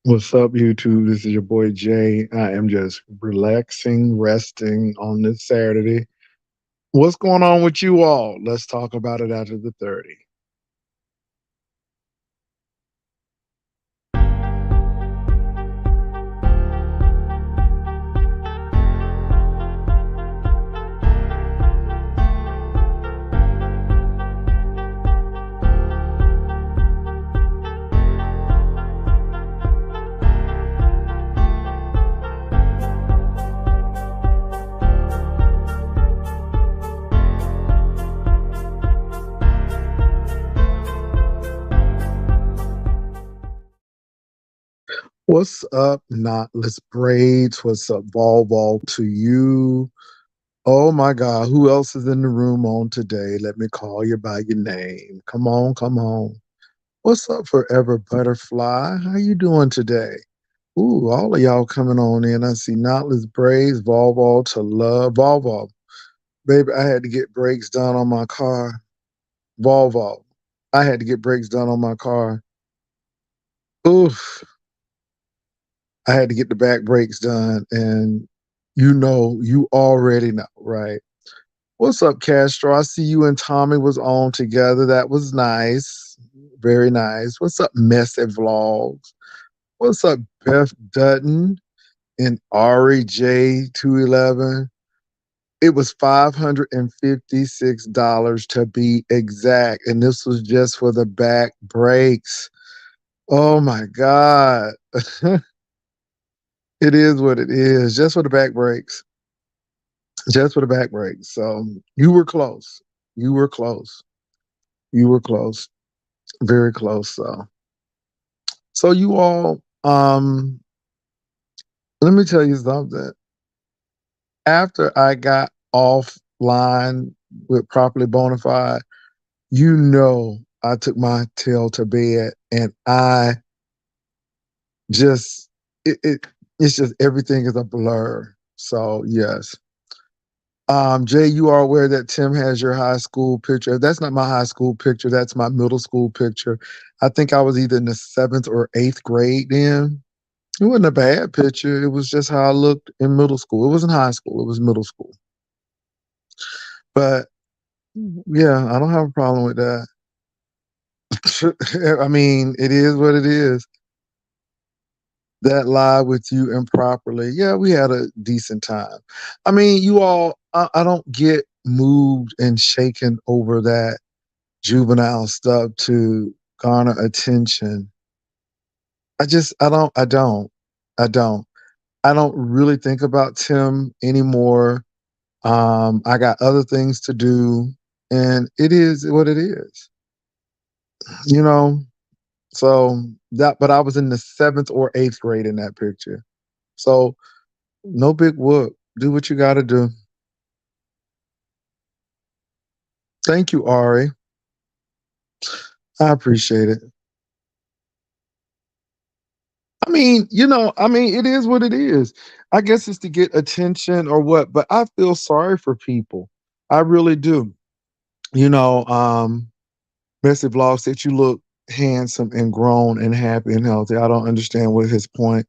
What's up, YouTube? This is your boy Jay. I am just relaxing, resting on this Saturday. What's going on with you all? Let's talk about it after the 30. What's up, Knotless Braids? What's up, Volvo to you? Oh my God, who else is in the room on today? Let me call you by your name. Come on, come on. What's up, Forever Butterfly? How you doing today? Ooh, all of y'all coming on in. I see Knotless Braids, Volvo to love. Volvo, baby, I had to get brakes done on my car. Volvo. I had to get brakes done on my car. Oof. I had to get the back brakes done. And you already know, right? What's up, Castro? I see you and Tommy was on together. That was nice. Very nice. What's up, Messy Vlogs? What's up, Beth Dutton and Ari J211? It was $556 to be exact. And this was just for the back brakes. Oh my God. It is what it is. Just for the back brakes. Just for the back brakes. So you were close. You were close. You were close. Very close. So you all, let me tell you something. After I got offline with Properly Bonafide, I took my tail to bed and I just it's just everything is a blur. So yes. Jay, you are aware that Tim has your high school picture. That's not my high school picture. That's my middle school picture. I think I was either in the 7th or 8th grade then. It wasn't a bad picture. It was just how I looked in middle school. It wasn't high school. It was middle school. But yeah, I don't have a problem with that. I mean, it is what it is. That live with you improperly. Yeah, we had a decent time. I mean, you all, I don't get moved and shaken over that juvenile stuff to garner attention. I don't. I don't really think about Tim anymore. I got other things to do, and it is what it is, you know. But I was in the 7th or 8th grade in that picture. So no big whoop. Do what you got to do. Thank you, Ari. I appreciate it. It is what it is. I guess it's to get attention or what, but I feel sorry for people. I really do. You know, Messy Vlog said you look handsome and grown and happy and healthy. I don't understand what his point.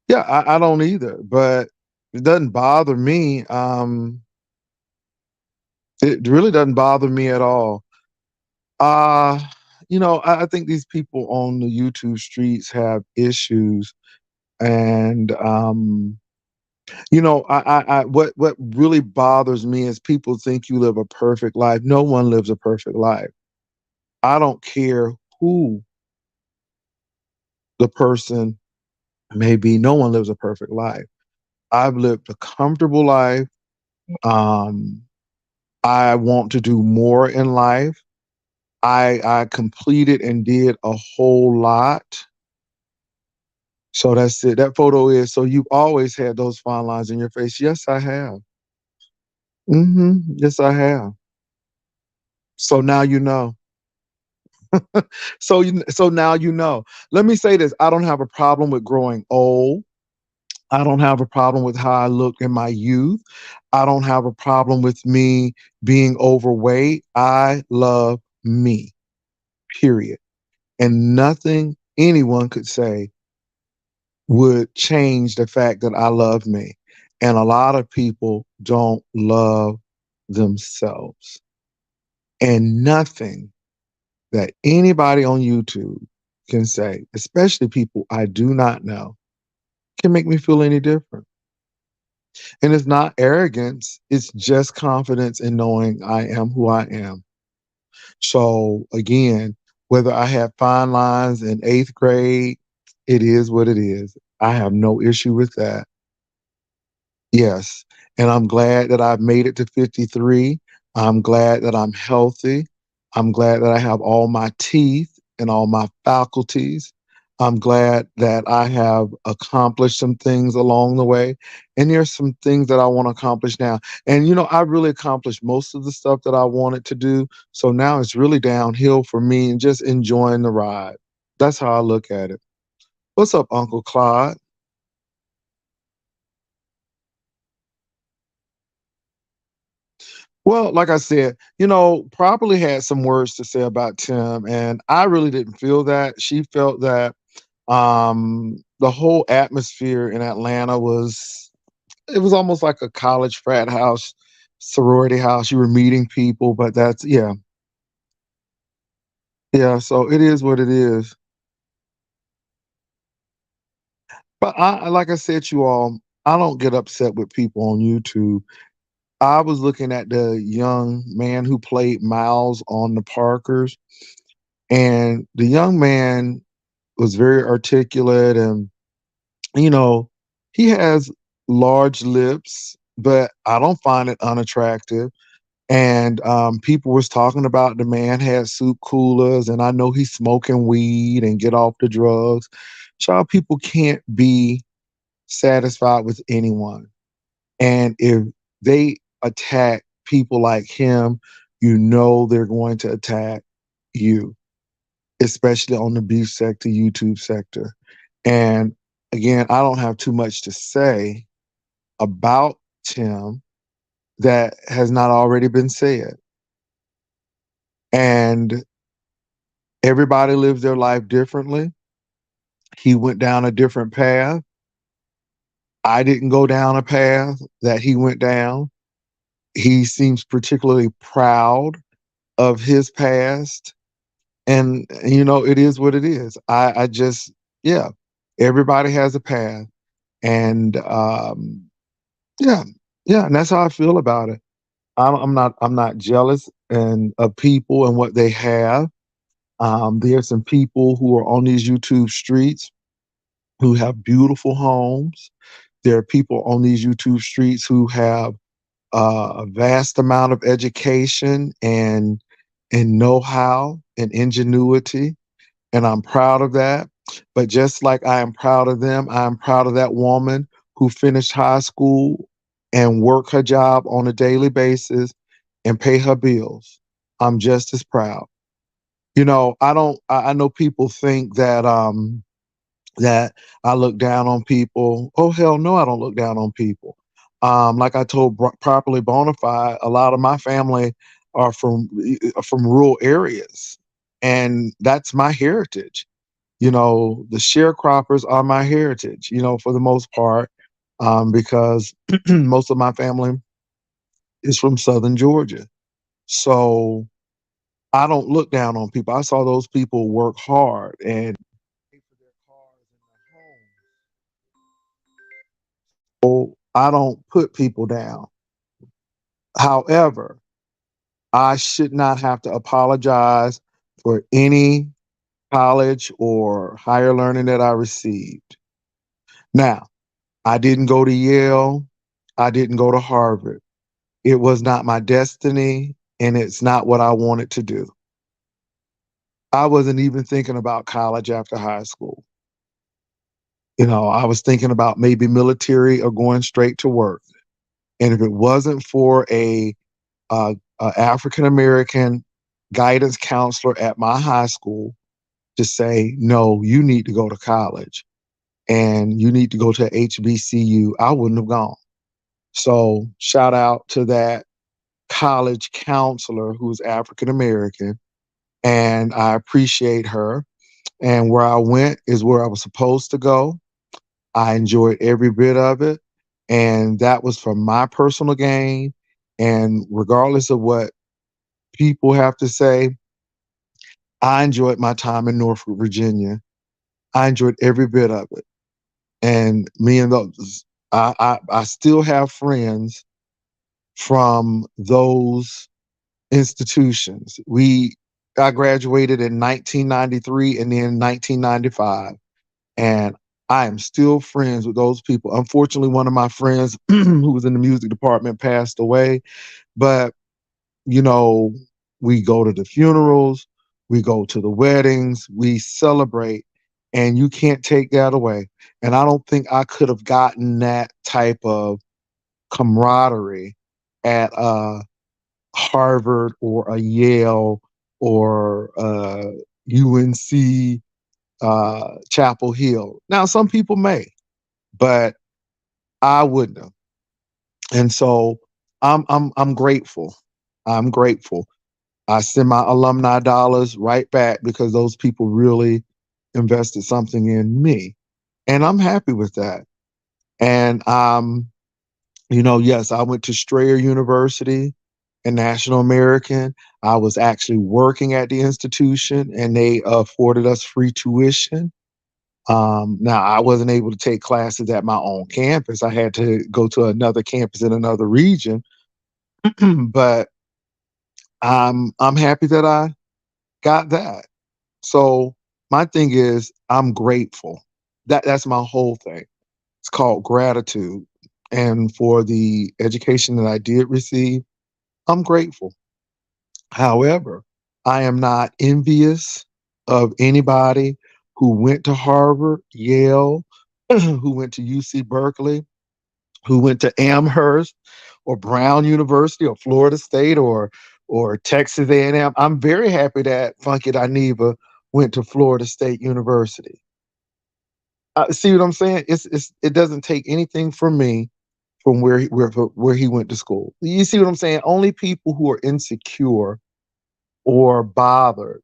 Yeah, I don't either, but it doesn't bother me. It really doesn't bother me at all. Uh, I think these people on the YouTube streets have issues, and what really bothers me is people think you live a perfect life. No one lives a perfect life. I don't care who the person may be. No one lives a perfect life. I've lived a comfortable life. Um, I want to do more in life. I completed and did a whole lot. So that's it. That photo is so you've always had those fine lines in your face. Yes, I have. Yes, I have. So now you know. So now you know. Let me say this. I don't have a problem with growing old. I don't have a problem with how I looked in my youth. I don't have a problem with me being overweight. I love me. Period. And nothing anyone could say would change the fact that I love me. And a lot of people don't love themselves. And nothing that anybody on YouTube can say, especially people I do not know, can make me feel any different. And it's not arrogance, it's just confidence in knowing I am who I am. So again, whether I had fine lines in eighth grade, it is what it is. I have no issue with that. Yes. And I'm glad that I've made it to 53. I'm glad that I'm healthy. I'm glad that I have all my teeth and all my faculties. I'm glad that I have accomplished some things along the way. And there's some things that I want to accomplish now. And, I really accomplished most of the stuff that I wanted to do. So now it's really downhill for me and just enjoying the ride. That's how I look at it. What's up, Uncle Clyde? Well, like I said, probably had some words to say about Tim, and I really didn't feel that. She felt that the whole atmosphere in Atlanta it was almost like a college frat house, sorority house. You were meeting people, but that's yeah, yeah. So it is what it is. But like I said, to you all, I don't get upset with people on YouTube. I was looking at the young man who played Miles on the Parkers. And the young man was very articulate and, you know, he has large lips, but I don't find it unattractive. And people was talking about the man had soup coolers, and I know he's smoking weed and get off the drugs. Child, people can't be satisfied with anyone. And if they attack people like him, they're going to attack you, especially on the beef sector, YouTube sector. And again, I don't have too much to say about Tim that has not already been said. And everybody lives their life differently. He went down a different path. I didn't go down a path that he went down. He seems particularly proud of his past. And, it is what it is. I just, yeah, everybody has a path. And yeah, yeah, and that's how I feel about it. I'm not jealous and of people and what they have. There are some people who are on these YouTube streets who have beautiful homes. There are people on these YouTube streets who have a vast amount of education and know-how and ingenuity, and I'm proud of that. But just like I am proud of them, I am proud of that woman who finished high school and work her job on a daily basis and pay her bills. I'm just as proud. I don't I know people think that I look down on people. Oh hell no, I don't look down on people. Like I told Properly Bonafide, a lot of my family are from rural areas, and that's my heritage. The sharecroppers are my heritage, for the most part, because most of my family is from Southern Georgia. So I don't look down on people. I saw those people work hard and pay for their cars and their homes. So I don't put people down. However, I should not have to apologize for any college or higher learning that I received. Now, I didn't go to Yale. I didn't go to Harvard. It was not my destiny, and it's not what I wanted to do. I wasn't even thinking about college after high school. I was thinking about maybe military or going straight to work. And if it wasn't for a African American guidance counselor at my high school to say, no, you need to go to college and you need to go to HBCU, I wouldn't have gone. So shout out to that college counselor who's African American, and I appreciate her. And where I went is where I was supposed to go. I enjoyed every bit of it. And that was for my personal gain. And regardless of what people have to say, I enjoyed my time in Norfolk, Virginia. I enjoyed every bit of it. And me and those, I still have friends from those institutions. I graduated in 1993 and then 1995, and I am still friends with those people. Unfortunately, one of my friends who was in the music department passed away, but you know, we go to the funerals, we go to the weddings, we celebrate, and you can't take that away. And I don't think I could have gotten that type of camaraderie at Harvard or a Yale or UNC, Chapel Hill. Now, some people may, but I wouldn't have. And so I'm grateful. I'm grateful. I send my alumni dollars right back because those people really invested something in me. And I'm happy with that. And yes, I went to Strayer University and National American. I was actually working at the institution and they afforded us free tuition. Now, I wasn't able to take classes at my own campus. I had to go to another campus in another region, but I'm happy that I got that. So my thing is, I'm grateful. That's my whole thing. It's called gratitude, and for the education that I did receive, I'm grateful. However, I am not envious of anybody who went to Harvard, Yale, who went to UC Berkeley, who went to Amherst or Brown University or Florida State or Texas A&M. I'm very happy that Funky Dineva went to Florida State University. See what I'm saying? It doesn't take anything from me from where he went to school. You see what I'm saying? Only people who are insecure or bothered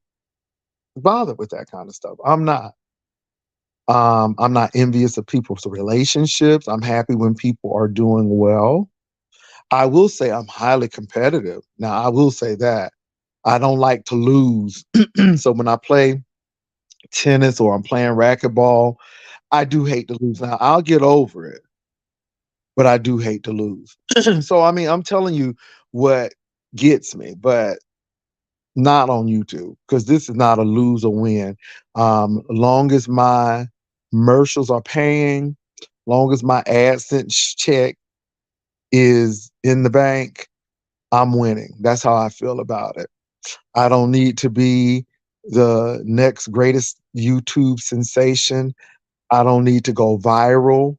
with that kind of stuff. I'm not. I'm not envious of people's relationships. I'm happy when people are doing well. I will say I'm highly competitive. Now, I will say that. I don't like to lose. So when I play tennis or I'm playing racquetball, I do hate to lose. Now, I'll get over it, but I do hate to lose. So, I mean, I'm telling you what gets me, but not on YouTube because this is not a lose or win. Long as my commercials are paying, long as my AdSense check is in the bank, I'm winning. That's how I feel about it. I don't need to be the next greatest YouTube sensation. I don't need to go viral.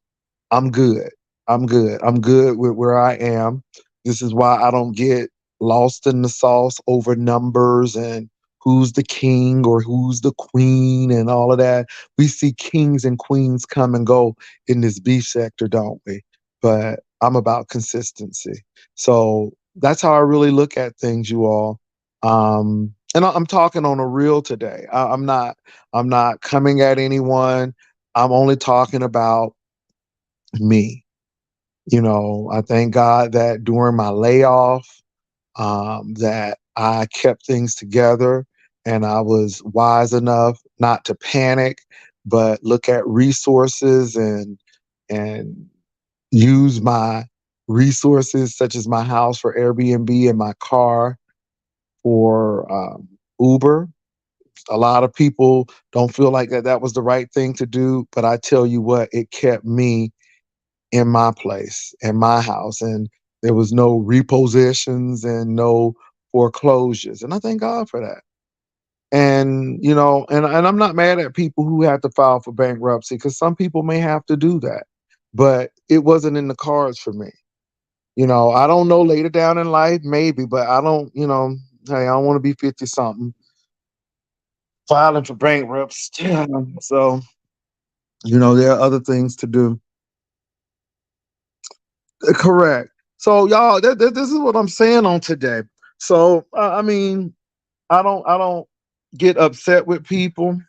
I'm good. I'm good. I'm good with where I am. This is why I don't get lost in the sauce over numbers and who's the king or who's the queen and all of that. We see kings and queens come and go in this beef sector, don't we? But I'm about consistency. So that's how I really look at things, you all. And I'm talking on a real today. I'm not coming at anyone. I'm only talking about me. I thank God that during my layoff, that I kept things together and I was wise enough not to panic, but look at resources and use my resources such as my house for Airbnb and my car for Uber. A lot of people don't feel like that was the right thing to do, but I tell you what, it kept me in my place, in my house, and there was no repossessions and no foreclosures. And I thank God for that. And and I'm not mad at people who have to file for bankruptcy because some people may have to do that. But it wasn't in the cards for me. I don't know later down in life, maybe, but I don't, hey, I don't want to be 50 something filing for bankruptcy. So, there are other things to do. Correct. So y'all, this is what I'm saying on today. So I mean, I don't get upset with people.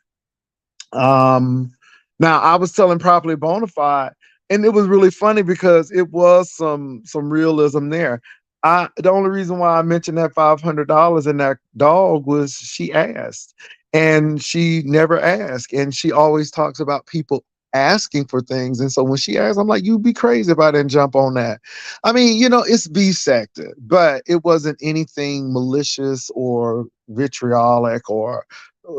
Um, Now I was telling Properly Bonafide, and it was really funny because it was some realism there. The only reason why I mentioned that $500 and that dog was she asked, and she never asked, and she always talks about people asking for things. And so when she asked, I'm like, you'd be crazy if I didn't jump on that. I mean, it's B sector, but it wasn't anything malicious or vitriolic or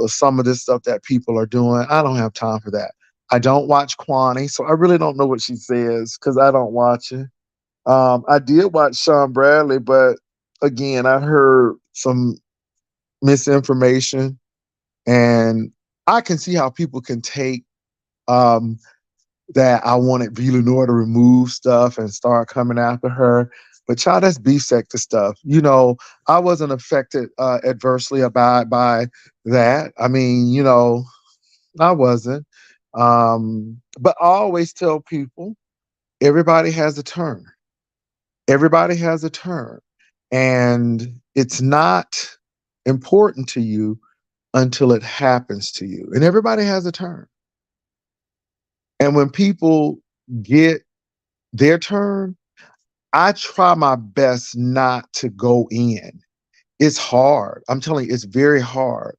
some of this stuff that people are doing. I don't have time for that. I don't watch Kwani, so I really don't know what she says because I don't watch it. I did watch Sean Bradley, but again, I heard some misinformation, and I can see how people can take um, that I wanted V. Lenore to remove stuff and start coming after her. But child, that's B sector stuff. I wasn't affected adversely by that. I mean, I wasn't. But I always tell people everybody has a turn. Everybody has a turn. And it's not important to you until it happens to you. And everybody has a turn. And when people get their turn, I try my best not to go in. It's hard. I'm telling you, it's very hard.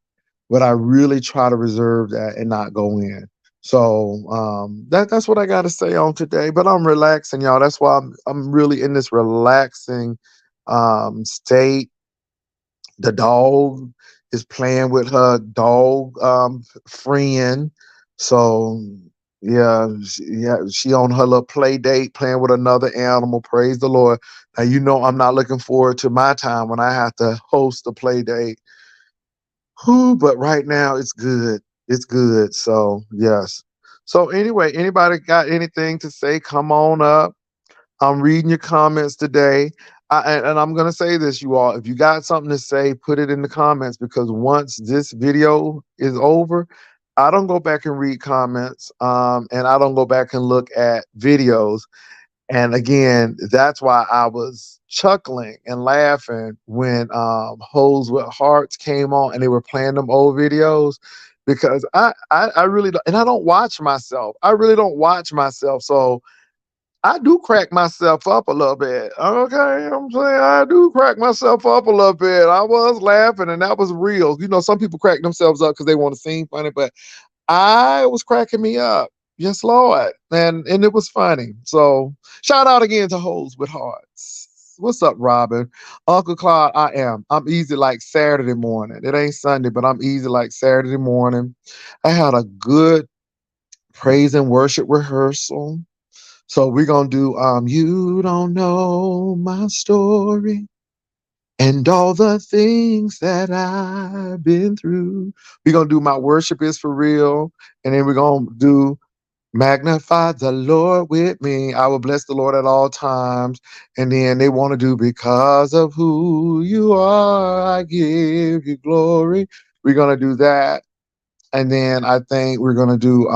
But I really try to reserve that and not go in. So that's what I got to say on today. But I'm relaxing, y'all. That's why I'm really in this relaxing state. The dog is playing with her dog friend. So she on her little play date playing with another animal. Praise the Lord. Now I'm not looking forward to my time when I have to host a play date. But right now it's good. It's good. So yes. So anyway, anybody got anything to say? Come on up. I'm reading your comments today. And I'm going to say this, you all. If you got something to say, put it in the comments, because once this video is over, I don't go back and read comments, and I don't go back and look at videos. And again, that's why I was chuckling and laughing when Hoes with Hearts came on and they were playing them old videos, because I really don't, and I don't watch myself. I really don't watch myself. So I do crack myself up a little bit. Okay, I'm saying I do crack myself up a little bit. I was laughing, and that was real. Some people crack themselves up because they want to seem funny, but I was cracking me up. Yes, Lord. And it was funny. So shout out again to Hoes with Hearts. What's up, Robin? Uncle Claude, I am. I'm easy like Saturday morning. It ain't Sunday, but I'm easy like Saturday morning. I had a good praise and worship rehearsal. So we're gonna do You Don't Know My Story and all the things that I've been through. We're gonna do My Worship Is For Real, and then we're gonna do Magnify the Lord with Me. I will bless the Lord at all times. And then they want to do Because of Who You Are, I Give You Glory. We're gonna do that. And then I think we're gonna do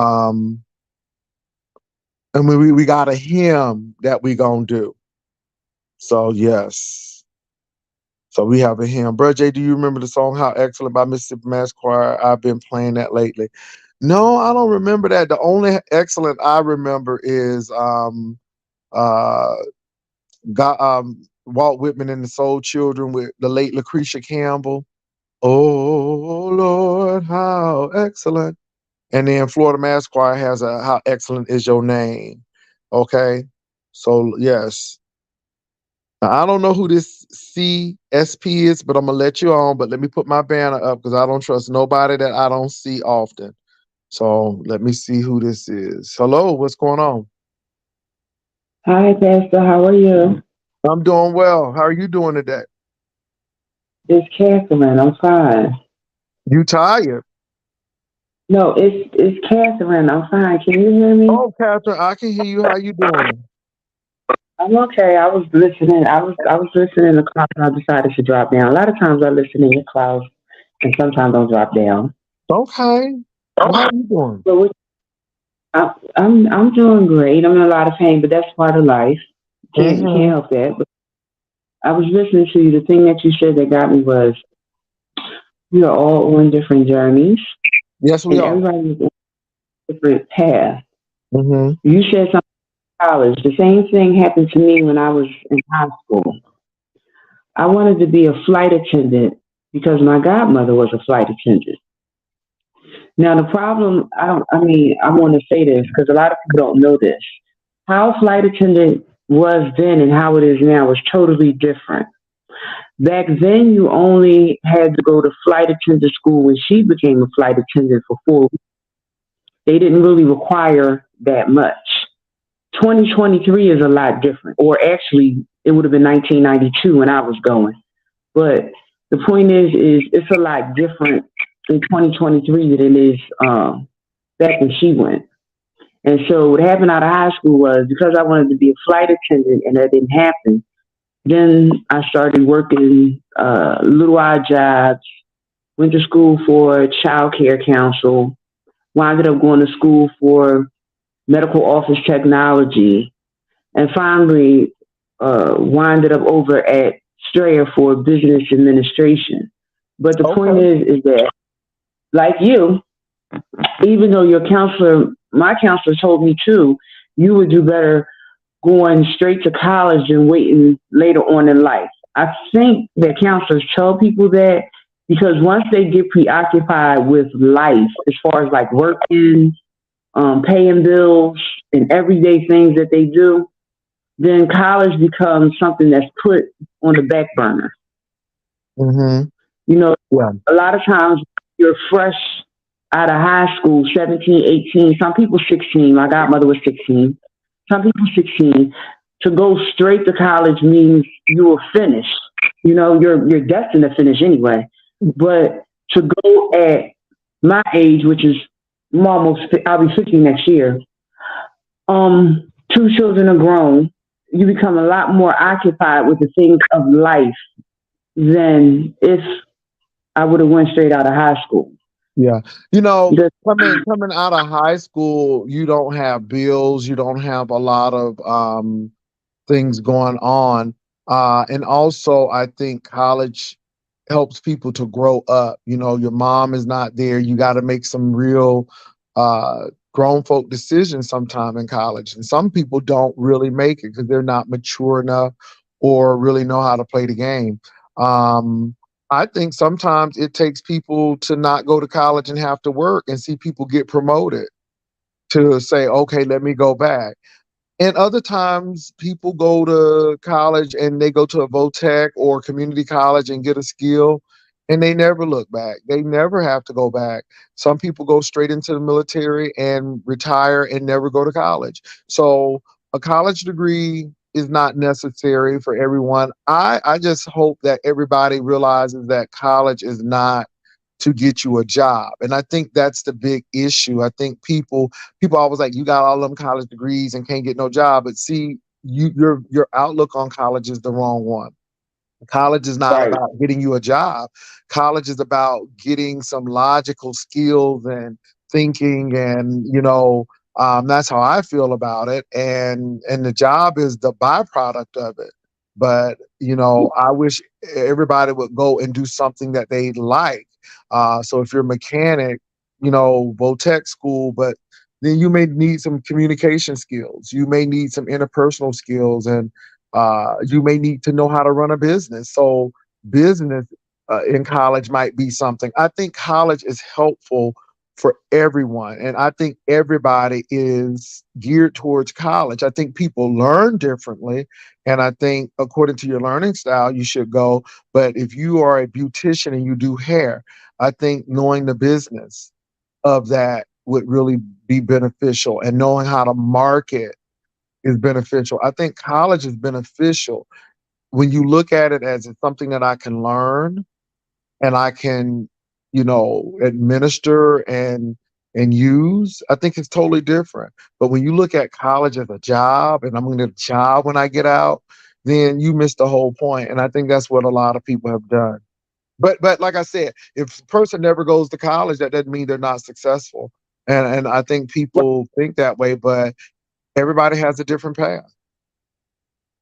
and we got a hymn that we gonna do. So yes. So we have a hymn. Bro Jay, do you remember the song How Excellent by Mississippi Mass Choir? I've been playing that lately. No, I don't remember that. The only excellent I remember is uh Walt Whitman and the Soul Children with the late Lucretia Campbell. Oh Lord, how excellent. And then Florida Mass Choir has a How Excellent Is Your Name. Okay. So yes. Now, I don't know who this CSP is, but I'm gonna let you on. But let me put my banner up because I don't trust nobody that I don't see often. So let me see who this is. Hello, what's going on? Hi, Pastor. How are you? I'm doing well. How are you doing today? It's Catherine. I'm fine. You tired? No, it's Catherine. I'm fine. Can you hear me? Oh, Catherine, I can hear you. How you doing? I'm okay. I was listening. I was listening in the cloud and I decided to drop down. A lot of times I listen in your cloud and sometimes I'll drop down. Okay. Well, how are you doing? But I'm doing great. I'm in a lot of pain, but that's part of life. Can't Mm-hmm. help that. But I was listening to you. The thing that you said that got me was we are all on different journeys, Yes, we and are. everybody is different path. Mm-hmm. You said something in college. The same thing happened to me when I was in high school. I wanted to be a flight attendant because my godmother was a flight attendant. Now the problem, I want to say this because a lot of people don't know this. How flight attendant was then and how it is now is totally different. Back then, you only had to go to flight attendant school when she became a flight attendant for 4 weeks. They didn't really require that much. 2023 is a lot different, or actually, it would have been 1992 when I was going. But the point is it's a lot different in 2023 than it is back when she went. And so what happened out of high school was because I wanted to be a flight attendant and that didn't happen, then I started working little odd jobs, went to school for child care counsel, wound up going to school for medical office technology, and finally winded up over at Strayer for business administration. But the point Okay. is that, like you, even though your counselor, my counselor told me too, you would do better going straight to college and waiting later on in life. I think that counselors tell people that because once they get preoccupied with life, as far as like working, paying bills, and everyday things that they do, then college becomes something that's put on the back burner. Mm-hmm. You know, Yeah. a lot of times you're fresh out of high school, 17, 18, some people 16. My godmother was 16. Some people 16. To go straight to college means you will finish. You know, you're destined to finish anyway. But to go at my age, which is I'll be 50 next year. Two children are grown. You become a lot more occupied with the things of life than if I would have went straight out of high school. Yeah. You know, Because, coming out of high school, you don't have bills, you don't have a lot of things going on. And also, I think college helps people to grow up. You know, your mom is not there. You got to make some real uh, grown folk decisions sometime in college. And some people don't really make it because they're not mature enough or really know how to play the game. Um, I think sometimes it takes people to not go to college and have to work and see people get promoted to say, okay, let me go back. And other times people go to college and they go to a VOTEC or community college and get a skill and they never look back. They never have to go back. Some people go straight into the military and retire and never go to college. So a college degree is not necessary for everyone. I just hope that everybody realizes that college is not to get you a job. And I think that's the big issue. I think people always like, you got all them college degrees and can't get no job. But see, your outlook on college is the wrong one. College is not right, about getting you a job. College is about getting some logical skills and thinking, and that's how I feel about it. And the job is the byproduct of it. But I wish everybody would go and do something that they like. So if you're a mechanic, go tech school, but then you may need some communication skills. You may need some interpersonal skills, and you may need to know how to run a business. So business in college might be something. I think college is helpful for everyone, and I think everybody is geared towards college. I think people learn differently, and I think according to your learning style, you should go. But if you are a beautician and you do hair, I think knowing the business of that would really be beneficial, and knowing how to market is beneficial. I think college is beneficial when you look at it as something that I can learn and I can, administer and use. I think it's totally different. But when you look at college as a job and I'm going to get a job when I get out, then you miss the whole point. And I think that's what a lot of people have done. But like I said, if a person never goes to college, that doesn't mean they're not successful. And I think people think that way, but everybody has a different path.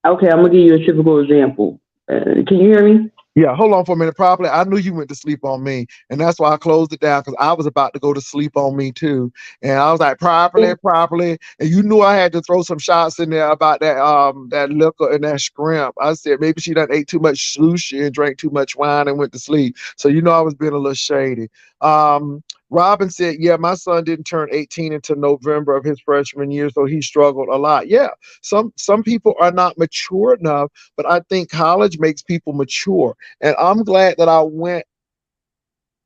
okay, I'm going to give you a typical example. Can you hear me? Yeah, hold on for a minute. Probably, I knew you went to sleep on me, and that's why I closed it down because I was about to go to sleep on me too. And I was like, properly, and you knew I had to throw some shots in there about that liquor and that shrimp. I said maybe she done ate too much sushi and drank too much wine and went to sleep. So you know I was being a little shady. Um, Robin said, yeah, my son didn't turn 18 until November of his freshman year, so he struggled a lot. Yeah, some people are not mature enough, but I think college makes people mature. And I'm glad that I went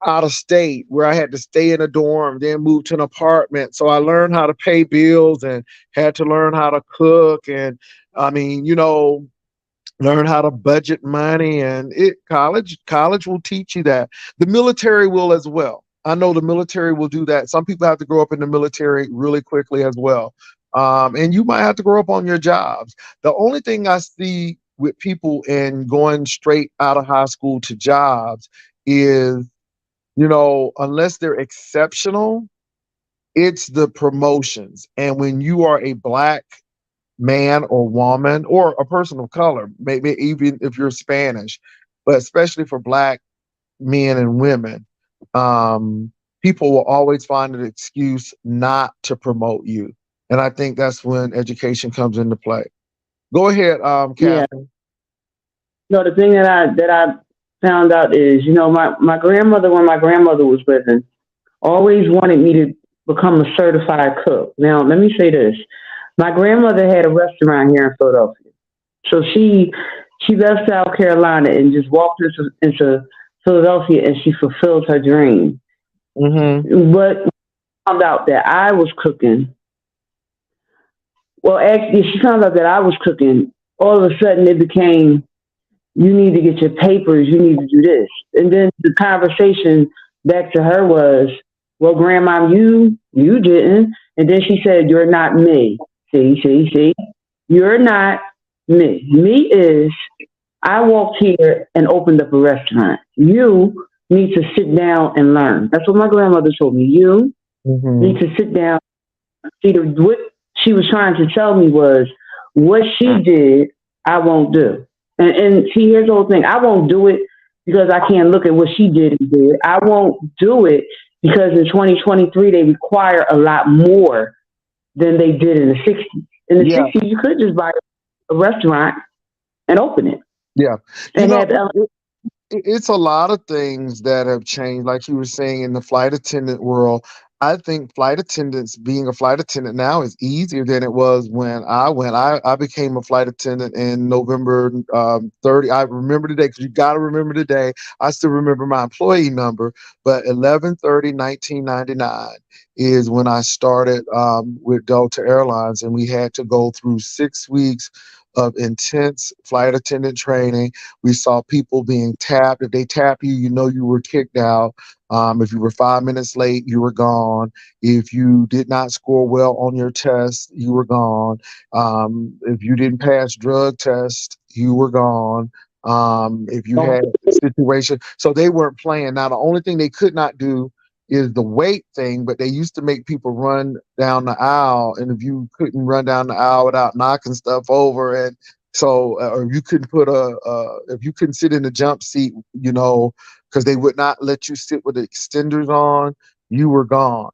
out of state where I had to stay in a dorm, then move to an apartment. So I learned how to pay bills and had to learn how to cook. And I mean, learn how to budget money. And college will teach you that. The military will as well. I know the military will do that. Some people have to grow up in the military really quickly as well. And you might have to grow up on your jobs. The only thing I see with people in going straight out of high school to jobs is, unless they're exceptional, it's the promotions. And when you are a black man or woman or a person of color, maybe even if you're Spanish, but especially for black men and women, um, people will always find an excuse not to promote you. And I think that's when education comes into play. Go ahead, Yeah. Catherine. No, the thing that I found out is, my grandmother, when my grandmother was living, always wanted me to become a certified cook. Now, let me say this: my grandmother had a restaurant here in Philadelphia, so she left South Carolina and just walked into Philadelphia, and she fulfilled her dream. Mm-hmm. But found out that I was cooking. Well, actually, she found out that I was cooking. All of a sudden, it became, you need to get your papers, you need to do this. And then the conversation back to her was, well, grandma, you didn't. And then she said, you're not me. See, you're not me. Me is, I walked here and opened up a restaurant. You need to sit down and learn. That's what my grandmother told me. You Mm-hmm. need to sit down. See, what she was trying to tell me was, what she did, I won't do. And see, here's the whole thing. I won't do it because I can't look at what she did and did. I won't do it because in 2023 they require a lot more than they did in the 60s. In the Yeah, 60s, you could just buy a restaurant and open it yeah. You and know, have it's a lot of things that have changed. Like you were saying in the flight attendant world, I think being a flight attendant now is easier than it was when I went. I became a flight attendant in November 30. I remember the day because you got to remember the day. I still remember my employee number, but 11/30/1999 is when I started with Delta Airlines, and we had to go through 6 weeks of intense flight attendant training. We saw people being tapped. If they tap you, you know you were kicked out. If you were 5 minutes late, you were gone. If you did not score well on your test, you were gone. If you didn't pass drug test, you were gone. If you had a situation, so they weren't playing. Now, the only thing they could not do is the weight thing, but they used to make people run down the aisle, and if you couldn't run down the aisle without knocking stuff over, and so or you couldn't if you couldn't sit in the jump seat, because they would not let you sit with the extenders on, you were gone.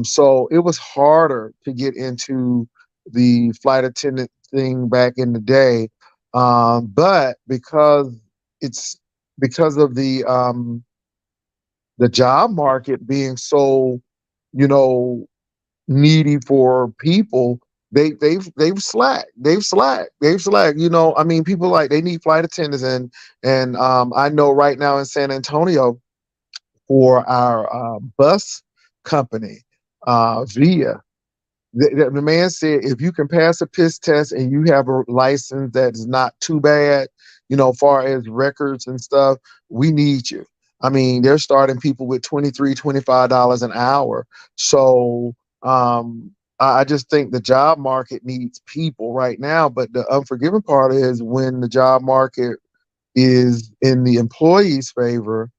So it was harder to get into the flight attendant thing back in the day, but it's because of the job market being so, you know, needy for people, they've slacked. They've slacked. I mean, people like they need flight attendants, and I know right now in San Antonio for our bus company, Via. The man said if you can pass a piss test and you have a license that is not too bad, far as records and stuff, we need you. I mean, they're starting people with $23, $25 an hour. So I just think the job market needs people right now. But the unforgiving part is when the job market is in the employee's favor,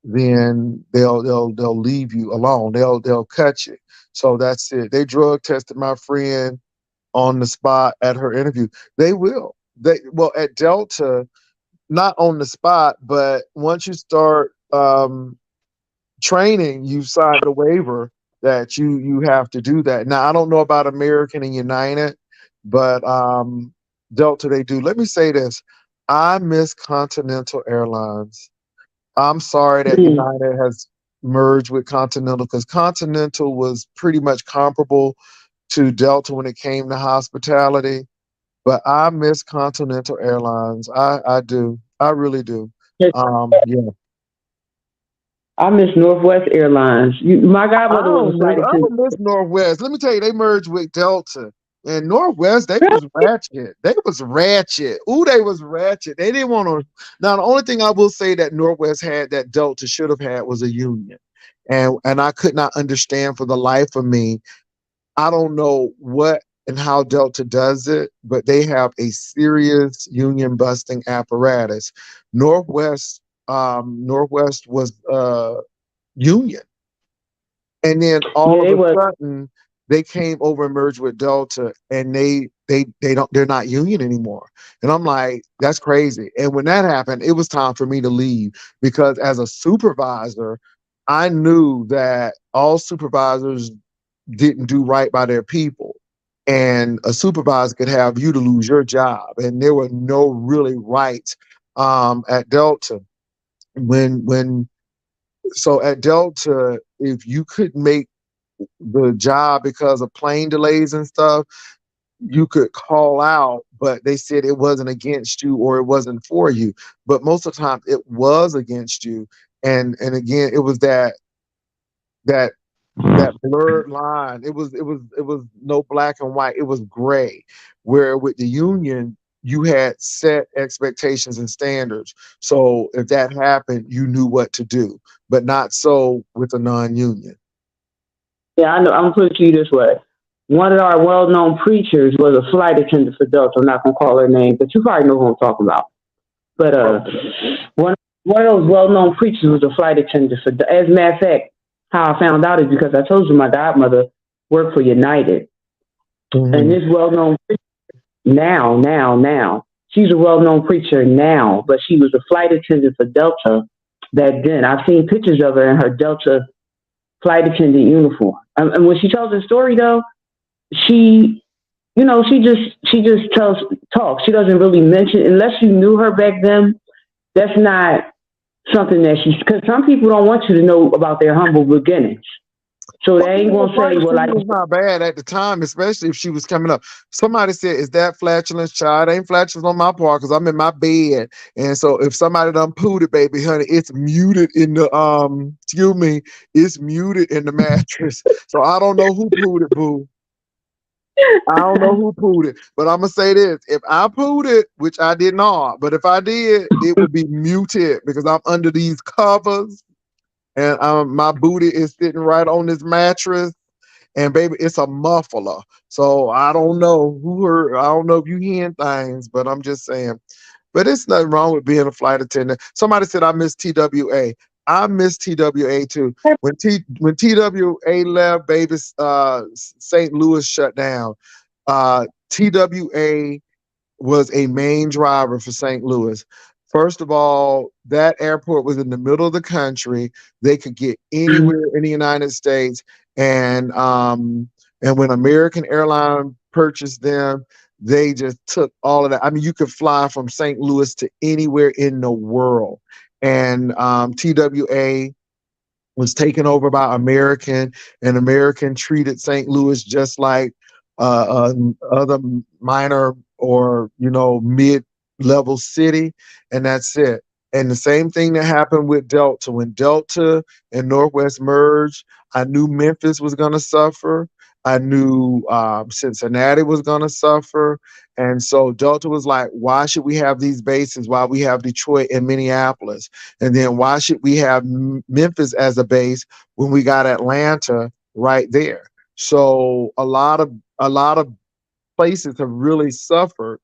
then they'll leave you alone. They'll cut you. So that's it. They drug tested my friend on the spot at her interview. They will. They well at Delta. not on the spot, but once you start training, you signed a waiver that you have to do that. Now I don't know about American and United, but Delta they do. Let me say this: I miss Continental Airlines. I'm sorry that Mm. United has merged with Continental because Continental was pretty much comparable to Delta when it came to hospitality. But I miss Continental Airlines. I do. I really do. Yeah. I miss Northwest Airlines. My godmother was a flight I attendant. don't miss Northwest. Let me tell you, they merged with Delta. And Northwest, they was ratchet. They was ratchet. Ooh, they was ratchet. They didn't want to. Now, the only thing I will say that Northwest had that Delta should have had was a union. And I could not understand for the life of me. I don't know what and how Delta does it, but they have a serious union busting apparatus. Northwest was union. And then all Yeah, of they a was. sudden they came over and merged with Delta and they're not union anymore. And I'm like, that's crazy. And when that happened, it was time for me to leave because as a supervisor, I knew that all supervisors didn't do right by their people. And a supervisor could have you to lose your job. And there were no really rights at Delta. When so at Delta, if you couldn't make the job because of plane delays and stuff, you could call out, but they said it wasn't against you or it wasn't for you. But most of the time it was against you. And again, it was that that blurred line. It was no black and white. It was gray. Where with the union, you had set expectations and standards. So if that happened, you knew what to do, but not so with a non-union. Yeah, I know. I'm gonna put it to you this way. One of our well-known preachers was a flight attendant for Delta. I'm not gonna call her name, but you probably know who I'm talking about. But one one of those well-known preachers was a flight attendant for. As a matter of fact, how I found out is because I told you my godmother worked for United, and Mm-hmm. this well-known now, she's a well-known preacher now, but she was a flight attendant for Delta back then. I've seen pictures of her in her Delta flight attendant uniform. And when she tells her story, though, she, she just tells talk. She doesn't really mention unless you knew her back then. That's not something that she's because some people don't want you to know about their humble beginnings. So they Well, ain't the gonna flight say, "Well, like." attendant was not bad at the time, especially if she was coming up. Somebody said, "Is that flatulence, child?" Ain't flatulence on my part because I'm in my bed, and so if somebody done pooed it, baby, honey, it's muted in the excuse me, it's muted in the mattress. So I don't know who pooed it, boo. I don't know who pooed it, but I'm gonna say this: if I pooed it, which I did not, but if I did, it would be muted because I'm under these covers, and my booty is sitting right on this mattress and baby, it's a muffler. So I don't know who heard. I don't know if you hearing things, but I'm just saying. But it's nothing wrong with being a flight attendant. Somebody said I miss TWA. I miss TWA too. When TWA left, baby, St. Louis shut down. TWA was a main driver for St. Louis. First of all, that airport was in the middle of the country. They could get anywhere in the United States, and and when American Airline purchased them, they just took all of that. I mean, you could fly from St. Louis to anywhere in the world, and TWA was taken over by American, and American treated St. Louis just like other minor or mid-level city, and that's it. And the same thing that happened with Delta. When Delta and Northwest merged, I knew Memphis was going to suffer. I knew Cincinnati was going to suffer. And so Delta was like, why should we have these bases while we have Detroit and Minneapolis? And then why should we have Memphis as a base when we got Atlanta right there? So a lot of places have really suffered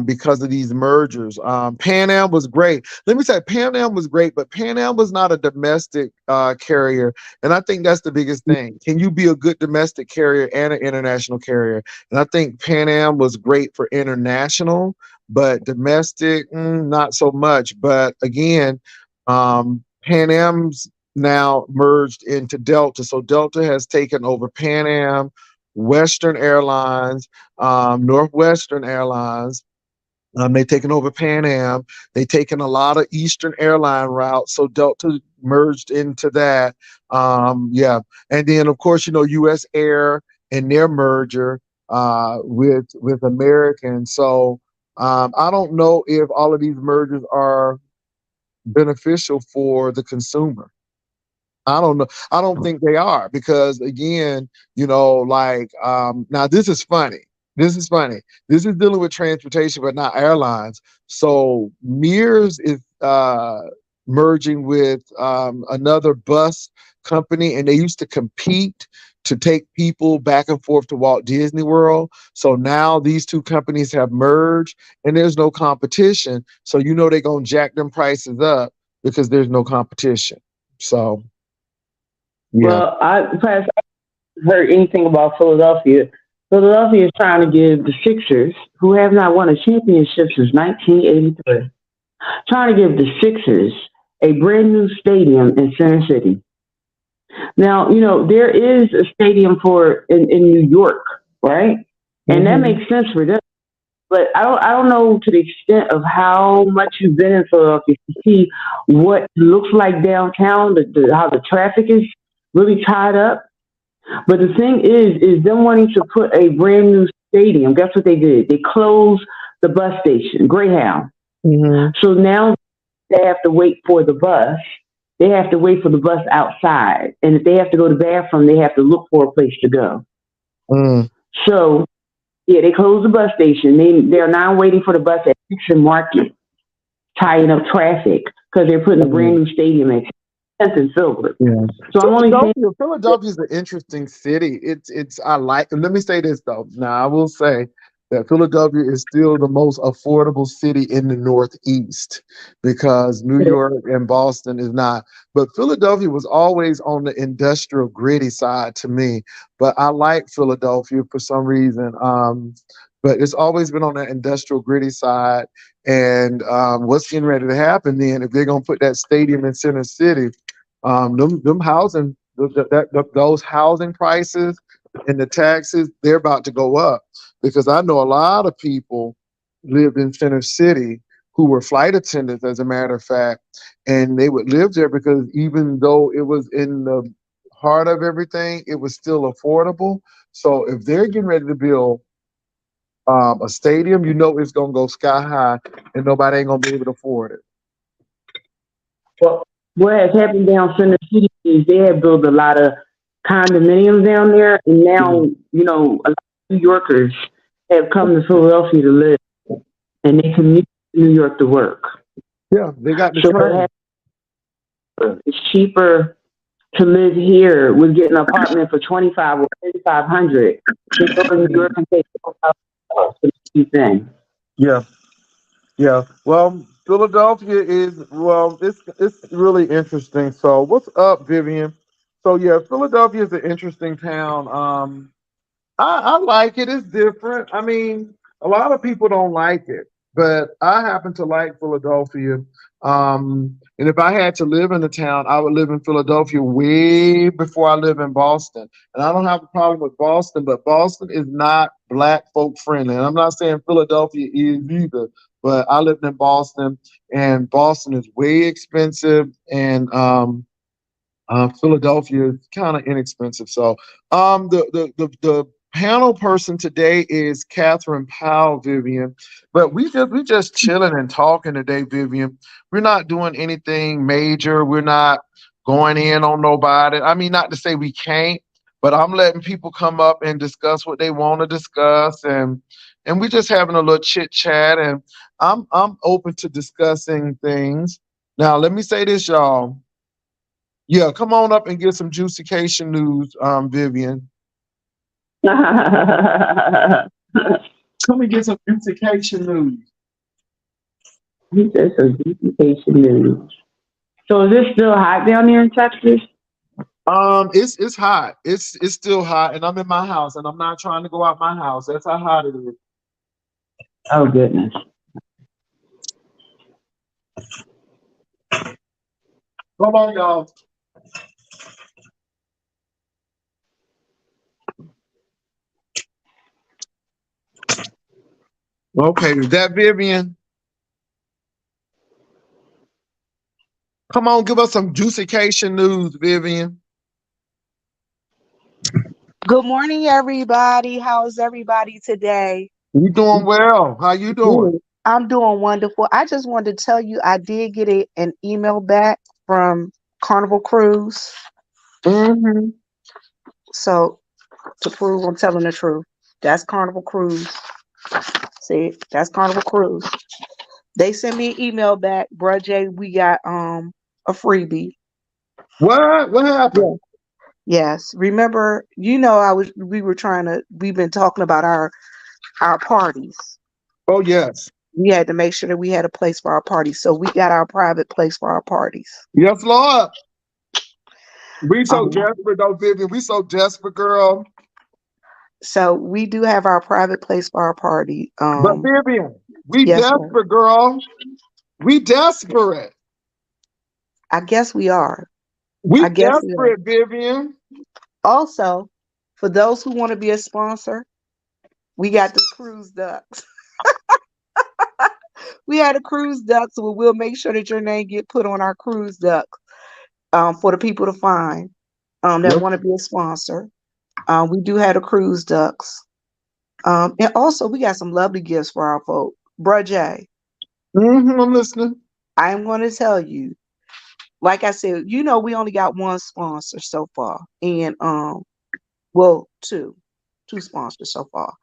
because of these mergers. Pan Am was great. Let me say, Pan Am was great, but Pan Am was not a domestic carrier, and I think that's the biggest thing. Can you be a good domestic carrier and an international carrier? And I think Pan Am was great for international, but domestic, not so much. But again, Pan Am's now merged into Delta. So Delta has taken over Pan Am, Western Airlines, Northwestern Airlines. They've taken over Pan Am. They've taken a lot of Eastern airline routes. So Delta merged into that. Yeah. And then, of course, U.S. Air and their merger with American. So I don't know if all of these mergers are beneficial for the consumer. I don't know. I don't think they are because again, now this is funny. This is funny. This is dealing with transportation, but not airlines. So Mears is merging with another bus company, and they used to compete to take people back and forth to Walt Disney World. So now these two companies have merged, and there's no competition. So they're gonna jack them prices up because there's no competition. So. Yeah. Well, I perhaps heard anything about Philadelphia. Philadelphia is trying to give the Sixers, who have not won a championship since 1983, trying to give the Sixers a brand new stadium in Center City. Now, there is a stadium in New York, right? And that makes sense for them. But I don't know to the extent of how much you've been in Philadelphia to see what it looks like downtown, how the traffic is really tied up. But the thing is them wanting to put a brand new stadium. Guess what they did? They closed the bus station, Greyhound. So now they have to wait for the bus. They have to wait for the bus outside. And if they have to go to the bathroom, they have to look for a place to go. So, yeah, they closed the bus station. They're now waiting for the bus at Dixon Market, tying up traffic because they're putting a brand new stadium at and Silver. Yeah. So I'm only saying Philadelphia is an interesting city. I like, and let me say this though. Now I will say that Philadelphia is still the most affordable city in the Northeast because New York and Boston is not. But Philadelphia was always on the industrial gritty side to me. But I like Philadelphia for some reason. But it's always been on the industrial gritty side. And what's getting ready to happen then if they're gonna put that stadium in Center City? Them housing, those housing prices and the taxes, they're about to go up because I know a lot of people lived in Center City who were flight attendants, as a matter of fact, and they would live there because even though it was in the heart of everything, it was still affordable. So if they're getting ready to build a stadium, it's gonna go sky high, and nobody ain't gonna be able to afford it. Well, what has happened down Center City is they have built a lot of condominiums down there, and now a lot of New Yorkers have come to Philadelphia to live, and they commute to New York to work. Yeah, they got the train. It's cheaper to live here with getting an apartment for $2,500 or $3,500 to go to New York and pay $4,000 for the same thing. Yeah. Yeah. Well, Philadelphia it's really interesting. So what's up, Vivian? So yeah, Philadelphia is an interesting town. I like it. It's different. I mean, a lot of people don't like it, but I happen to like Philadelphia. And if I had to live in a town, I would live in Philadelphia way before I live in Boston. And I don't have a problem with Boston, but Boston is not black folk friendly. And I'm not saying Philadelphia is either, but I lived in Boston, and Boston is way expensive, and Philadelphia is kind of inexpensive. So the panel person today is Catherine Powell, Vivian. But we just chilling and talking today, Vivian. We're not doing anything major. We're not going in on nobody. I mean, not to say we can't, but I'm letting people come up and discuss what they want to discuss, and we're just having a little chit chat. And I'm open to discussing things. Now, let me say this, y'all. Yeah, come on up and get some Juicycation news, Vivian. Come and get some Juicycation news. He said some Juicycation news. So is it still hot down there in Texas? It's hot. It's still hot, and I'm in my house, and I'm not trying to go out my house. That's how hot it is. Oh goodness. Come on, y'all. Okay, is that Vivian? Come on, give us some Juicycation news, Vivian. Good morning, everybody. How's everybody today? You doing well? How you doing? Good. I'm doing wonderful. I just wanted to tell you I did get an email back from Carnival Cruise. Mm-hmm. So to prove I'm telling the truth, that's Carnival Cruise. See, that's Carnival Cruise. They sent me an email back, bruh Jay, we got a freebie. What? What happened? Yeah. Yes. Remember, we've been talking about our parties. Oh yes, We had to make sure that we had a place for our parties. So we got our private place for our parties. yes, Lord. We so Um, desperate, though, Vivian. We so desperate, girl. so we do have our private place for our party. But Vivian, we Yes, sir. desperate, girl. We desperate. I guess we are. We I guess we are. desperate, Vivian. Also, for those who want to be a sponsor, we got the cruise ducks. We had a cruise ducks, so we'll make sure that your name get put on our cruise duck for the people to find that Yep. want to be a sponsor. We do have the cruise ducks. And also, we got some lovely gifts for our folk. Bruh Jay, Mm-hmm, I'm listening. I'm going to tell you, like I said, we only got one sponsor so far. And, well, two sponsors so far.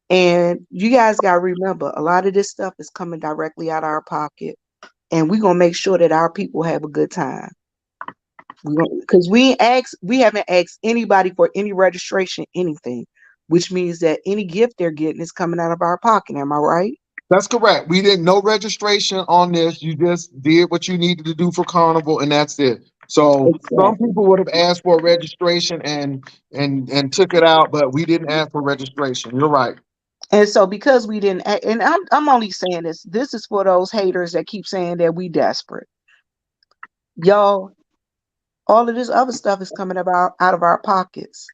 And you guys got to remember, a lot of this stuff is coming directly out of our pocket. And we're going to make sure that our people have a good time. Because we haven't asked anybody for any registration, anything, which means that any gift they're getting is coming out of our pocket. Am I right? That's correct. We didn't no registration on this. You just did what you needed to do for Carnival, and that's it. So some Exactly. people would have asked for a registration and took it out, but we didn't ask for registration. You're right. And so because we didn't, and I'm only saying this. This is for those haters that keep saying that we desperate, y'all. All of this other stuff is coming about out of our pockets.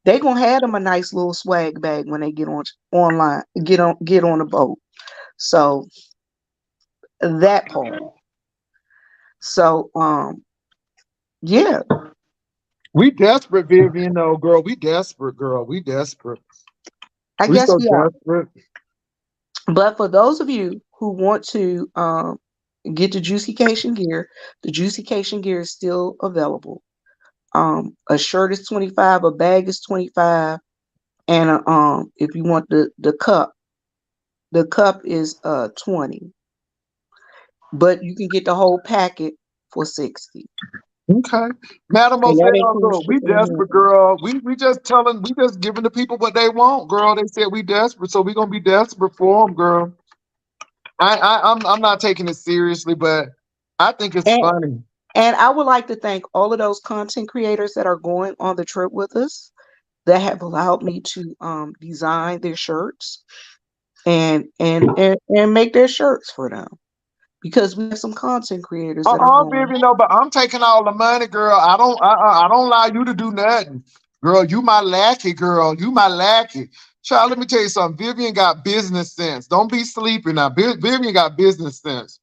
They gonna have them a nice little swag bag when they get online, get on the boat. So that part. So yeah, We desperate, Vivian. No, girl. We desperate, girl. We desperate. I We guess so we are. desperate. But for those of you who want to get the Juicycation gear, the Juicycation gear is still available. A shirt is 25, a bag is 25, and if you want the cup is 20. But you can get the whole packet for 60. Okay. Madam And that Oseo, includes girl, we shipping and desperate, handling. girl. We just giving the people what they want, girl. They said we desperate, so we gonna be desperate for them, girl. I'm not taking it seriously, but I think it's And funny. and I would like to thank all of those content creators that are going on the trip with us that have allowed me to design their shirts and make their shirts for them because we have some content creators that are going. Baby, no, but I'm taking all the money, girl. I don't allow you to do nothing, girl. You my lackey, girl. You my lackey. Child, let me tell you something. Vivian got business sense. Don't be sleeping now. Vivian got business sense.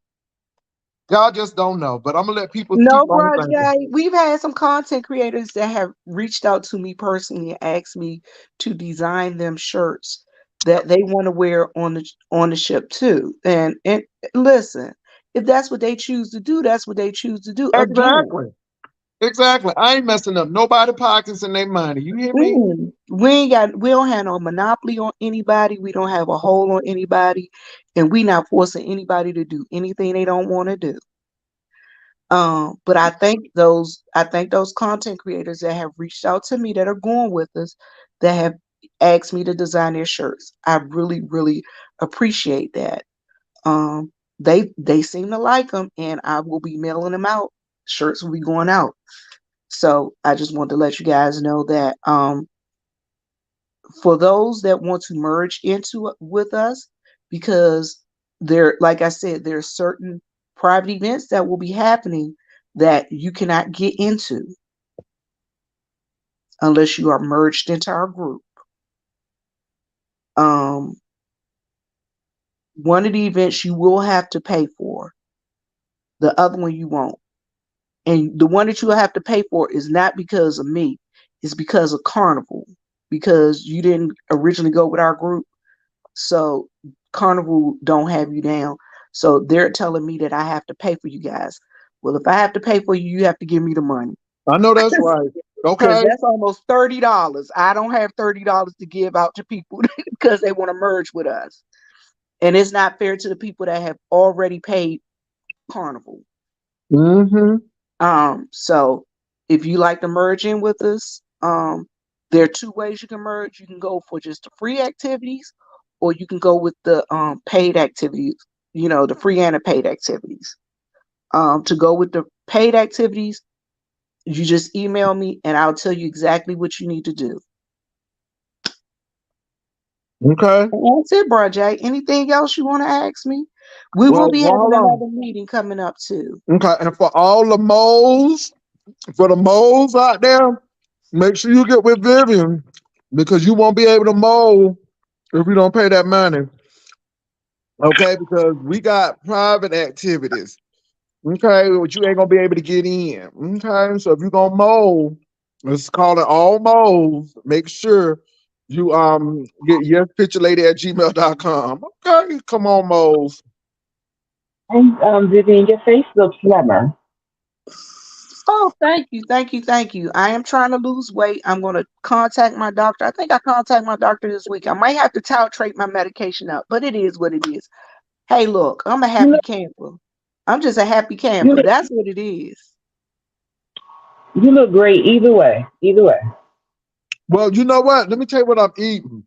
Y'all just don't know, but I'm gonna let people keep No, on bro, thinking. Jay. We've had some content creators that have reached out to me personally and asked me to design them shirts that they want to wear on the ship too. And listen, if that's what they choose to do, that's what they choose to do. Again, Exactly. Exactly. I ain't messing up nobody pockets and their money. You hear me? we don't have no monopoly on anybody. We don't have a hold on anybody, and we not forcing anybody to do anything they don't want to do. But I thank those content creators that have reached out to me that are going with us, that have asked me to design their shirts. I really, really appreciate that. They seem to like them, and I will be mailing them out. Shirts will be going out. So I just want to let you guys know that for those that want to merge into it with us, because there, like I said, there are certain private events that will be happening that you cannot get into unless you are merged into our group. Um, one of the events you will have to pay for, the other one you won't. And the one that you will have to pay for is not because of me, it's because of Carnival, because you didn't originally go with our group. So Carnival don't have you down. So they're telling me that I have to pay for you guys. Well, if I have to pay for you, you have to give me the money. I know that's right. Because Okay. that's almost $30. I don't have $30 to give out to people because they want to merge with us. And it's not fair to the people that have already paid Carnival. Mm-hmm. So if you like to merge in with us, there are two ways you can merge. You can go for just the free activities, or you can go with the paid activities, the free and the paid activities. To go with the paid activities, you just email me and I'll tell you exactly what you need to do. Okay. And that's it, bro, Jay. Anything else you want to ask me? We will Well, be well, having hold on. another meeting coming up too. Okay. And for all the moles, for the moles out there, make sure you get with Vivian because you won't be able to mole if you don't pay that money. Okay, because we got private activities. Okay, but you ain't gonna be able to get in. Okay, so if you're gonna mold, let's call it all molds. Make sure you get yespicturelady@gmail.com. Okay, come on, moles. And Vivian, your face looks slimmer. Oh, thank you, thank you, thank you. I am trying to lose weight. I'm going to contact my doctor. I think I contact my doctor this week. I might have to titrate my medication up, but it is what it is. Hey, look, I'm a You happy look, camper. I'm just a happy you camper. look, That's what it is. you look great either way. Either way. Well, you know what? Let me tell you what I'm eating.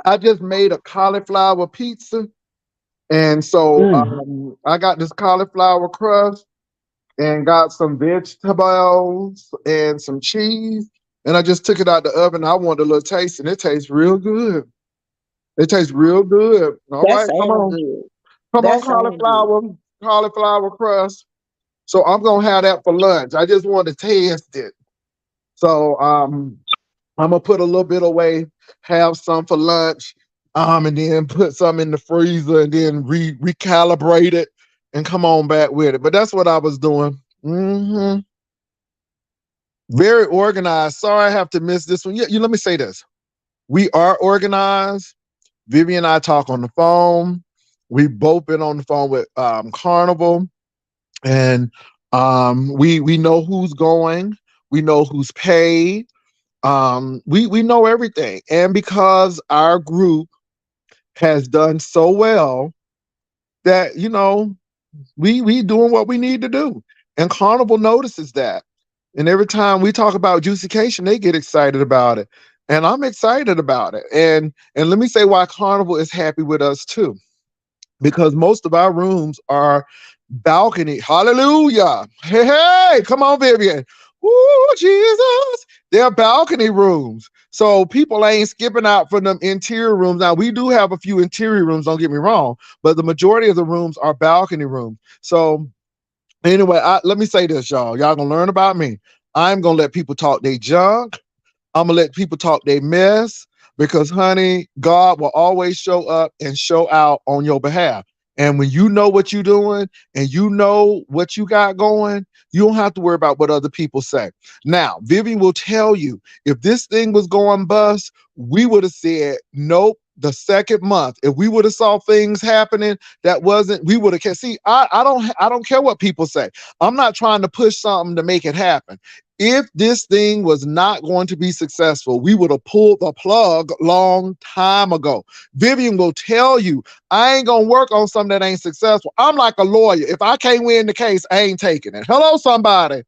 I just made a cauliflower pizza, and so Mm. I got this cauliflower crust and got some vegetables and some cheese. And I just took it out the oven. I wanted a little taste, and it tastes real good. It tastes real good. All That right, sounds good. come on, That sounds good. cauliflower crust. So I'm gonna have that for lunch. I just want to taste it. So I'm gonna put a little bit away, have some for lunch, and then put some in the freezer, and then recalibrate it, and come on back with it. But that's what I was doing. Very organized. Sorry, I have to miss this one. Yeah, let me say this. We are organized. Vivian and I talk on the phone. We've both been on the phone with Carnival, and we know who's going. We know who's paid. We know everything, and because our group has done so well, that we doing what we need to do, and Carnival notices that. And every time we talk about Juicycation, they get excited about it. And I'm excited about it. And let me say why Carnival is happy with us too. Because most of our rooms are balcony. Hallelujah. Hey, hey, come on, Vivian. Ooh, Jesus. They're balcony rooms. So people ain't skipping out from them interior rooms. Now, we do have a few interior rooms, don't get me wrong, but the majority of the rooms are balcony rooms. So anyway, let me say this, y'all. Y'all gonna learn about me. I'm gonna let people talk their junk. I'm gonna let people talk their mess because, honey, God will always show up and show out on your behalf. And when you know what you're doing and you know what you got going, you don't have to worry about what other people say. Now, Vivian will tell you if this thing was going bust, we would have said nope. The second month, if we would have saw things happening that wasn't, we would have. See, I don't care what people say. I'm not trying to push something to make it happen. If this thing was not going to be successful, we would have pulled the plug long time ago. Vivian will tell you, I ain't gonna work on something that ain't successful. I'm like a lawyer. If I can't win the case, I ain't taking it. Hello, somebody.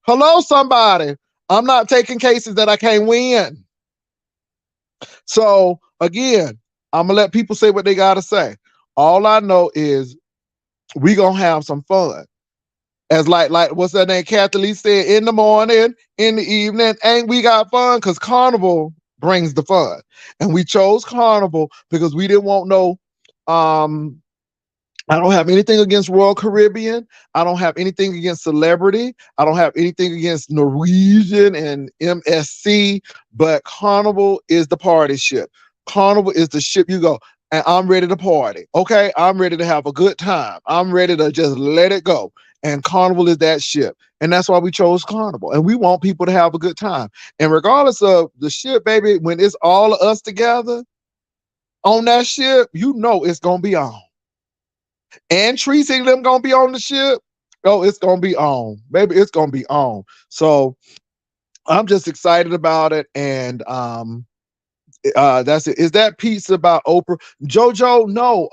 Hello, somebody. I'm not taking cases that I can't win. So again, I'm gonna let people say what they gotta say. All I know is we gonna have some fun. As like what's that name? Kathleen said, in the morning, in the evening, ain't we got fun? Because Carnival brings the fun. And we chose Carnival because we didn't want no I don't have anything against Royal Caribbean. I don't have anything against Celebrity. I don't have anything against Norwegian and MSC. But Carnival is the party ship. Carnival is the ship you go. And I'm ready to party. Okay. I'm ready to have a good time. I'm ready to just let it go. And Carnival is that ship. And that's why we chose Carnival. And we want people to have a good time. And regardless of the ship, baby, when it's all of us together on that ship, you know it's going to be on. And Tracy and them gonna be on the ship. Oh, it's gonna be on, baby. It's gonna be on. So I'm just excited about it. And that's it. Is that piece about Oprah? JoJo? No.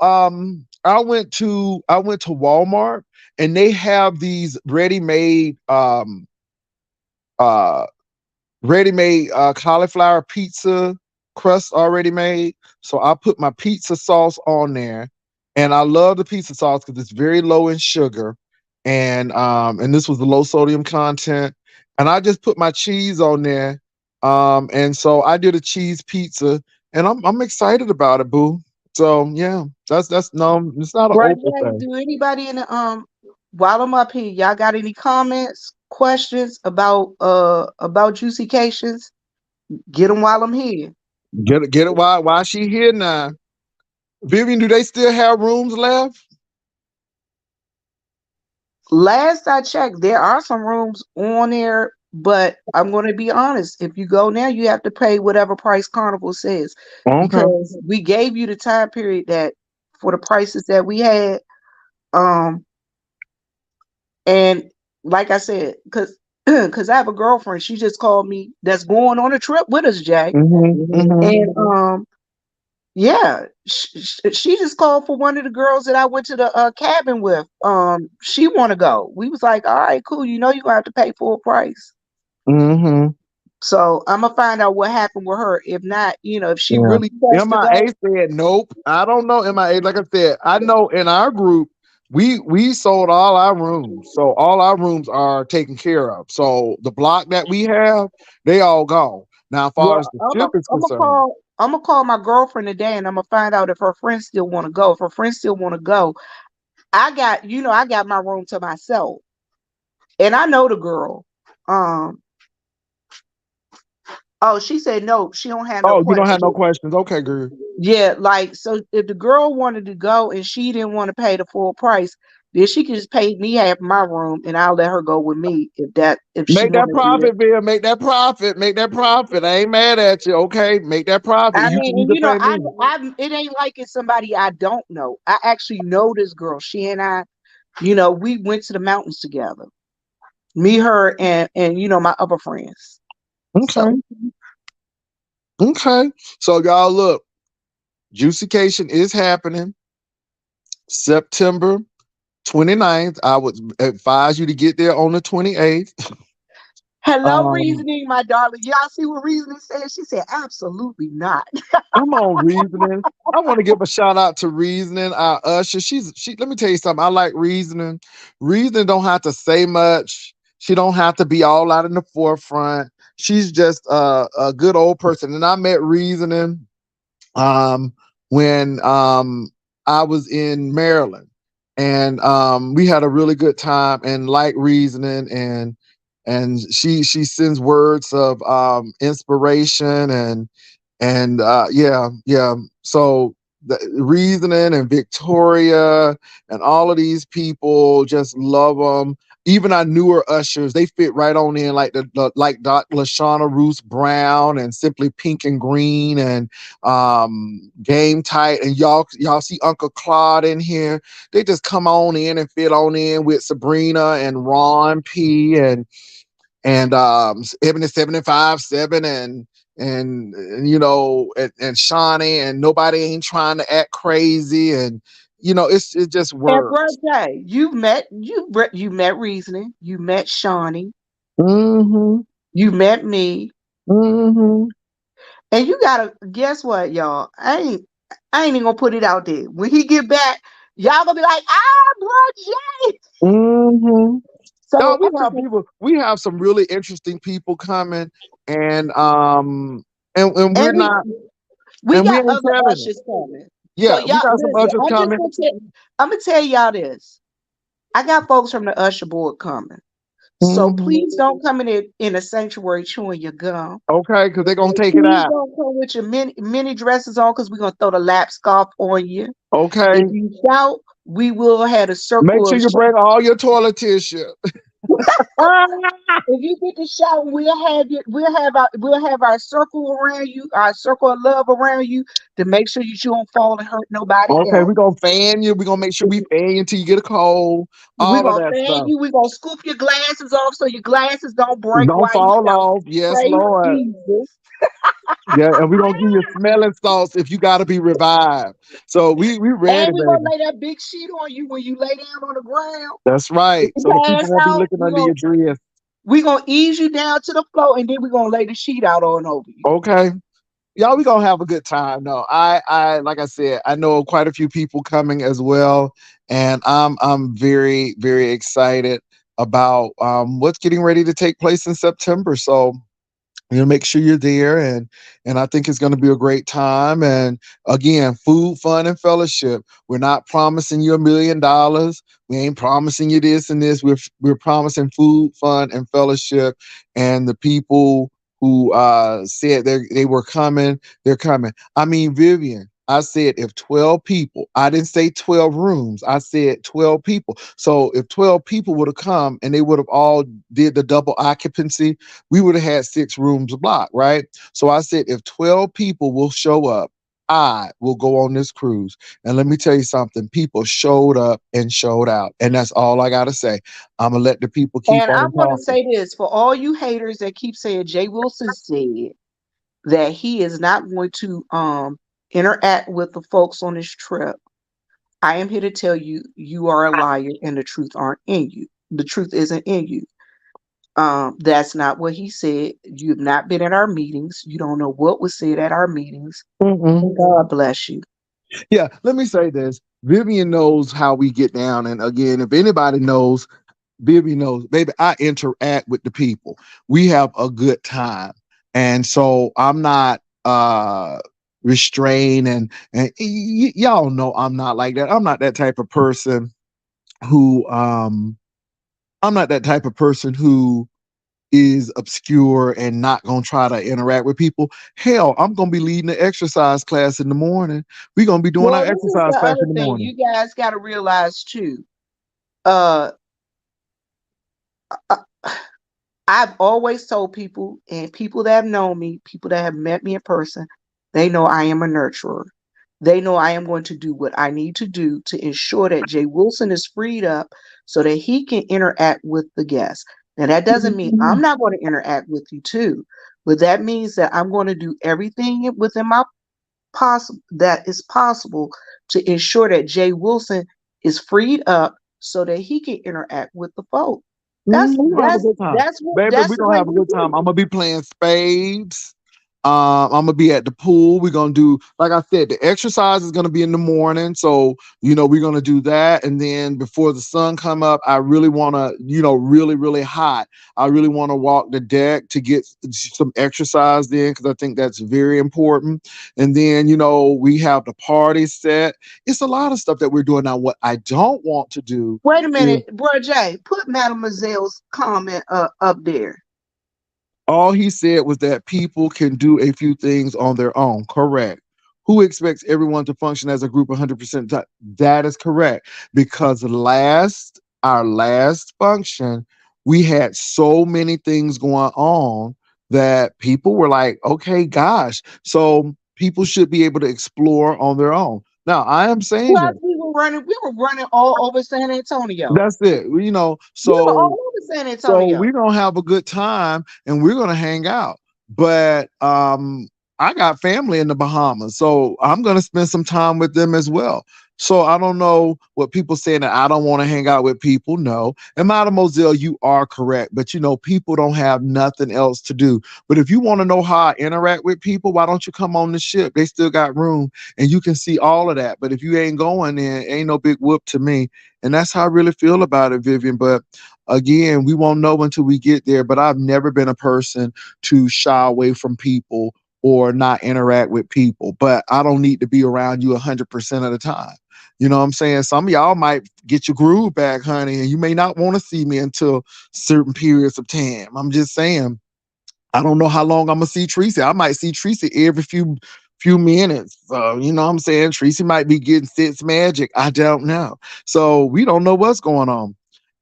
I went to Walmart and they have these uh ready-made cauliflower pizza crust already made. So I put my pizza sauce on there, and I love the pizza sauce because it's very low in sugar, and this was the low sodium content. And I just put my cheese on there, and so I did a cheese pizza, and I'm excited about it, boo. So yeah, that's no, it's not an Right, Oprah Jay, thing. do anybody in the while I'm up here, y'all got any comments, questions about Juicycations? Get them while I'm here. Get it? Why she here now? Vivian, do they still have rooms left? Last I checked, there are some rooms on there, but I'm going to be honest. If you go now, you have to pay whatever price Carnival says Okay. because we gave you the time period that for the prices that we had. Um, and like I said, because I have a girlfriend, she just called me that's going on a trip with us, Jay. Mm-hmm. And yeah, she just called for one of the girls that I went to the cabin with. She want to go. We was like, all right, cool. You know, you gonna have to pay full price. Mm-hmm. So I'm gonna find out what happened with her. If not, if she Yeah. really wants to MIA go, said nope. I don't know MIA. Like I said, I know in our group, we sold all our rooms. So all our rooms are taken care of. So the block that we have, they all gone. Now, as far as well, the I'm ship gonna is I'm gonna concerned, call I'm gonna call my girlfriend today, and I'm gonna find out if her friends still want to go. If her friends still want to go, I got my room to myself, and I know the girl. Um, oh, she said no, she don't have no oh, you don't have no questions. questions. Okay, girl. Yeah, like so if the girl wanted to go and she didn't want to pay the full price, then she could just pay me half my room and I'll let her go with me if she Make that wanted to do that. profit, Bill. Make that profit. Make that profit. I ain't mad at you. Okay, make that profit. I You mean, can pay me. I it ain't like it's somebody I don't know. I actually know this girl. She and I, we went to the mountains together. Me, her, and my other friends. So Okay. Okay. So y'all look, Juicycation is happening September 29th. I would advise you to get there on the 28th. hello, Um, reasoning, my darling. Y'all see what reasoning said? She said, absolutely not. I'm on Reasoning. I want to give a shout out to Reasoning, our usher. Let me tell you something. I like Reasoning. Reasoning don't have to say much. She don't have to be all out in the forefront. She's just a good old person. And I met Reasoning um, when I was in Maryland, and we had a really good time and light reasoning, and she sends words of inspiration and yeah. So the reasoning and Victoria and all of these people just love them. Even our newer ushers, they fit right on in, like like Doc Lashana Roos Brown and Simply Pink and Green and Game Tight, and y'all see Uncle Claude in here. They just come on in and fit on in with Sabrina and Ron P and Ebony 757 and and Shawnee, and nobody ain't trying to act crazy, and it just And works. birthday, you met reasoning, you met Shawnee, Mm-hmm. you met me, Mm-hmm. and you gotta guess what, y'all? I ain't even gonna put it out there. When he get back, y'all gonna be like, bro, Jay. Mm-hmm. No, So I'm just we have some really interesting people coming, and and and we're not, we and we got ain't other telling it. ushers coming. So Yeah, we y'all got some listen, ushers coming. I'm gonna tell y'all this. I got folks from the usher board coming. So Hmm. please don't come in a sanctuary chewing your gum. Okay, because they're gonna take it Please out. don't come with your mini dresses on because we're gonna throw the lap scarf on you. Okay. If you shout, we will have a Make circle sure of you bring all your toilet tissue. if you get to shout, we'll have our circle around you, our circle of love around you to make sure you don't fall and hurt nobody Okay, we're else. gonna fan you. We're gonna make sure we fan you until you get a cold. We're All of gonna that fan stuff. you, we're gonna scoop your glasses off so your glasses don't break Don't while you fall shout. off. Yes, Praise Lord. Jesus. Yeah, and we're gonna give you smelling salts if you gotta be revived. So we ready, And we're gonna baby. lay that big sheet on you when you lay down on the ground. That's If right. you So the people pass won't be out, looking under your dress. we gonna ease you down to the floor and then we're gonna lay the sheet out on over you. Okay. Y'all, we gonna have a good time. No, I like I said, I know quite a few people coming as well, and I'm very very excited about what's getting ready to take place in September. So make sure you're there, and I think it's going to be a great time. And again, food, fun, and fellowship. We're not promising you $1 million. We ain't promising you this and this. We're promising food, fun, and fellowship. And the people who said they were coming, they're coming. I mean, Vivian, I said if 12 people, I didn't say 12 rooms, I said 12 people. So if 12 people would have come and they would have all did the double occupancy, we would have had 6 rooms blocked, right? So I said, if 12 people will show up, I will go on this cruise. And let me tell you something, people showed up and showed out. And that's all I got to say. I'm going to let the people keep And on I'm gonna talking. say this for all you haters that keep saying Jay Wilson said that he is not going to interact with the folks on this trip. I am here to tell you you are a liar and the truth aren't in you. The truth isn't in you. That's not what he said. You've not been at our meetings. You don't know what was said at our meetings. Mm-mm. And God bless you. Yeah, let me say this. Vivian knows how we get down. And again, if anybody knows, Vivian knows, baby, I interact with the people. We have a good time. And so I'm not restrained and y'all know I'm not like that. I'm not that type of person who I'm not that type of person who is obscure and not gonna try to interact with people. Hell, I'm gonna be leading the exercise class in the morning. We're gonna be doing our Well, this is exercise the class other in the thing morning. you guys got to realize too. Uh, I- I've always told people, and people that have known me, people that have met me in person, they know I am a nurturer. They know I am going to do what I need to do to ensure that Jay Wilson is freed up so that he can interact with the guests. Now, that doesn't mean I'm not going to interact with you too, but that means that I'm going to do everything within my possible that is possible to ensure that Jay Wilson is freed up so that he can interact with the folk. That's We're gonna have a that's good time. that's what Baby, that's we're the gonna way have a we good time. do. I'm gonna be playing spades. I'm gonna be at the pool. We're gonna do, like I said, the exercise is gonna be in the morning. So, we're gonna do that. And then before the sun come up, I really wanna, really, really hot. I really wanna walk the deck to get some exercise in because I think that's very important. And then, we have the party set. It's a lot of stuff that we're doing now. What I don't want to do Wait a is minute, bro Jay, put Mademoiselle's comment up there. all he said was that people can do a few things on their own. Correct. Who expects everyone to function as a group 100% of the time? That is correct. Because our last function, we had so many things going on that people were like, okay, gosh. So people should be able to explore on their own. Now, I am saying Plus, that. we were running all over San Antonio. That's it. We were So all over San we're Antonio. gonna have a good time and we're gonna hang out. But I got family in the Bahamas, so I'm gonna spend some time with them as well. So I don't know what people saying that I don't want to hang out with people. No. And Mademoiselle, you are correct. But people don't have nothing else to do. But if you want to know how I interact with people, why don't you come on the ship? They still got room and you can see all of that. But if you ain't going, then ain't no big whoop to me. And that's how I really feel about it, Vivian. But again, we won't know until we get there. But I've never been a person to shy away from people or not interact with people, but I don't need to be around you 100% of the time. You know what I'm saying? Some of y'all might get your groove back, honey, and you may not want to see me until certain periods of time. I'm just saying, I don't know how long I'm gonna see Tracy. I might see Tracy every few minutes. You know what I'm saying? Tracy might be getting fits magic. I don't know. So we don't know what's going on.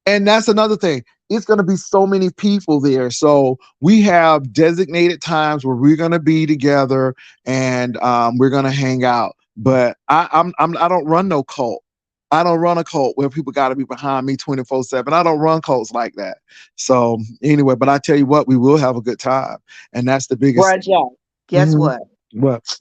And that's another thing. It's going to be so many people there. So we have designated times where we're going to be together and we're going to hang out. But I don't run no cult. I don't run a cult where people got to be behind me 24/7. I don't run cults like that. So anyway, but I tell you what, we will have a good time, and that's the biggest. Bruh, Jack, guess Mhm. what? What?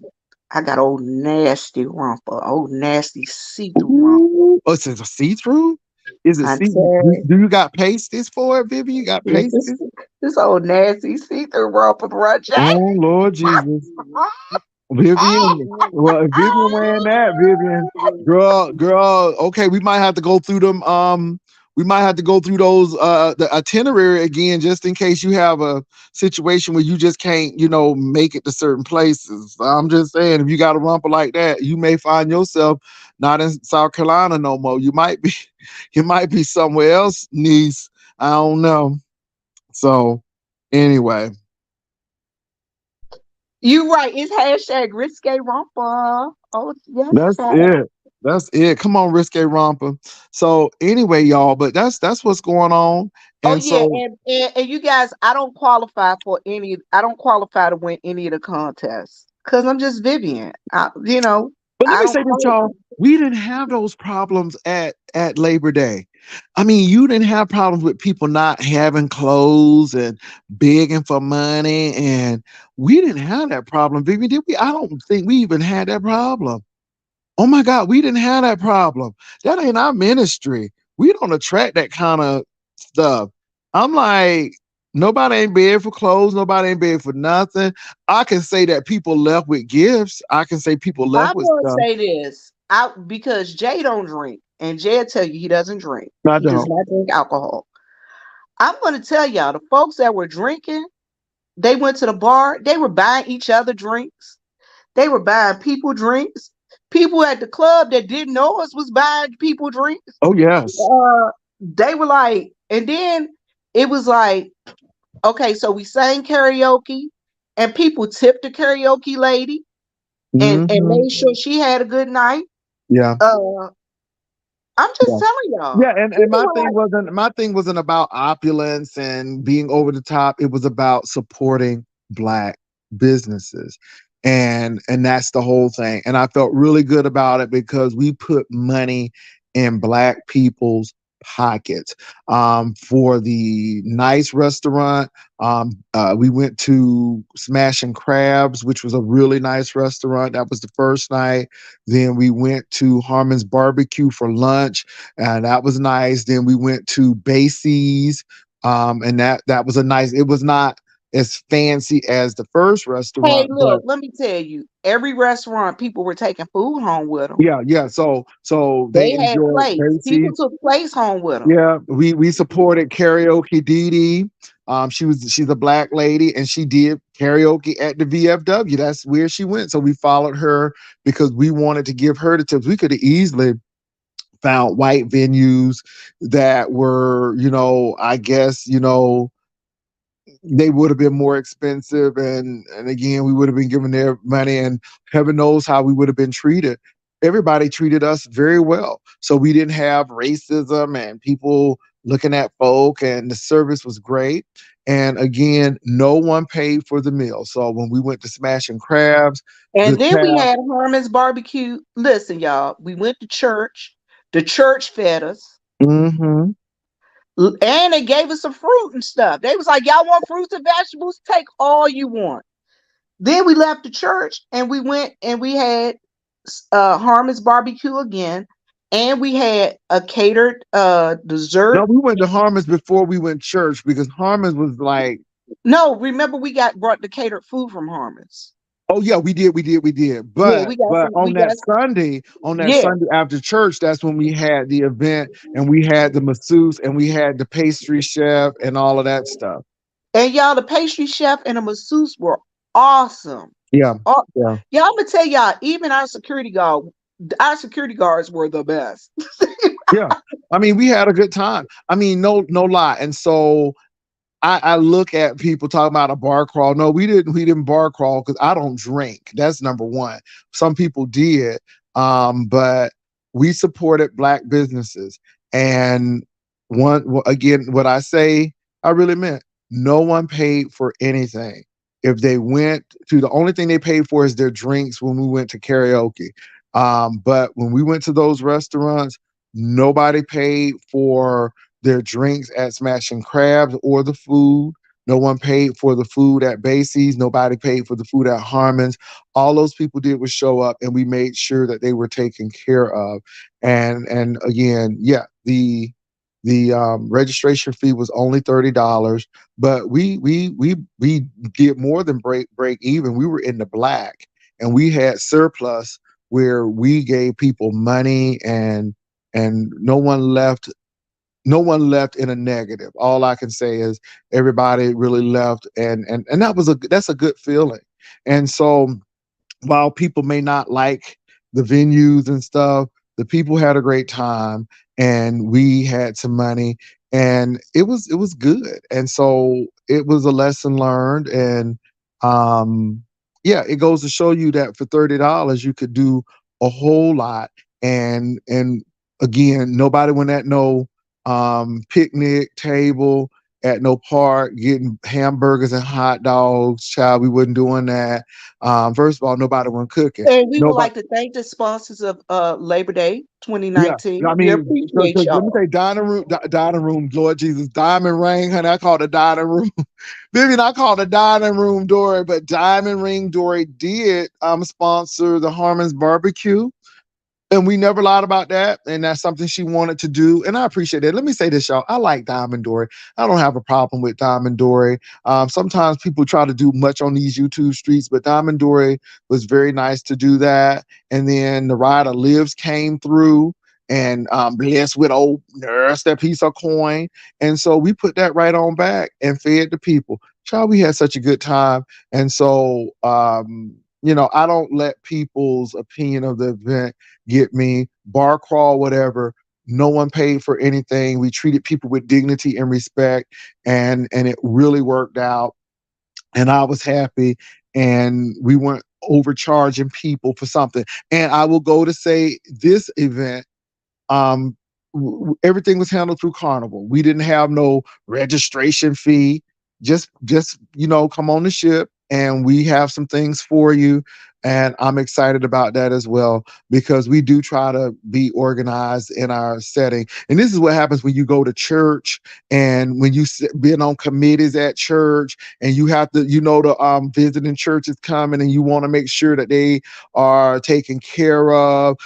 I got old nasty rumper, old nasty see-through rumper. Ooh. Oh, it's a see-through? Is it I see? tell Do you got pasties for it, Vivi? You got you, this, pasties? this old nasty see-through rumper, bruh, Jack. Oh Lord Jesus, Vivian. Well, if Vivian wearing that, Vivian, girl. Okay, we might have to go through them. We might have to go through those the itinerary again, just in case you have a situation where you just can't, make it to certain places. I'm just saying, if you got a rumper like that, you may find yourself not in South Carolina no more. You might be, you might be somewhere else, niece. I don't know. So, anyway. You right. It's hashtag risque rumper. Oh, yes, That's sir. it. That's it. Come on, risque romper. So anyway, y'all, but that's what's going on. Oh And yeah, so and you guys, I don't qualify for any. I don't qualify to win any of the contests because I'm just Vivian. but let I me don't say this, qualify. y'all. We didn't have those problems at Labor Day. I mean, you didn't have problems with people not having clothes and begging for money, and we didn't have that problem, Vivian. Did we? I don't think we even had that problem. Oh my God, we didn't have that problem. That ain't our ministry. We don't attract that kind of stuff. I'm like, nobody ain't bid for clothes, nobody ain't bid for nothing. I can say that people left with gifts. I can say people left I'm with gonna stuff. say this out because Jay don't drink, and Jay'll tell you he doesn't drink. I He does don't. not drink alcohol. I'm gonna tell y'all the folks that were drinking, they went to the bar. They were buying each other drinks. They were buying people drinks. People at the club that didn't know us was buying people drinks. Oh yes. They were like, and then it was like, okay, so we sang karaoke, and people tipped the karaoke lady and Hmm. made sure she had a good night. Yeah. Uh, I'm just Yeah. telling y'all, Yeah, and people my were thing like, wasn't about opulence and being over the top. It was about supporting black businesses. And that's the whole thing. And I felt really good about it because we put money in black people's pockets. For the nice restaurant, we went to Smashing Crabs, which was a really nice restaurant. That was the first night. Then we went to Harmon's Barbecue for lunch, and that was nice. Then we went to Basie's, and that was a nice. It was not as fancy as the first hey, restaurant, but look, let me tell you, every restaurant people were taking food home with them. yeah. So they They had enjoyed plates. People Basie's. took plates home with them. Yeah, we supported karaoke Dee Dee. She's a black lady and she did karaoke at the VFW. That's where she went. So we followed her because we wanted to give her the tips. We could have easily found white venues that were, I guess, they would have been more expensive, and again we would have been given their money, and heaven knows how we would have been treated. Everybody treated us very well, so we didn't have racism and people looking at folk, and the service was great. And again, no one paid for the meal. So when we went to Smashing Crabs, the And then we tab. had Herman's barbecue. Listen, y'all, we went to church. The church fed us. Mm-hmm. And they gave us some fruit and stuff. They was like, y'all want fruits and vegetables? Take all you want. Then we left the church and we went and we had Harmon's barbecue again. And we had a catered No, dessert. we went to Harmon's before we went church because Harmon's was like, No, remember we got brought the catered food from Harmon's. oh yeah, we did. Yeah, But we got on that yeah. Sunday after church, that's when we had the event and we had the masseuse and we had the pastry chef and all of that stuff. And y'all, the pastry chef and the masseuse were awesome. Yeah. Oh, Yeah. yeah, I'm gonna tell y'all, even our security guards were the best. Yeah. I mean, we had a good time. I mean, no lie. And so I look at people talking about a bar crawl. No, we didn't bar crawl because I don't drink. That's number one. Some people did. But we supported black businesses. And again, what I say, I really meant no one paid for anything. If they went to, the only thing they paid for is their drinks when we went to karaoke. But when we went to those restaurants, nobody paid for their drinks at Smashing Crabs or the food. No one paid for the food at Basie's. Nobody paid for the food at Harmon's. All those people did was show up, and we made sure that they were taken care of. And again, yeah, the registration fee was only $30, but we did more than break even. We were in the black, and we had surplus where we gave people money, and no one left in a negative. All I can say is everybody really left, and that's a good feeling. And so while people may not like the venues and stuff, the people had a great time, and we had some money, and it was good. And so it was a lesson learned. And um yeah, it goes to show you that for $30 you could do a whole lot. And again, nobody went at no picnic table at no park getting hamburgers and hot dogs. Child, we wasn't doing that. First of all, nobody went cooking. And we would Nobody. like to thank the sponsors of Labor Day Yeah, I 2019. We mean, appreciate let me y'all. say, dining room, Lord Jesus, diamond ring, honey. I call it a dining room. Vivian, I call it a dining room, Dory, but Diamond Ring Dory did sponsor the Harmon's barbecue. And we never lied about that. And that's something she wanted to do. And I appreciate it. Let me say this, y'all. I like Diamond Dory. I don't have a problem with Diamond Dory. Sometimes people try to do much on these YouTube streets, but Diamond Dory was very nice to do that. And then the Rider Lives came through and blessed with old nurse that piece of coin. And so we put that right on back and fed the people. Child, we had such a good time. And so, I don't let people's opinion of the event get me. Bar crawl, whatever. No one paid for anything. We treated people with dignity and respect, and it really worked out. And I was happy, and we weren't overcharging people for something. And I will go to say this event, um, everything was handled through Carnival. We didn't have no registration fee. Just come on the ship, and we have some things for you. And I'm excited about that as well, because we do try to be organized in our setting. And this is what happens when you go to church, and when you been on committees at church, and you have to, the visiting churches coming, and you want to make sure that they are taken care of.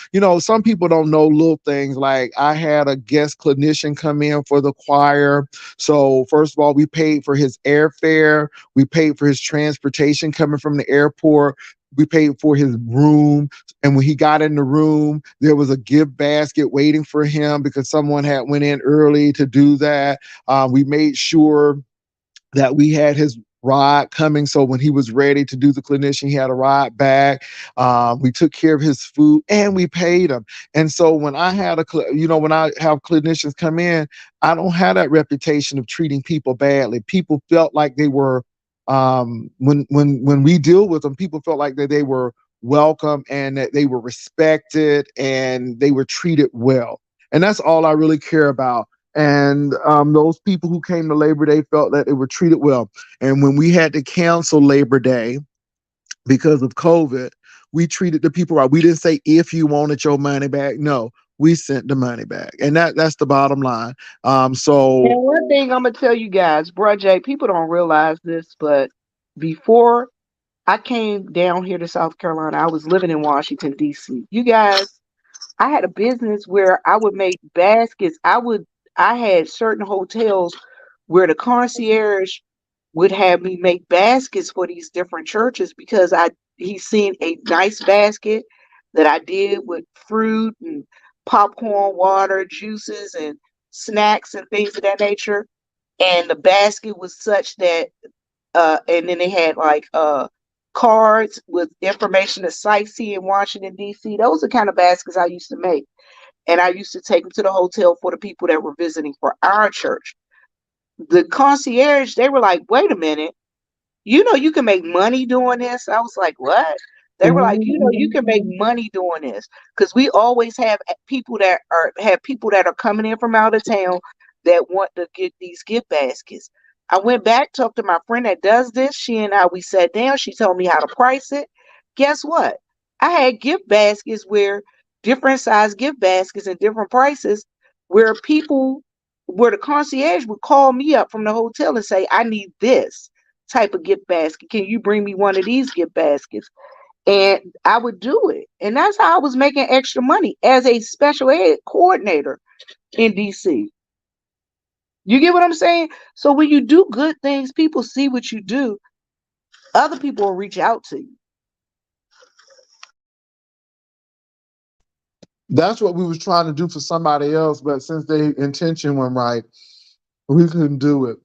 Some people don't know little things. Like, I had a guest clinician come in for the choir. So first of all, we paid for his airfare. We paid for his transportation coming from the airport. We paid for his room. And when he got in the room, there was a gift basket waiting for him because someone had went in early to do that. We made sure that we had his ride coming. So when he was ready to do the clinician, he had a ride back. We took care of his food, and we paid him. And so when I had when I have clinicians come in, I don't have that reputation of treating people badly. People felt like they were, when we deal with them, people felt like that they were welcome, and that they were respected, and they were treated well. And that's all I really care about. And those people who came to Labor Day felt that they were treated well. And when we had to cancel Labor Day because of COVID, we treated the people right. We didn't say if you wanted your money back. No, we sent the money back, and that's the bottom line. So And one thing I'm gonna tell you guys, Bruh Jay, people don't realize this, but before I came down here to South Carolina, I was living in Washington, D.C. You guys, I had a business where I would make baskets. I had certain hotels where the concierge would have me make baskets for these different churches because he seen a nice basket that I did with fruit and popcorn, water, juices, and snacks and things of that nature. And the basket was such that and then they had like cards with information to sightsee in Washington, D.C. Those are the kind of baskets I used to make. And I used to take them to the hotel for the people that were visiting for our church. The concierge, they were like, wait a minute, you can make money doing this. I was like, what? They were like, you can make money doing this because we always people that are coming in from out of town that want to get these gift baskets. I went back, talked to my friend that does this. She and I, we sat down. She told me how to price it. Guess what? I had gift baskets where different size gift baskets and different prices where the concierge would call me up from the hotel and say, I need this type of gift basket. Can you bring me one of these gift baskets? And I would do it. And that's how I was making extra money as a special ed coordinator in DC. You get what I'm saying? So when you do good things, people see what you do, other people will reach out to you. That's what we was trying to do for somebody else, but since their intention went right, we couldn't do it.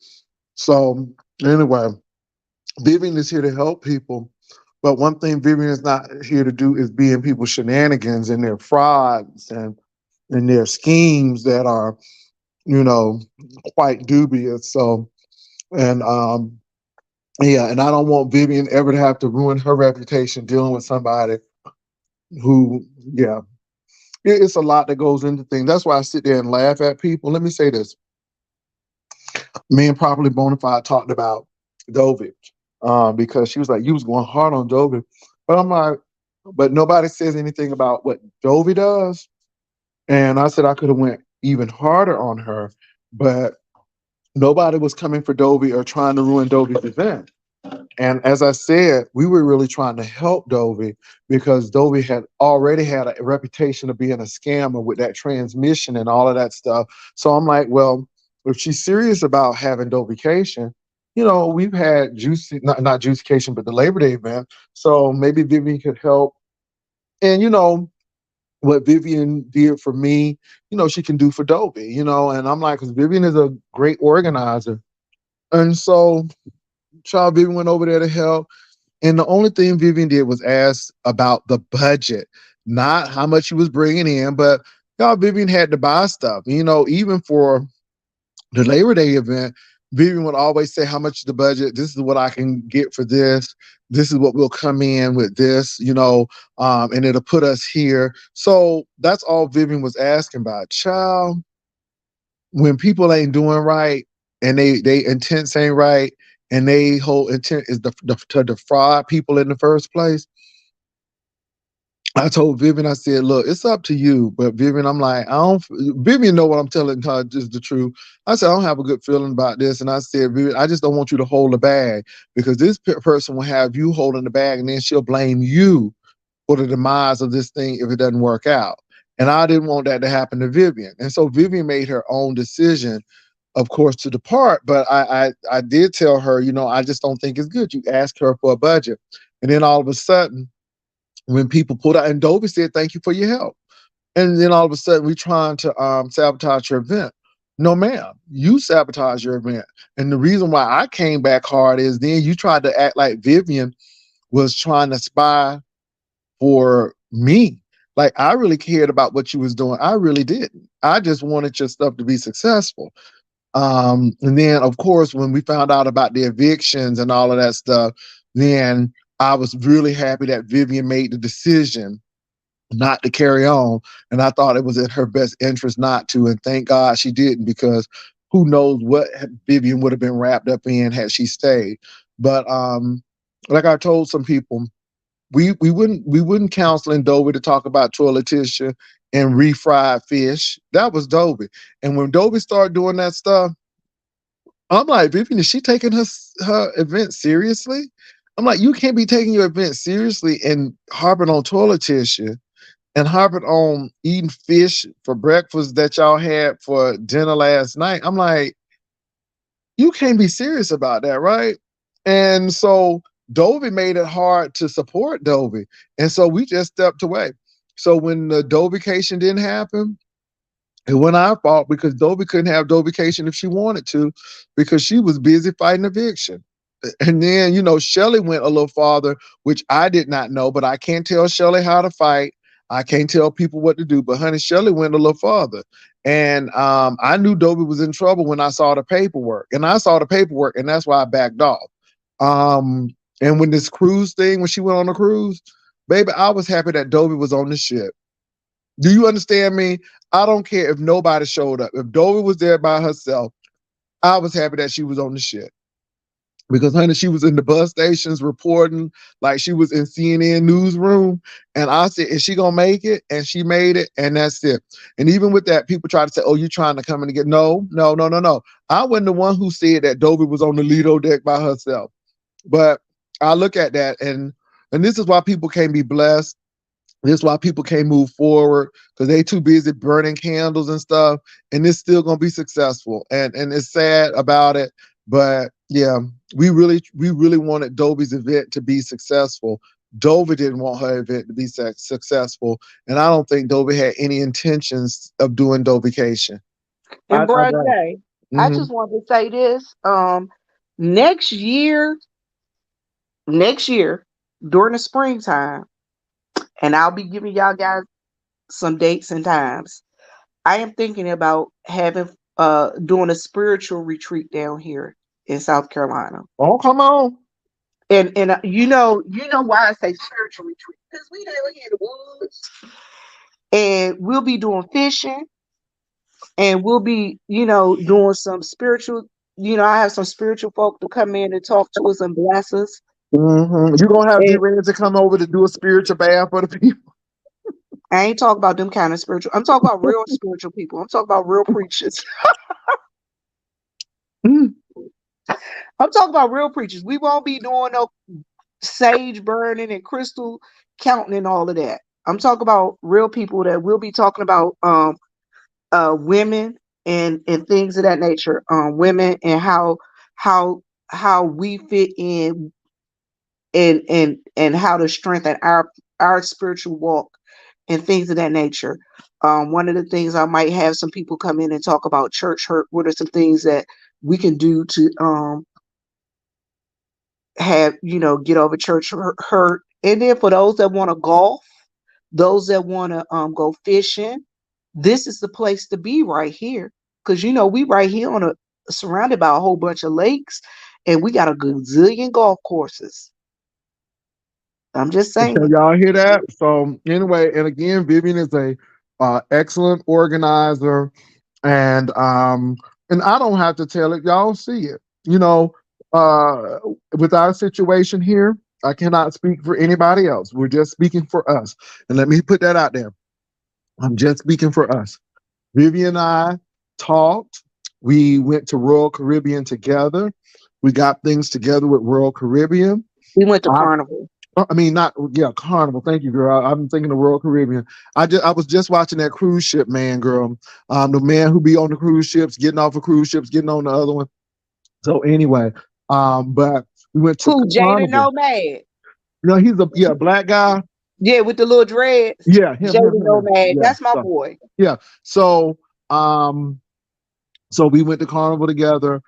So anyway, Vivian is here to help people. But one thing Vivian is not here to do is be in people's shenanigans and their frauds and their schemes that are, you know, quite dubious. So, and yeah, and I don't want Vivian ever to have to ruin her reputation dealing with somebody who, yeah, it's a lot that goes into things. That's why I sit there and laugh at people. Let me say this. Me and Properly Bonafide talked about Dovey because she was like, you was going hard on Dovey. But I'm like, but nobody says anything about what Dovey does. And I said I could have went even harder on her, but nobody was coming for Dovey or trying to ruin Dovey's event. And as I said, we were really trying to help Dovey because Dovey had already had a reputation of being a scammer with that transmission and all of that stuff. So I'm like, well, if she's serious about having Dovication, you know, we've had not Juicycation, but the Labor Day event. So maybe Vivian could help. And, you know, what Vivian did for me, you know, she can do for Dovey, you know, and I'm like, because Vivian is a great organizer. And so child Vivian went over there to help. And the only thing Vivian did was ask about the budget, not how much she was bringing in, but y'all, Vivian had to buy stuff. You know, even for the Labor Day event, Vivian would always say, how much is the budget? This is what I can get for this. This is what will come in with this, you know, and it'll put us here. So that's all Vivian was asking about. Child, when people ain't doing right and they intents ain't right and they whole intent is to defraud people in the first place. I told Vivian, I said, look, it's up to you. But Vivian, I'm like, Vivian know what I'm telling her is the truth. I said, I don't have a good feeling about this. And I said, Vivian, I just don't want you to hold the bag because this person will have you holding the bag and then she'll blame you for the demise of this thing if it doesn't work out. And I didn't want that to happen to Vivian. And so Vivian made her own decision, of course, to depart. But I did tell her, you know, I just don't think it's good. You ask her for a budget. And then all of a sudden, when people pulled out, and Dovey said, thank you for your help. And then all of a sudden, we're trying to sabotage your event. No, ma'am, you sabotage your event. And the reason why I came back hard is then you tried to act like Vivian was trying to spy for me. Like I really cared about what you was doing. I really didn't. I just wanted your stuff to be successful. And then of course, when we found out about the evictions and all of that stuff, then I was really happy that Vivian made the decision not to carry on. And I thought it was in her best interest not to. And thank God she didn't, because who knows what Vivian would have been wrapped up in had she stayed. But like I told some people, we wouldn't counsel in Dovey to talk about toilet tissue and refried fish. That was Dovey. And when Dovey started doing that stuff, I'm like, Vivian, is she taking her event seriously? I'm like, you can't be taking your event seriously and harping on toilet tissue and harping on eating fish for breakfast that y'all had for dinner last night. I'm like, you can't be serious about that, right? And so Dovey made it hard to support Dovey. And so we just stepped away. So when the Dovication didn't happen, it went our fault because Dovey couldn't have Dovication if she wanted to, because she was busy fighting eviction. And then, Shelly went a little farther, which I did not know, but I can't tell Shelly how to fight. I can't tell people what to do. But honey, Shelly went a little farther. And I knew Dobie was in trouble when I saw the paperwork. And I saw the paperwork, and that's why I backed off. Um, and when this cruise thing, when she went on the cruise, baby, I was happy that Dobie was on the ship. Do you understand me? I don't care if nobody showed up. If Dobie was there by herself, I was happy that she was on the ship. Because honey, she was in the bus stations reporting like she was in CNN newsroom. And I said, is she gonna make it? And she made it, and that's it. And even with that, people try to say, oh, you trying to come in and get no, no, no, no, no. I wasn't the one who said that Dobie was on the Lido deck by herself. But I look at that, and this is why people can't be blessed. This is why people can't move forward, because they too busy burning candles and stuff, and it's still gonna be successful. And it's sad about it, but yeah, we really wanted Dobie's event to be successful. Dobie didn't want her event to be successful, and I don't think Dobie had any intentions of doing Dobication. And I Brother don't. Jay, I Mm-hmm. just wanted to say this. Next year, next year, during the springtime, and I'll be giving y'all guys some dates and times. I am thinking about having doing a spiritual retreat down here in South Carolina. Oh, come on. And you know why I say spiritual retreat? Because we down here in the woods, and we'll be doing fishing, and we'll be, doing some spiritual. I have some spiritual folk to come in and talk to us and bless us. Mm-hmm. You're gonna have And D-Red to come over to do a spiritual bath for the people. I ain't talking about them kind of spiritual. I'm talking about real spiritual people. I'm talking about real preachers. Mm. I'm talking about real preachers. We won't be doing no sage burning and crystal counting and all of that. I'm talking about real people that will be talking about women and things of that nature. Women and how how we fit in and how to strengthen our spiritual walk and things of that nature. One of the things I might have some people come in and talk about church hurt. What are some things that we can do to have get over church hurt? And then for those that want to golf, those that want to go fishing, this is the place to be right here. Because we right here on a surrounded by a whole bunch of lakes, and we got a gazillion golf courses. I'm just So saying. y'all hear that? So anyway, and again, Vivian is a excellent organizer, and I don't have to tell it. Y'all see it. Uh, with our situation here, I cannot speak for anybody else. We're just speaking for us. And let me put that out there. I'm just speaking for us. Vivian and I talked. We went to Royal Caribbean together. We got things together with Royal Caribbean. We went to I, Carnival. I mean, not yeah, Carnival. Thank you, girl. I'm thinking of Royal Caribbean. I was just watching that cruise ship man, girl. The man who be on the cruise ships, getting off of cruise ships, getting on the other one. So anyway, but we went to Who, Jada Carnival. Nomad? He's a black guy. Yeah, with the little dreads. Yeah, him, Jada him. Nomad. Yeah. That's my So boy. yeah. Um, so we went to Carnival together.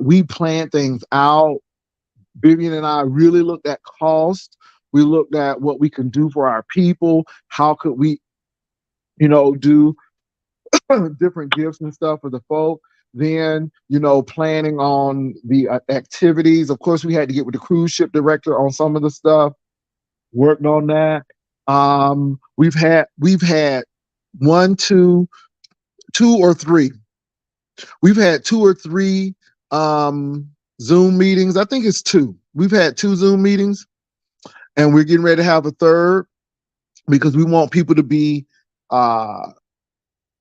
We planned things out. Vivian and I really looked at cost. We looked at what we can do for our people. How could we, do different gifts and stuff for the folk. Then, planning on the activities. Of course, we had to get with the cruise ship director on some of the stuff. Worked on that. We've had one, two or three. We've had two or three Zoom meetings. I think it's two. We've had two Zoom meetings, and we're getting ready to have a third because we want people to be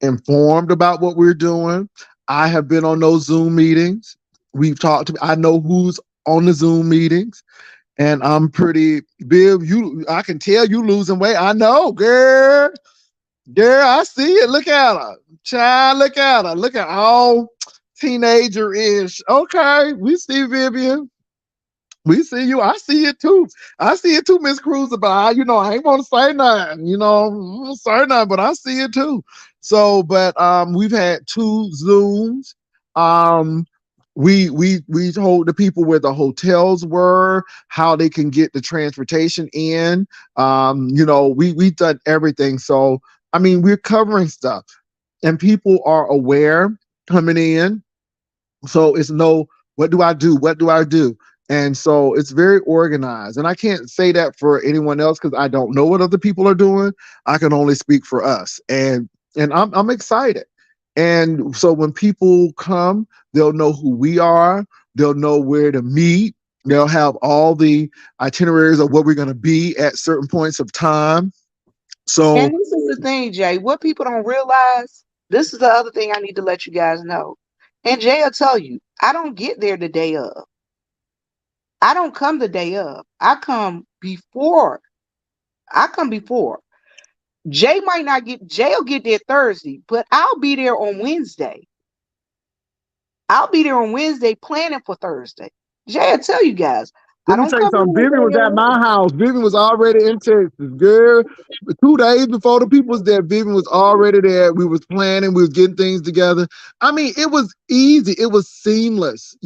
informed about what we're doing. I have been on those Zoom meetings. We've talked to. I know who's on the Zoom meetings, and I'm pretty big. I can tell you losing weight. I know, girl. Girl, I see it. Look at her, child. Look at her. Look at all teenager-ish. Okay, we see Vivian. We see you. I see it too. I see it too, Miss Cruiser. But I ain't want to say nothing. Say nothing, but I see it too. So, but we've had two Zooms. we told the people where the hotels were, how they can get the transportation in. We done everything. So I mean, we're covering stuff, and people are aware coming in. So it's no, what do I do? What do I do? And so it's very organized. And I can't say that for anyone else because I don't know what other people are doing. I can only speak for us. And I'm excited. And so when people come, they'll know who we are, they'll know where to meet, they'll have all the itineraries of where we're going to be at certain points of time. So And this is the thing, Jay. What people don't realize, this is the other thing I need to let you guys know. And Jay will tell you, I don't get there the day of. I don't come the day of. I come before. I come before. Jay will get there Thursday, but I'll be there on Wednesday. I'll be there on Wednesday planning for Thursday. Jay will tell you guys, I let me don't tell you come something. there Vivian the was day at of. my house. Vivian was already in Texas. Girl, 2 days before the people was there, Vivian was already there. We was planning. We was getting things together. I mean, it was easy. It was seamless,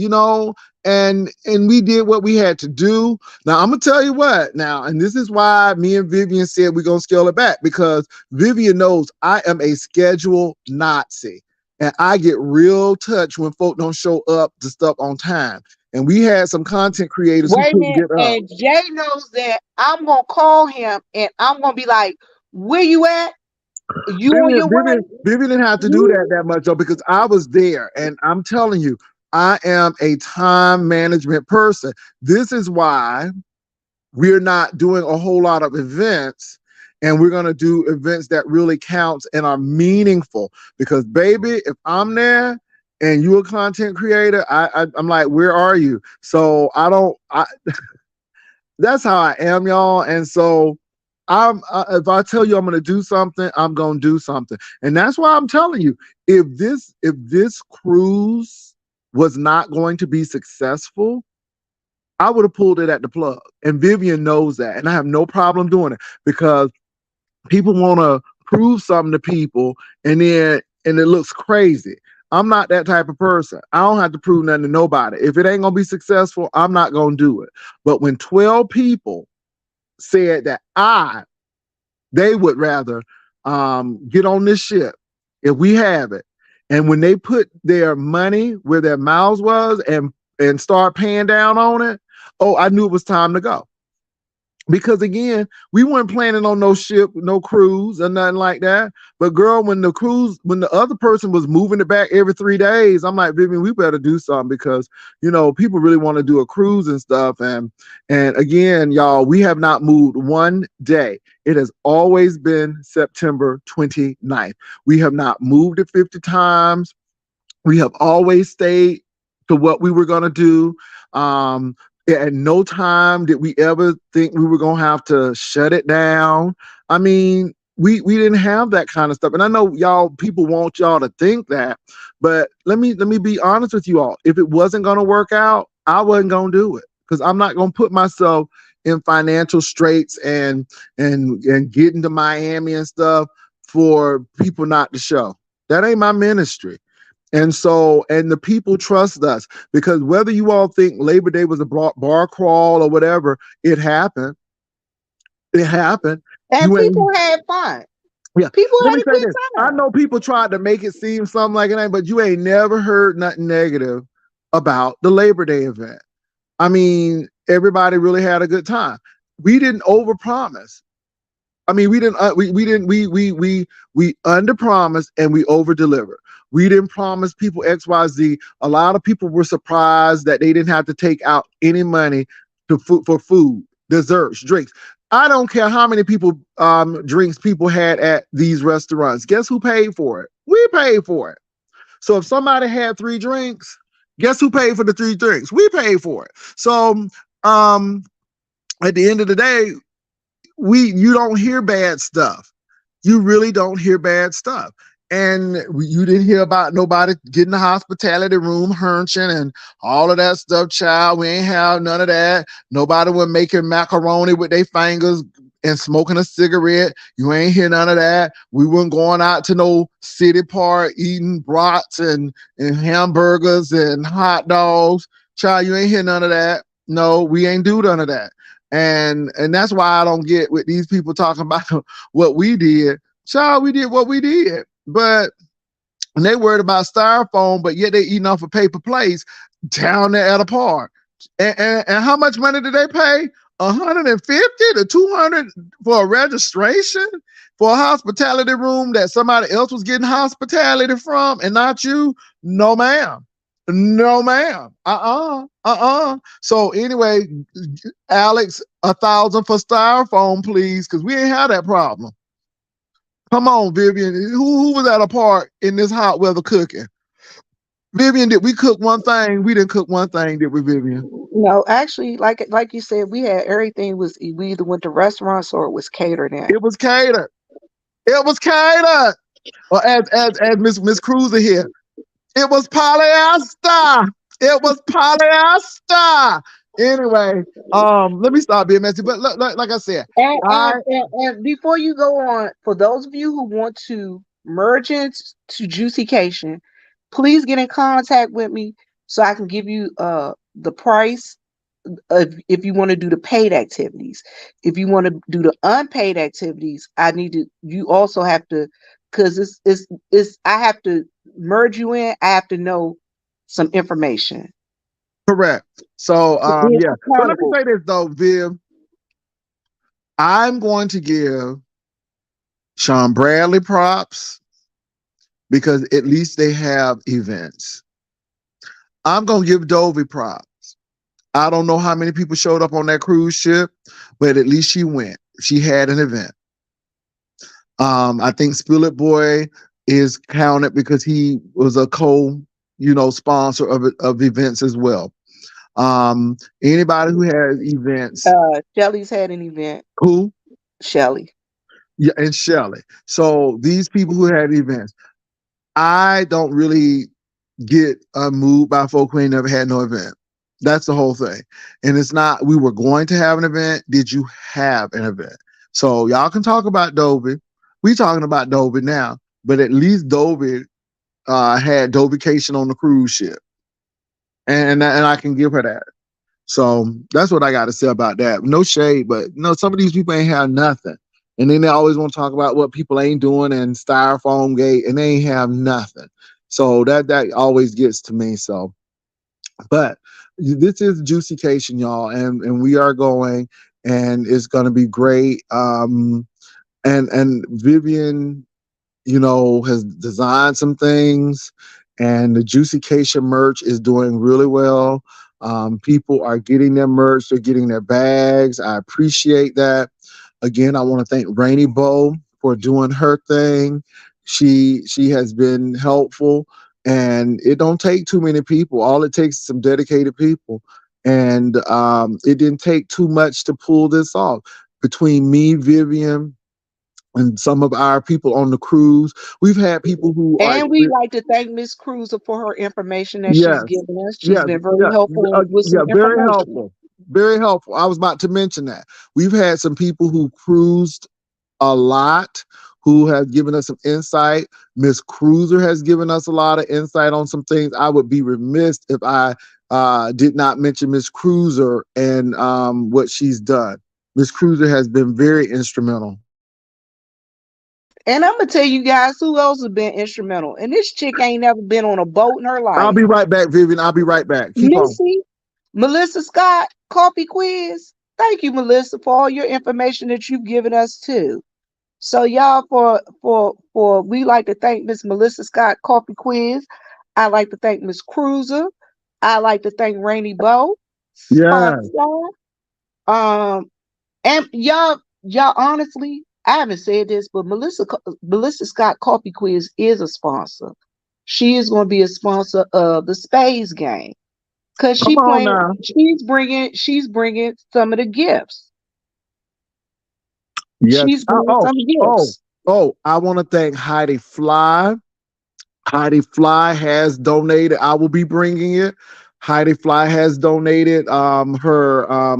and we did what we had to do. Now, I'm going to tell you what now, and this is why me and Vivian said we're going to scale it back, because Vivian knows I am a schedule Nazi. And I get real touch when folk don't show up to stuff on time. And we had some content creators who Wait a couldn't minute. get up. And Jay knows that I'm gonna call him and I'm gonna be like, where you at? You on Vivian, your way? Vivian, Vivian didn't have to do that much though, because I was there. And I'm telling you, I am a time management person. This is why we're not doing a whole lot of events, and we're going to do events that really counts and are meaningful. Because baby, if I'm there and you're a content creator, I'm like, where are you? So that's how I am, y'all. And so if I tell you I'm going to do something, I'm going to do something. And that's why I'm telling you, if this cruise was not going to be successful, I would have pulled it at the plug. And Vivian knows that. And I have no problem doing it, because people want to prove something to people, and it looks crazy. I'm not that type of person. I don't have to prove nothing to nobody. If it ain't going to be successful, I'm not going to do it. But when 12 people said that they would rather get on this ship if we have it, and when they put their money where their mouths was and start paying down on it, oh, I knew it was time to go. Because again, we weren't planning on no ship, no cruise or nothing like that. But girl, when the other person was moving it back every 3 days, I'm like, Vivian, we better do something, because people really want to do a cruise and stuff. And again, y'all, we have not moved one day. It has always been September 29th. We have not moved it 50 times. We have always stayed to what we were going to do. At no time did we ever think we were going to have to shut it down. I mean, we didn't have that kind of stuff. And I know people want y'all to think that, but let me be honest with you all. If it wasn't going to work out, I wasn't going to do it, because I'm not going to put myself in financial straits and get into Miami and stuff for people not to show. That ain't my ministry. And the people trust us, because whether you all think Labor Day was a bar crawl or whatever, it happened. It happened. And You ain't, people had fun. yeah. People Let had me a say good this. I time. know people tried to make it seem something like it ain't, but you ain't never heard nothing negative about the Labor Day event. I mean, everybody really had a good time. We didn't overpromise. I mean, we didn't. We under promised and we over delivered. We didn't promise people XYZ. A lot of people were surprised that they didn't have to take out any money for food, desserts, drinks. I don't care how many drinks people had at these restaurants. Guess who paid for it? We paid for it. So if somebody had 3 drinks, guess who paid for the 3 drinks? We paid for it. So um, at the end of the day, you don't hear bad stuff. You really don't hear bad stuff. And you didn't hear about nobody getting the hospitality room hunching and all of that stuff, child. We ain't have none of that. Nobody was making macaroni with their fingers and smoking a cigarette. You ain't hear none of that. We weren't going out to no city park eating brats and hamburgers and hot dogs. Child, you ain't hear none of that. No, we ain't do none of that. And that's why I don't get with these people talking about what we did. Child, we did what we did. But and they worried about styrofoam, but yet they eating off of paper plates down there at a park. And how much money did they pay? 150 to 200 for a registration for a hospitality room that somebody else was getting hospitality from and not you? No, ma'am. No, ma'am. So anyway, Alex, 1,000 for styrofoam, please, because we ain't had that problem. Come on, Vivian. Who was at a park in this hot weather cooking? Vivian, did we cook one thing? We didn't cook one thing, did we, Vivian? No, actually, like you said, we had everything was we either went to restaurants or it was catered in. It was catered. It was catered. Or as Miss Cruiser here, it was polyester. It was polyester. Anyway, let me stop being messy. But like I said, And before you go on, for those of you who want to merge into Juicycation, please get in contact with me so I can give you the price of if you want to do the paid activities. If you want to do the unpaid activities, you also have to, because it's I have to merge you in. I have to know some information. correct. So yeah. But let me say this though, Viv. I'm going to give Sean Bradley props because at least they have events. I'm going to give Dovey props. I don't know how many people showed up on that cruise ship, but at least she went. She had an event. I think Spill It Boy is counted because he was a sponsor of events as well. Anybody who has events. Shelly's had an event. Who? Shelly. Yeah, and Shelly. So these people who had events, I don't really get moved by folk who ain't never had no event. That's the whole thing. And it's not, we were going to have an event. Did you have an event? So y'all can talk about Dovey. We talking about Dovey now, but at least Dovey had Juicycation on the cruise ship. And I can give her that. So that's what I got to say about that. No shade, but some of these people ain't have nothing. And then they always want to talk about what people ain't doing and styrofoam gate, and they ain't have nothing. So that always gets to me. So, but this is Juicycation, y'all, and we are going, and it's going to be great. And Vivian, has designed some things, and the Juicycation merch is doing really well. People are getting their merch, they're getting their bags. I appreciate that. Again, I want to thank Rainy Bow for doing her thing. She has been helpful, and it don't take too many people. All it takes is some dedicated people. And it didn't take too much to pull this off. Between me, Vivian, and some of our people on the cruise, we've had people who and we like to thank Miss Cruiser for her information that yes, she's given us. She's been very helpful with some very information. helpful. Very helpful. I was about to mention that. We've had some people who cruised a lot who have given us some insight. Miss Cruiser has given us a lot of insight on some things. I would be remiss if I did not mention Miss Cruiser and what she's done. Miss Cruiser has been very instrumental. And I'm gonna tell you guys who else has been instrumental. And this chick ain't never been on a boat in her life. I'll be right back, Vivian. I'll be right back. Keep Missy, Melissa Scott, coffee quiz. Thank you, Melissa, for all your information that you've given us too. So y'all, for we like to thank Miss Melissa Scott, coffee quiz. I like to thank Miss Cruiser. I like to thank Rainy Bow. Yeah. And y'all honestly, I haven't said this, but Melissa Scott Coffee Quiz is a sponsor. She is going to be a sponsor of the Spades game because she's bringing some of the gifts. Yes. She's bringing some gifts. I want to thank Heidi Fly. Heidi Fly has donated. I will be bringing it. Heidi Fly has donated her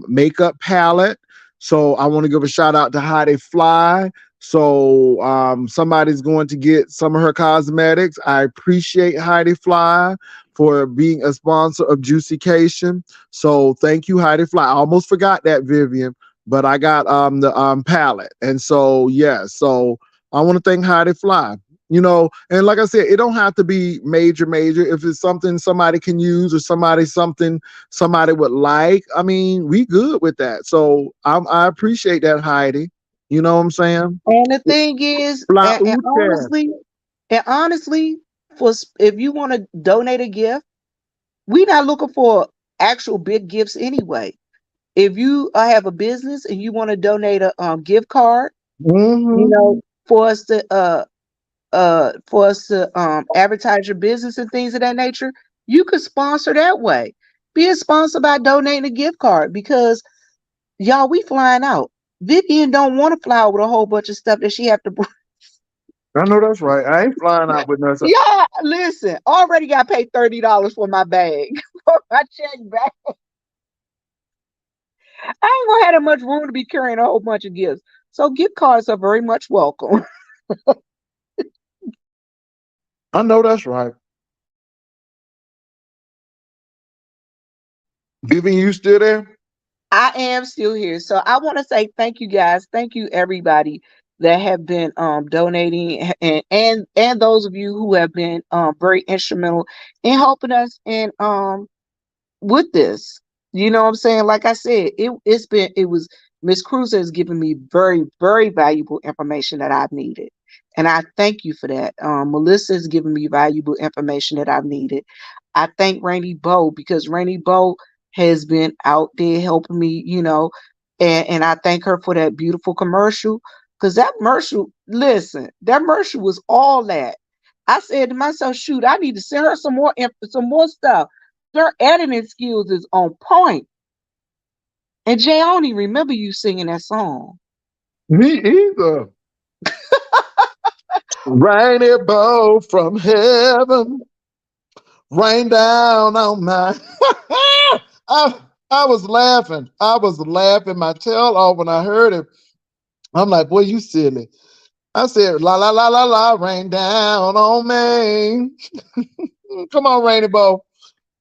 makeup palette. So I want to give a shout out to Heidi Fly. So somebody's going to get some of her cosmetics. I appreciate Heidi Fly for being a sponsor of Juicycation. So thank you, Heidi Fly. I almost forgot that, Vivian, but I got the palette. And so yeah, so I want to thank Heidi Fly. And like I said, it don't have to be major. If it's something somebody can use or somebody would like, I mean, we good with that. So I appreciate that, Heidi. You know what I'm saying? And the thing is, Fly and Uche. honestly, if you want to donate a gift, we're not looking for actual big gifts anyway. If you have a business and you want to donate a gift card, you Mm-hmm. know, for us to advertise your business and things of that nature, you could sponsor that way. Be a sponsor by donating a gift card because y'all, we flying out. Vivian don't want to fly out with a whole bunch of stuff that she have to bring. I know that's right. I ain't flying out with nothing. Yeah, listen, already got paid $30 for my bag, for my check bag. I ain't gonna have that much room to be carrying a whole bunch of gifts. So gift cards are very much welcome. I know that's right. Giving you still there? I am still here. So I want to say thank you guys. Thank you everybody that have been donating and those of you who have been very instrumental in helping us and with this. You know what I'm saying? Like I said, it was Miss Cruz has given me very, very valuable information that I've needed. And I thank you for that. Melissa has given me valuable information that I've needed. I thank Rainy Bo because Rainy Bo has been out there helping me, and I thank her for that beautiful commercial. Because that commercial, listen, that commercial was all that. I said to myself, shoot, I need to send her some more stuff. Their editing skills is on point. And Jay, I don't even remember you singing that song. Me either. Rainy bow from heaven, rain down on my. I, I was laughing. I was laughing my tail off when I heard it. I'm like, boy, you silly. I said, la la la la la, rain down on me. Come on, Rainy Bow.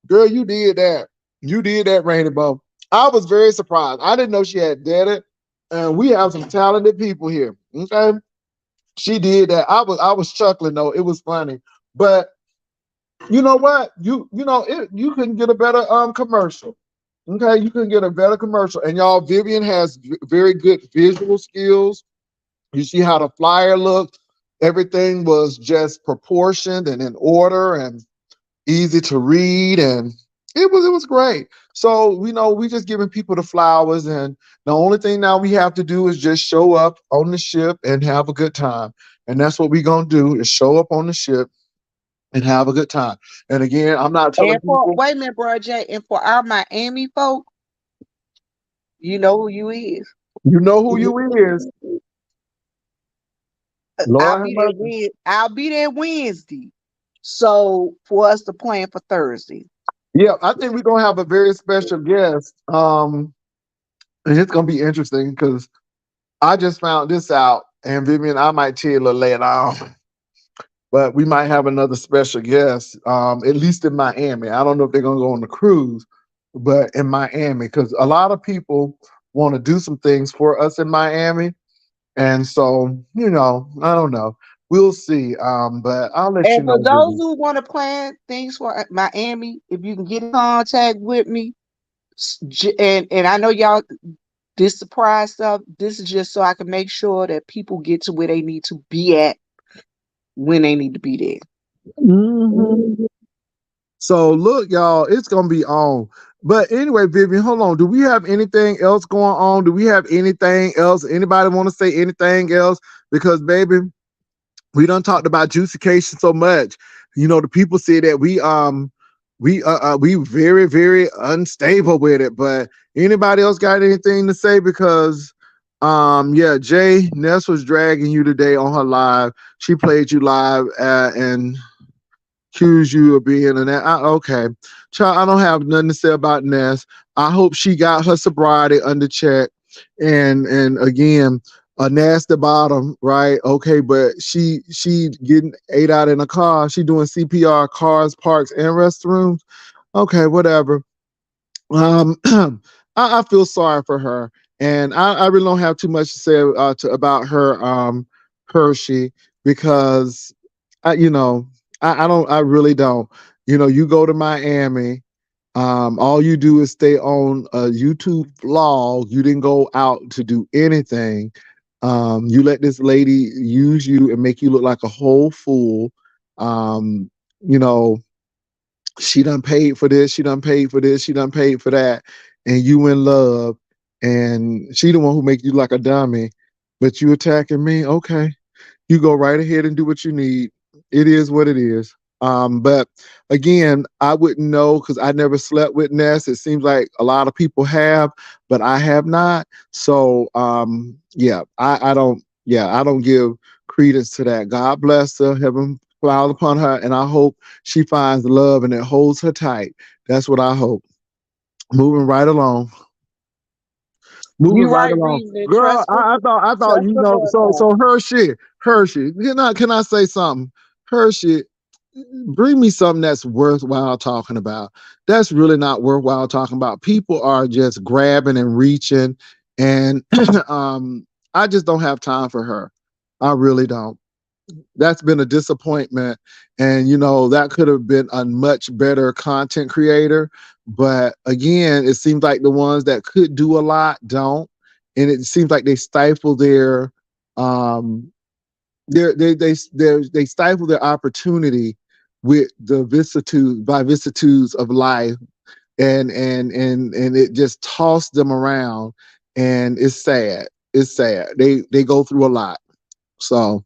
Girl, you did that. You did that, Rainy Bow. I was very surprised. I didn't know she had did it. And we have some talented people here. Okay. She did that. I was chuckling though. It was funny. But you know what? You can get a better commercial. Okay, you can get a better commercial. And y'all, Vivian has very good visual skills. You see how the flyer looked. Everything was just proportioned and in order and easy to read, and it was great. So we just giving people the flowers, and the only thing now we have to do is just show up on the ship and have a good time. And that's what we're gonna do is show up on the ship and have a good time. And again, I'm not telling And for people, wait a minute, bro, Jay, and for our Miami folk, you know who you is. you know who you is. I'll Lord have be there mercy. I'll be there Wednesday. So for us to plan for Thursday. Yeah, I think we're gonna have a very special guest. And it's gonna be interesting because I just found this out, and Vivian, I might tell you a little later on, but we might have another special guest, at least in Miami. I don't know if they're gonna go on the cruise, but in Miami, because a lot of people want to do some things for us in Miami, and so I don't know. We'll see. But I'll let you And for know, those Vivian. who want to plan things for Miami, if you can get in contact with me, and I know y'all this surprise stuff. This is just so I can make sure that people get to where they need to be at when they need to be there. Mhm. So look, y'all, it's gonna be on. But anyway, Vivian, hold on. Do we have anything else going on? Do we have anything else? Anybody want to say anything else? Because baby, we done talked about juicycation so much. The people say that we very, very unstable with it. But anybody else got anything to say? Because yeah, Jay Ness was dragging you today on her live. She played you live and accuse you of being an okay. Child, I don't have nothing to say about Ness. I hope she got her sobriety under check. And again, a nasty bottom, right? Okay, but she getting ate out in a car. She doing CPR, cars, parks, and restrooms. Okay, whatever. I feel sorry for her, and I really don't have too much to say about her, Hershey, because you know, I don't, I really don't. You know, you go to Miami, all you do is stay on a YouTube vlog. You didn't go out to do anything. You let this lady use you and make you look like a whole fool. Um, you know, she done paid for this, she done paid for this, she done paid for that, and you in love, and she the one who make you like a dummy, but you attacking me. Okay, you go right ahead and do what you need. It is what it is. But again, I wouldn't know because I never slept with Ness. It seems like a lot of people have, but I have not. So yeah, I don't give credence to that. God bless her, heaven smile upon her, and I hope she finds love and it holds her tight. That's what I hope. Moving right along. Moving You're right right, along, reading it. girl. I thought Trust you the know. Lord, So though. Hershey. Can I say something? Hershey, bring me something that's worthwhile talking about. That's really not worthwhile talking about. People are just grabbing and reaching, and I just don't have time for her. I really don't. That's been a disappointment, and that could have been a much better content creator, but again, it seems like the ones that could do a lot don't, and it seems like they stifle um they stifle their opportunity with the vicissitudes of life, and it just tossed them around, and it's sad. They go through a lot. So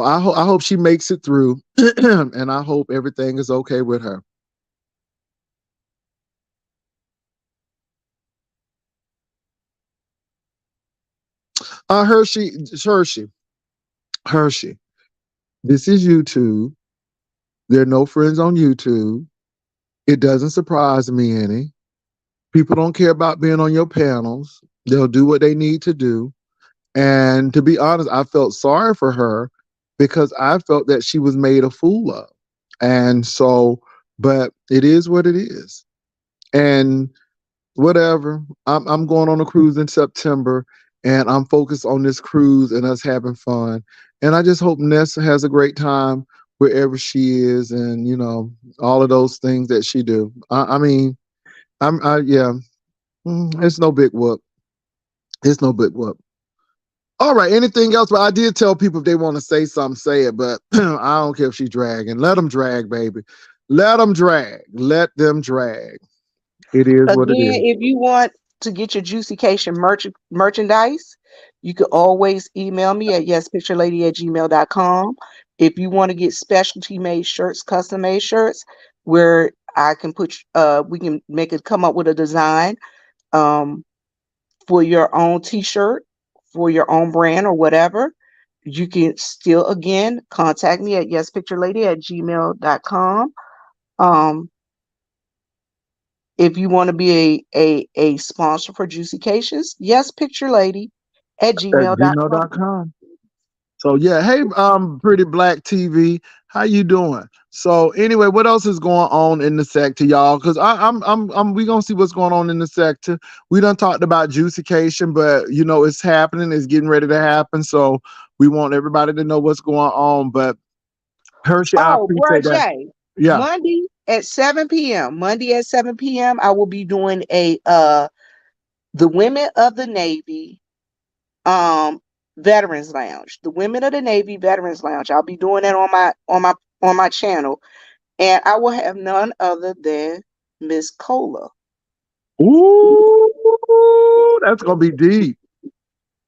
I hope she makes it through, and I hope everything is okay with her. Hershey, Hershey, Hershey. This is YouTube. There are no friends on YouTube. It doesn't surprise me any. People don't care about being on your panels. They'll do what they need to do. And to be honest, I felt sorry for her because I felt that she was made a fool of. And so, but it is what it is. And whatever. I'm going on a cruise in September, and I'm focused on this cruise and us having fun. And I just hope Nessa has a great time wherever she is, and all of those things that she do. I mean, yeah. It's no big whoop. It's no big whoop. All right. Anything else? But I did tell people if they want to say something, say it. But I don't care if she's dragging. Let them drag, baby. Let them drag. Let them drag. It is what it Again, is. if you want to get your Juicycation merchandise, you can always email me at yespicturelady@gmail.com. If you want to get specialty made shirts, custom made shirts, where I can we can make it come up with a design um, for your own t-shirt, for your own brand or whatever, you can still, again, contact me at yespicturelady@gmail.com. Um, if you want to be a sponsor for Juicycations, yes, picture lady at At gmail.com. gmail.com. So yeah, hey, pretty black TV, how you doing? So anyway, what else is going on in the sector, y'all? Because we gonna see what's going on in the sector. We done talked about juicication, but it's happening. It's getting ready to happen. So we want everybody to know what's going on. But Hershey, I Oh, Bruh appreciate that. J, Yeah. Monday at 7 p.m. Monday at 7 p.m. I will be doing a the Women of the Navy Veterans Lounge. The Women of the Navy Veterans Lounge. I'll be doing that on my channel. And I will have none other than Miss Cola. Ooh, that's gonna be deep.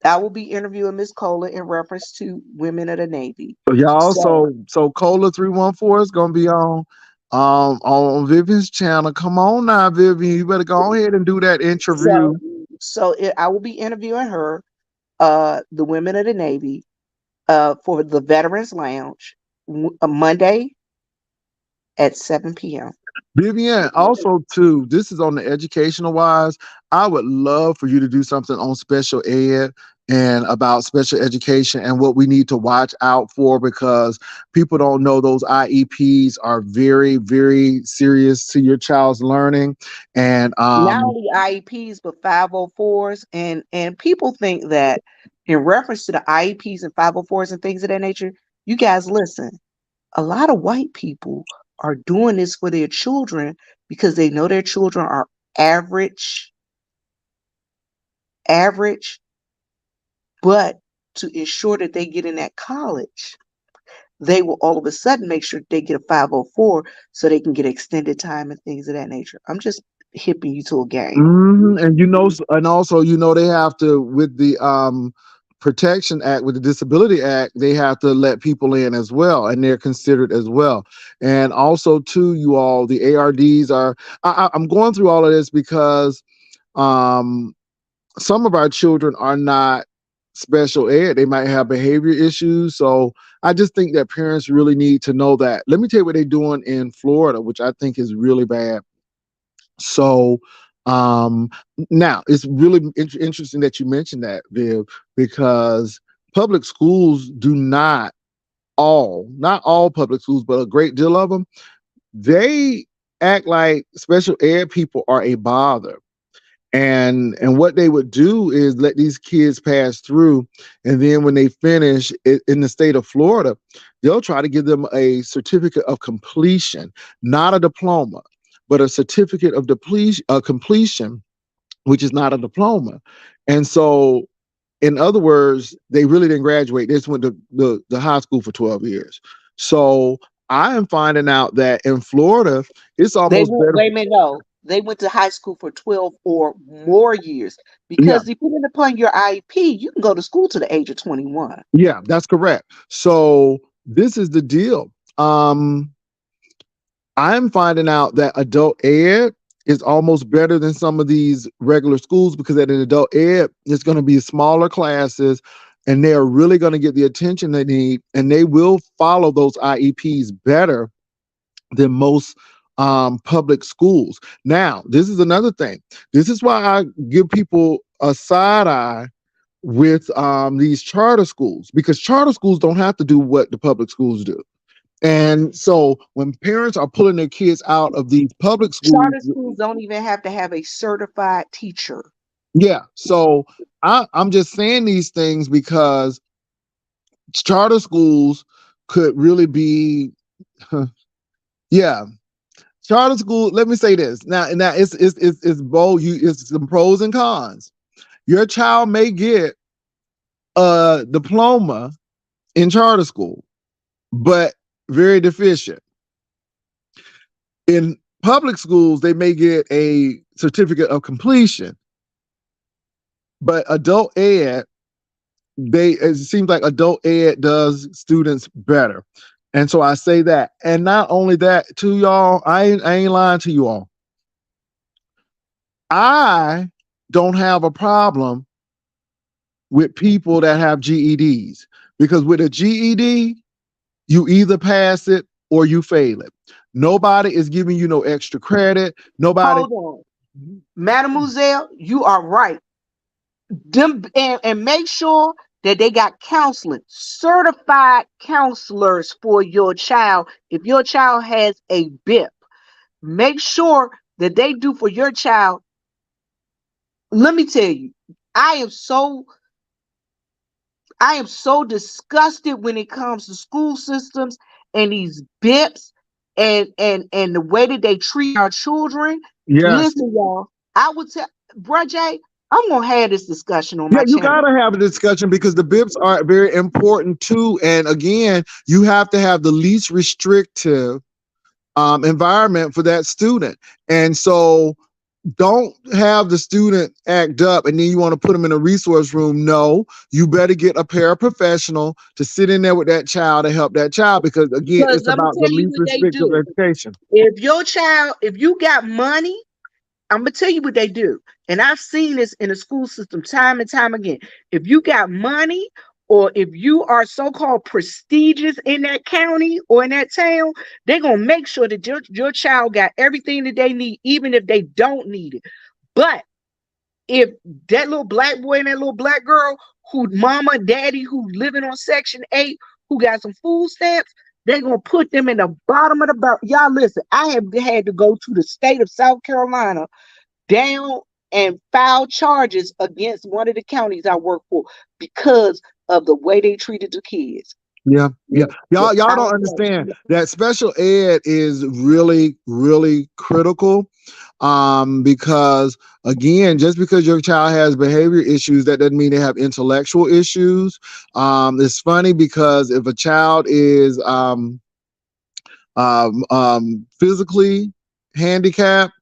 I will be interviewing Miss Cola in reference to Women of the Navy. Y'all, So, so Cola 314 is gonna be on Vivian's channel. Come on now, Vivian. You better go ahead and do that so, interview. I will be interviewing her, the Women of the Navy, for the Veterans Lounge, Monday at 7 p.m. Vivian, also too, this is on the educational wise. I would love for you to do something on special ed and about special education and what we need to watch out for because people don't know those IEPs are very, very serious to your child's learning. And Not only IEPs but 504s, and people think that in reference to the IEPs and 504s and things of that nature, you guys listen. A lot of white people are doing this for their children because they know their children are average, average, but to ensure that they get in that college, they will all of a sudden make sure they get a 504 so they can get extended time and things of that nature. I'm just hipping you to a game. And and also, they have to with the Protection Act, with the Disability Act, they have to let people in as well, and they're considered as well. And also, too, you all, the ARDs are. I'm going through all of this because um, some of our children are not special ed. They might have behavior issues. So I just think that parents really need to know that. Let me tell you what they're doing in Florida, which I think is really bad. So um, now it's really interesting that you mentioned that, Viv, because public schools do not all public schools, but a great deal of them, they act like special ed people are a bother. And what they would do is let these kids pass through, and then when they finish in the state of Florida, they'll try to give them a certificate of completion, not a diploma, but a certificate of completion, which is not a diploma. And so, in other words, they really didn't graduate. They just went to the high school for 12 years. So I am finding out that in Florida, it's They almost went, better. wait a minute, no. They went to high school for 12 or more years Yeah. because depending upon your IEP, you can go to school to the age of 21. Yeah, that's correct. So this is the deal. I'm finding out that adult ed is almost better than some of these regular schools because at an adult ed, it's going to be smaller classes and they are really going to get the attention they need and they will follow those IEPs better than most public schools. Now, this is another thing. This is why I give people a side eye with these charter schools because charter schools don't have to do what the public schools do. And so when parents are pulling their kids out of these public schools, Charter schools don't even have to have a certified teacher. yeah. So I'm just saying these things because charter schools could really be, yeah. Charter school. Let me say this now. It's both. It's some pros and cons. Your child may get a diploma in charter school, but very deficient. In public schools, they may get a certificate of completion, but adult ed, it seems like adult ed does students better. And so I say that. And not only that, to y'all, I ain't lying to you all. I don't have a problem with people that have GEDs because with a GED, you either pass it or you fail it. Nobody is giving you no extra credit. Nobody. Hold on. Mademoiselle, you are right. Them and make sure that they got counseling, certified counselors for your child. If your child has a BIP, make sure that they do for your child. Let me tell you, I am so disgusted when it comes to school systems and these BIPs and the way that they treat our children. Yes. Listen, y'all, I would tell Bruh Jay, I'm gonna have this discussion on Yeah, my you channel. gotta have a discussion because the BIPs are very important too. And again, you have to have the least restrictive environment for that student. And so don't have the student act up and then you want to put them in a resource room. No, you better get a paraprofessional to sit in there with that child and help that child because again, Because it's let me about the tell you least what they restrictive do. education. If you got money, I'm gonna tell you what they do. And I've seen this in the school system time and time again. If you got money or if you are so-called prestigious in that county or in that town, they're gonna make sure that your child got everything that they need, even if they don't need it. But if that little black boy and that little black girl who mama, daddy, who living on Section 8, who got some food stamps, they're gonna put them in the bottom of the barrel. Y'all listen, I have had to go to the state of South Carolina down and file charges against one of the counties I work for because of the way they treated the kids. Yeah, yeah. Yeah, Y'all I don't understand that special ed is really, really critical. Because again, just because your child has behavior issues, that doesn't mean they have intellectual issues. It's funny because if a child is physically handicapped,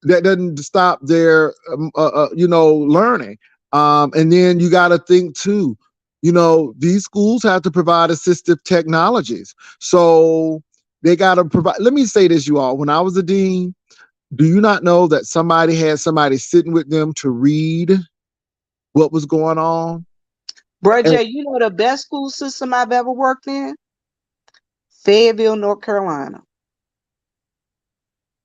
that doesn't stop their learning. And then you got to think too, these schools have to provide assistive technologies, so they got to provide. Let me say this, you all, when I was a dean, do you not know that somebody had somebody sitting with them to read what was going on? Bro And, Jay, you know the best school system I've ever worked in? Fayetteville, North Carolina.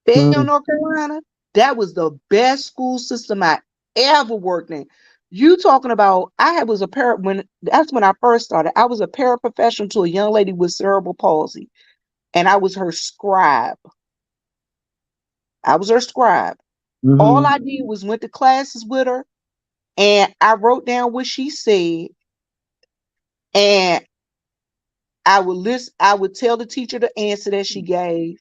Fayetteville, North Carolina, that was the best school system I ever worked in. You talking about was a when that's when I first started. I was a paraprofessional to a young lady with cerebral palsy, and I was her scribe. I was her scribe. All I did was went to classes with her, and I wrote down what she said, and I would list. I would tell the teacher the answer that she gave.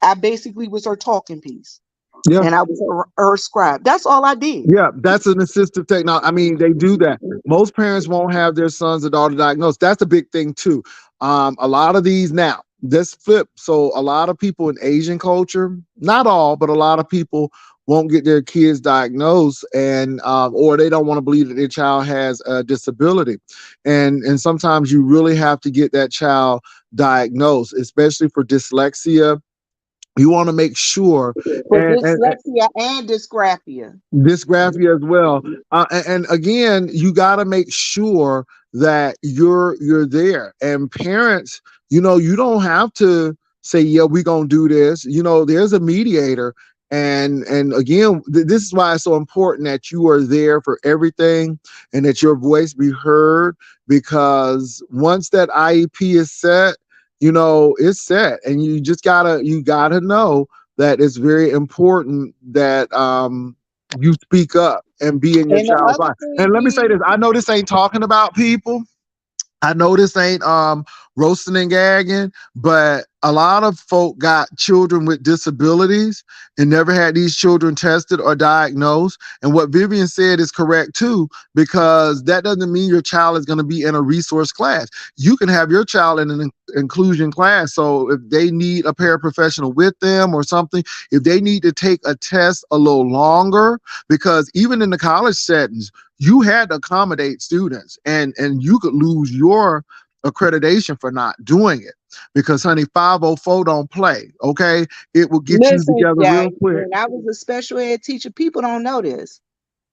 I basically was her talking piece, yeah. and I was her scribe. That's all I did. Yeah, that's an assistive technology. I mean, they do that. Most parents won't have their sons or daughter diagnosed. That's a big thing too. A lot of these now, this flip. So a lot of people in Asian culture, not all, but a lot of people won't get their kids diagnosed, and or they don't want to believe that their child has a disability, and sometimes you really have to get that child diagnosed, especially for dyslexia. You want to make sure, For and dyslexia and dysgraphia. dysgraphia as well. And again, you got to make sure that you're there. And parents, you don't have to say, yeah, we're gonna do this. There's a mediator. And again, this is why it's so important that you are there for everything and that your voice be heard, because once that IEP is set, it's set, and you gotta know that it's very important that you speak up and be in your And the child's other life. thing And let me say is, this: I know this ain't talking about people. I know this ain't roasting and gagging, but a lot of folk got children with disabilities and never had these children tested or diagnosed. And what Vivian said is correct too, because that doesn't mean your child is going to be in a resource class. You can have your child in an inclusion class. So if they need a paraprofessional with them or something, if they need to take a test a little longer, because even in the college settings, you had to accommodate students, and you could lose your accreditation for not doing it, because honey, 504 don't play. Okay, it will get you listen, together real Jay, quick. when I was a special ed teacher, people don't know this.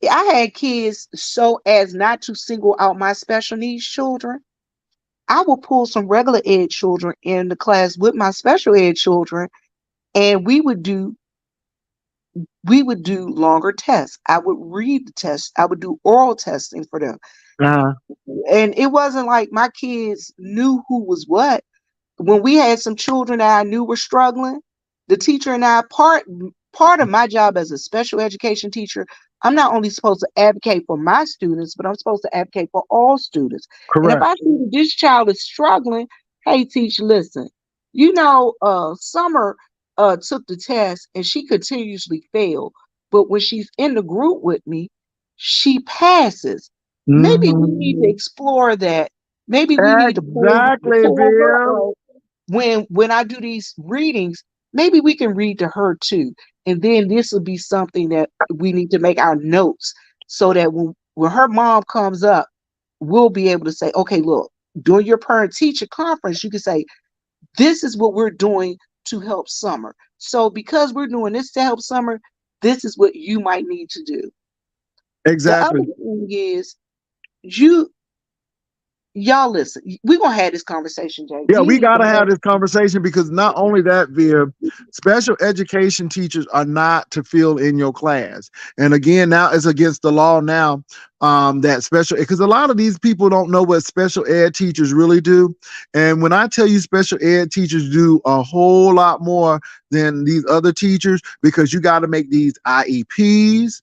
I had kids so as not to single out my special needs children. I would pull some regular ed children in the class with my special ed children, and we would do longer tests. I would read the tests. I would do oral testing for them. uh And it wasn't like my kids knew who was what. When we had some children that I knew were struggling, the teacher and I, part of my job as a special education teacher, I'm not only supposed to advocate for my students, but I'm supposed to advocate for all students. And if Correct. I see that this child is struggling, hey, teacher, listen, Summer took the test and she continuously failed, but when she's in the group with me, she passes. Maybe we need to Mhm. explore that. Maybe we need to Exactly, pull Bill. her out when I do these readings. Maybe we can read to her too, and then this will be something that we need to make our notes so that when her mom comes up, we'll be able to say, okay, look, during your parent teacher conference, you can say, this is what we're doing to help Summer. So because we're doing this to help Summer, this is what you might need to do. The other Exactly. thing is, you y'all listen. We're gonna have this conversation, Jay. Yeah, We we need got to to have have this conversation because not only that, Via, special education teachers are not to fill in your class. And again, now it's against the law now, that special, because a lot of these people don't know what special ed teachers really do. And when I tell you special ed teachers do a whole lot more than these other teachers, because you got to make these IEPs.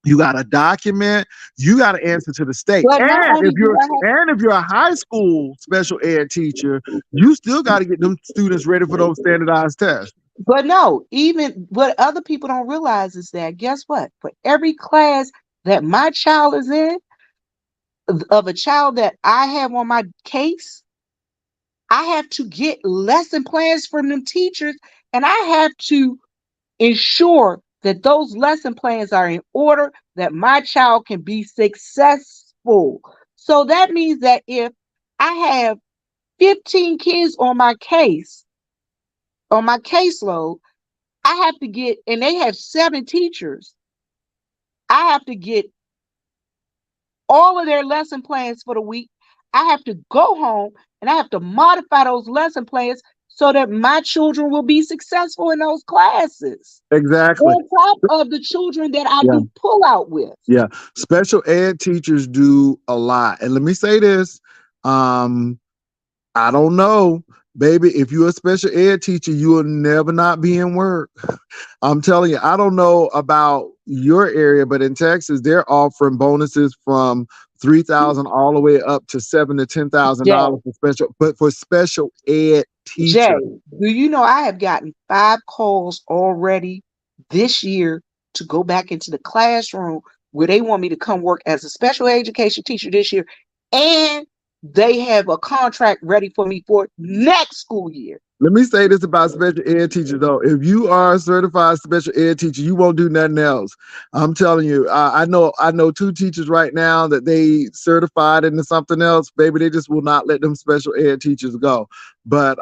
You got to document. You got to answer to the state. but not And only if do you're I have and if you're a high school special ed teacher, you still got to get them students ready for those standardized tests. but no, even what other people don't realize is that guess what? For every class that my child is in, of a child that I have on my case, I have to get lesson plans from them teachers, and I have to ensure that those lesson plans are in order that my child can be successful. So that means that if I have 15 kids on my caseload, I have to get, and they have 7 teachers, I have to get all of their lesson plans for the week. I have to go home and I have to modify those lesson plans so that my children will be successful in those classes. Exactly. On top of the children that I Yeah. do pull out with. Yeah. Special ed teachers do a lot. And let me say this. Um, I don't know, baby. If you're a special ed teacher, you will never not be in work. I'm telling you, I don't know about your area, but in Texas, they're offering bonuses from 3,000 all the way up to $7,000 to Jay, $10,000 for special ed Jay, teachers. do you know I have gotten 5 calls already this year to go back into the classroom where they want me to come work as a special education teacher this year, and they have a contract ready for me for next school year. Let me say this about special ed teachers, though. If you are a certified special ed teacher, you won't do nothing else. I'm telling you. I know 2 teachers right now that they certified into something else. Baby, they just will not let them special ed teachers go. But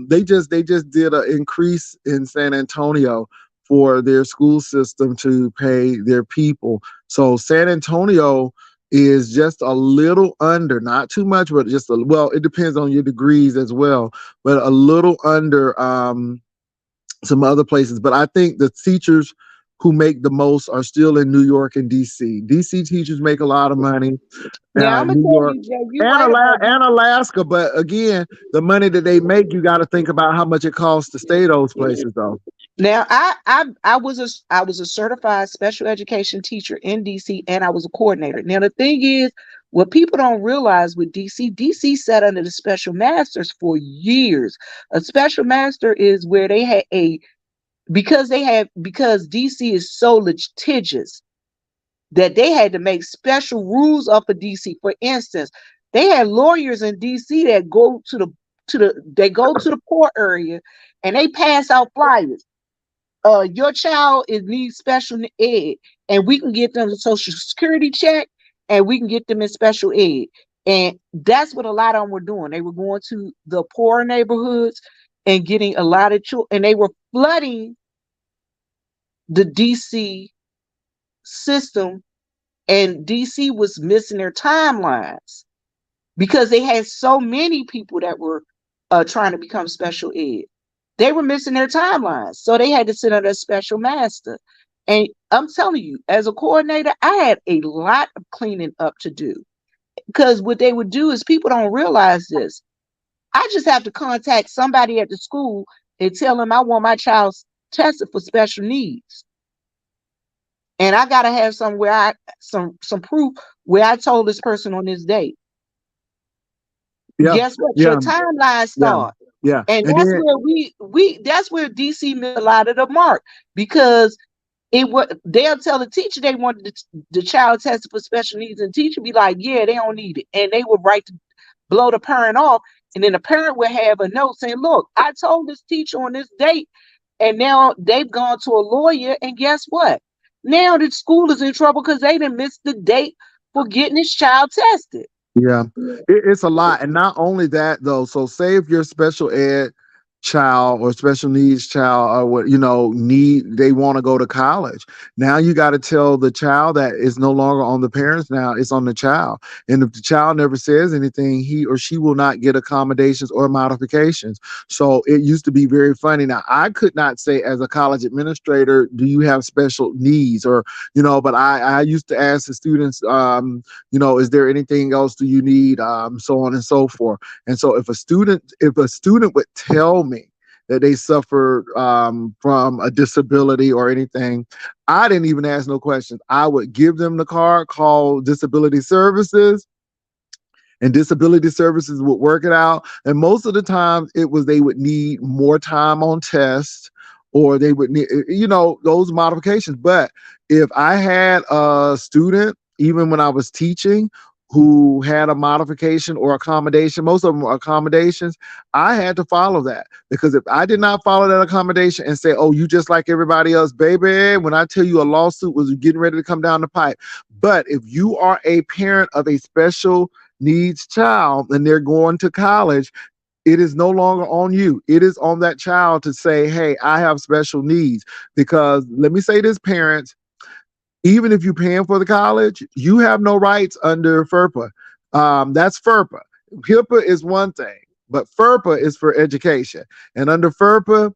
they just did an increase in San Antonio for their school system to pay their people. So San Antonio is just a little under, not too much, but just well, it depends on your degrees as well, but a little under some other places. But I think the teachers who make the most are still in New York and DC. DC teachers make a lot of money. Now I'm gonna New tell York you, Jay, you're right about And Alaska. But again, the money that they make, you got to think about how much it costs to stay those places, though. Now, I was a certified special education teacher in DC, and I was a coordinator. Now, the thing is, what people don't realize with DC sat under the special masters for years. A special master is where they had a because DC is so litigious that they had to make special rules up for DC. For instance, they had lawyers in DC that go to the poor area and they pass out flyers. Your child needs special ed, and we can get them a social security check, and we can get them in special ed. And that's what a lot of them were doing. They were going to the poor neighborhoods and getting a lot of children, and they were flooding the DC system, and DC was missing their timelines because they had so many people that were trying to become special ed. They were missing their timelines. So they had to sit under a special master. And I'm telling you, as a coordinator, I had a lot of cleaning up to do. Because what they would do is people don't realize this. I just have to contact somebody at the school and tell them I want my child tested for special needs. And I gotta have some proof where I told this person on this date. Yeah, Guess what? Your yeah, timeline yeah, starts. yeah. And And that's then where we that's where DC missed a lot of the mark because they'll tell the teacher they want the child tested for special needs, and the teacher be like, yeah, they don't need it. And they would write to blow the parent off, and then the parent would have a note saying, look, I told this teacher on this date, and now they've gone to a lawyer, and guess what? Now the school is in trouble because they didn't miss the date for getting this child tested. yeah, it's a lot. And not only that, though. So say if your special ed child or special needs child or what, they want to go to college. Now you got to tell the child that it's no longer on the parents, now it's on the child. And if the child never says anything, he or she will not get accommodations or modifications. So it used to be very funny. Now I could not say as a college administrator, do you have special needs, or but I used to ask the students, is there anything else do you need, so on and so forth. And so if a student would tell me that they suffered from a disability or anything, I didn't even ask no questions. I would give them the card, call disability services, and disability services would work it out. And most of the time it was they would need more time on tests, or they would need, those modifications. But if I had a student, even when I was teaching, who had a modification or accommodation, most of them were accommodations, I had to follow that. Because if I did not follow that accommodation and say, oh, you just like everybody else, baby, when I tell you a lawsuit was getting ready to come down the pipe. But if you are a parent of a special needs child and they're going to college, it is no longer on you. It is on that child to say, hey, I have special needs. Because let me say this, parents, even if you're paying for the college, you have no rights under FERPA. That's FERPA. HIPAA is one thing, but FERPA is for education. And under FERPA,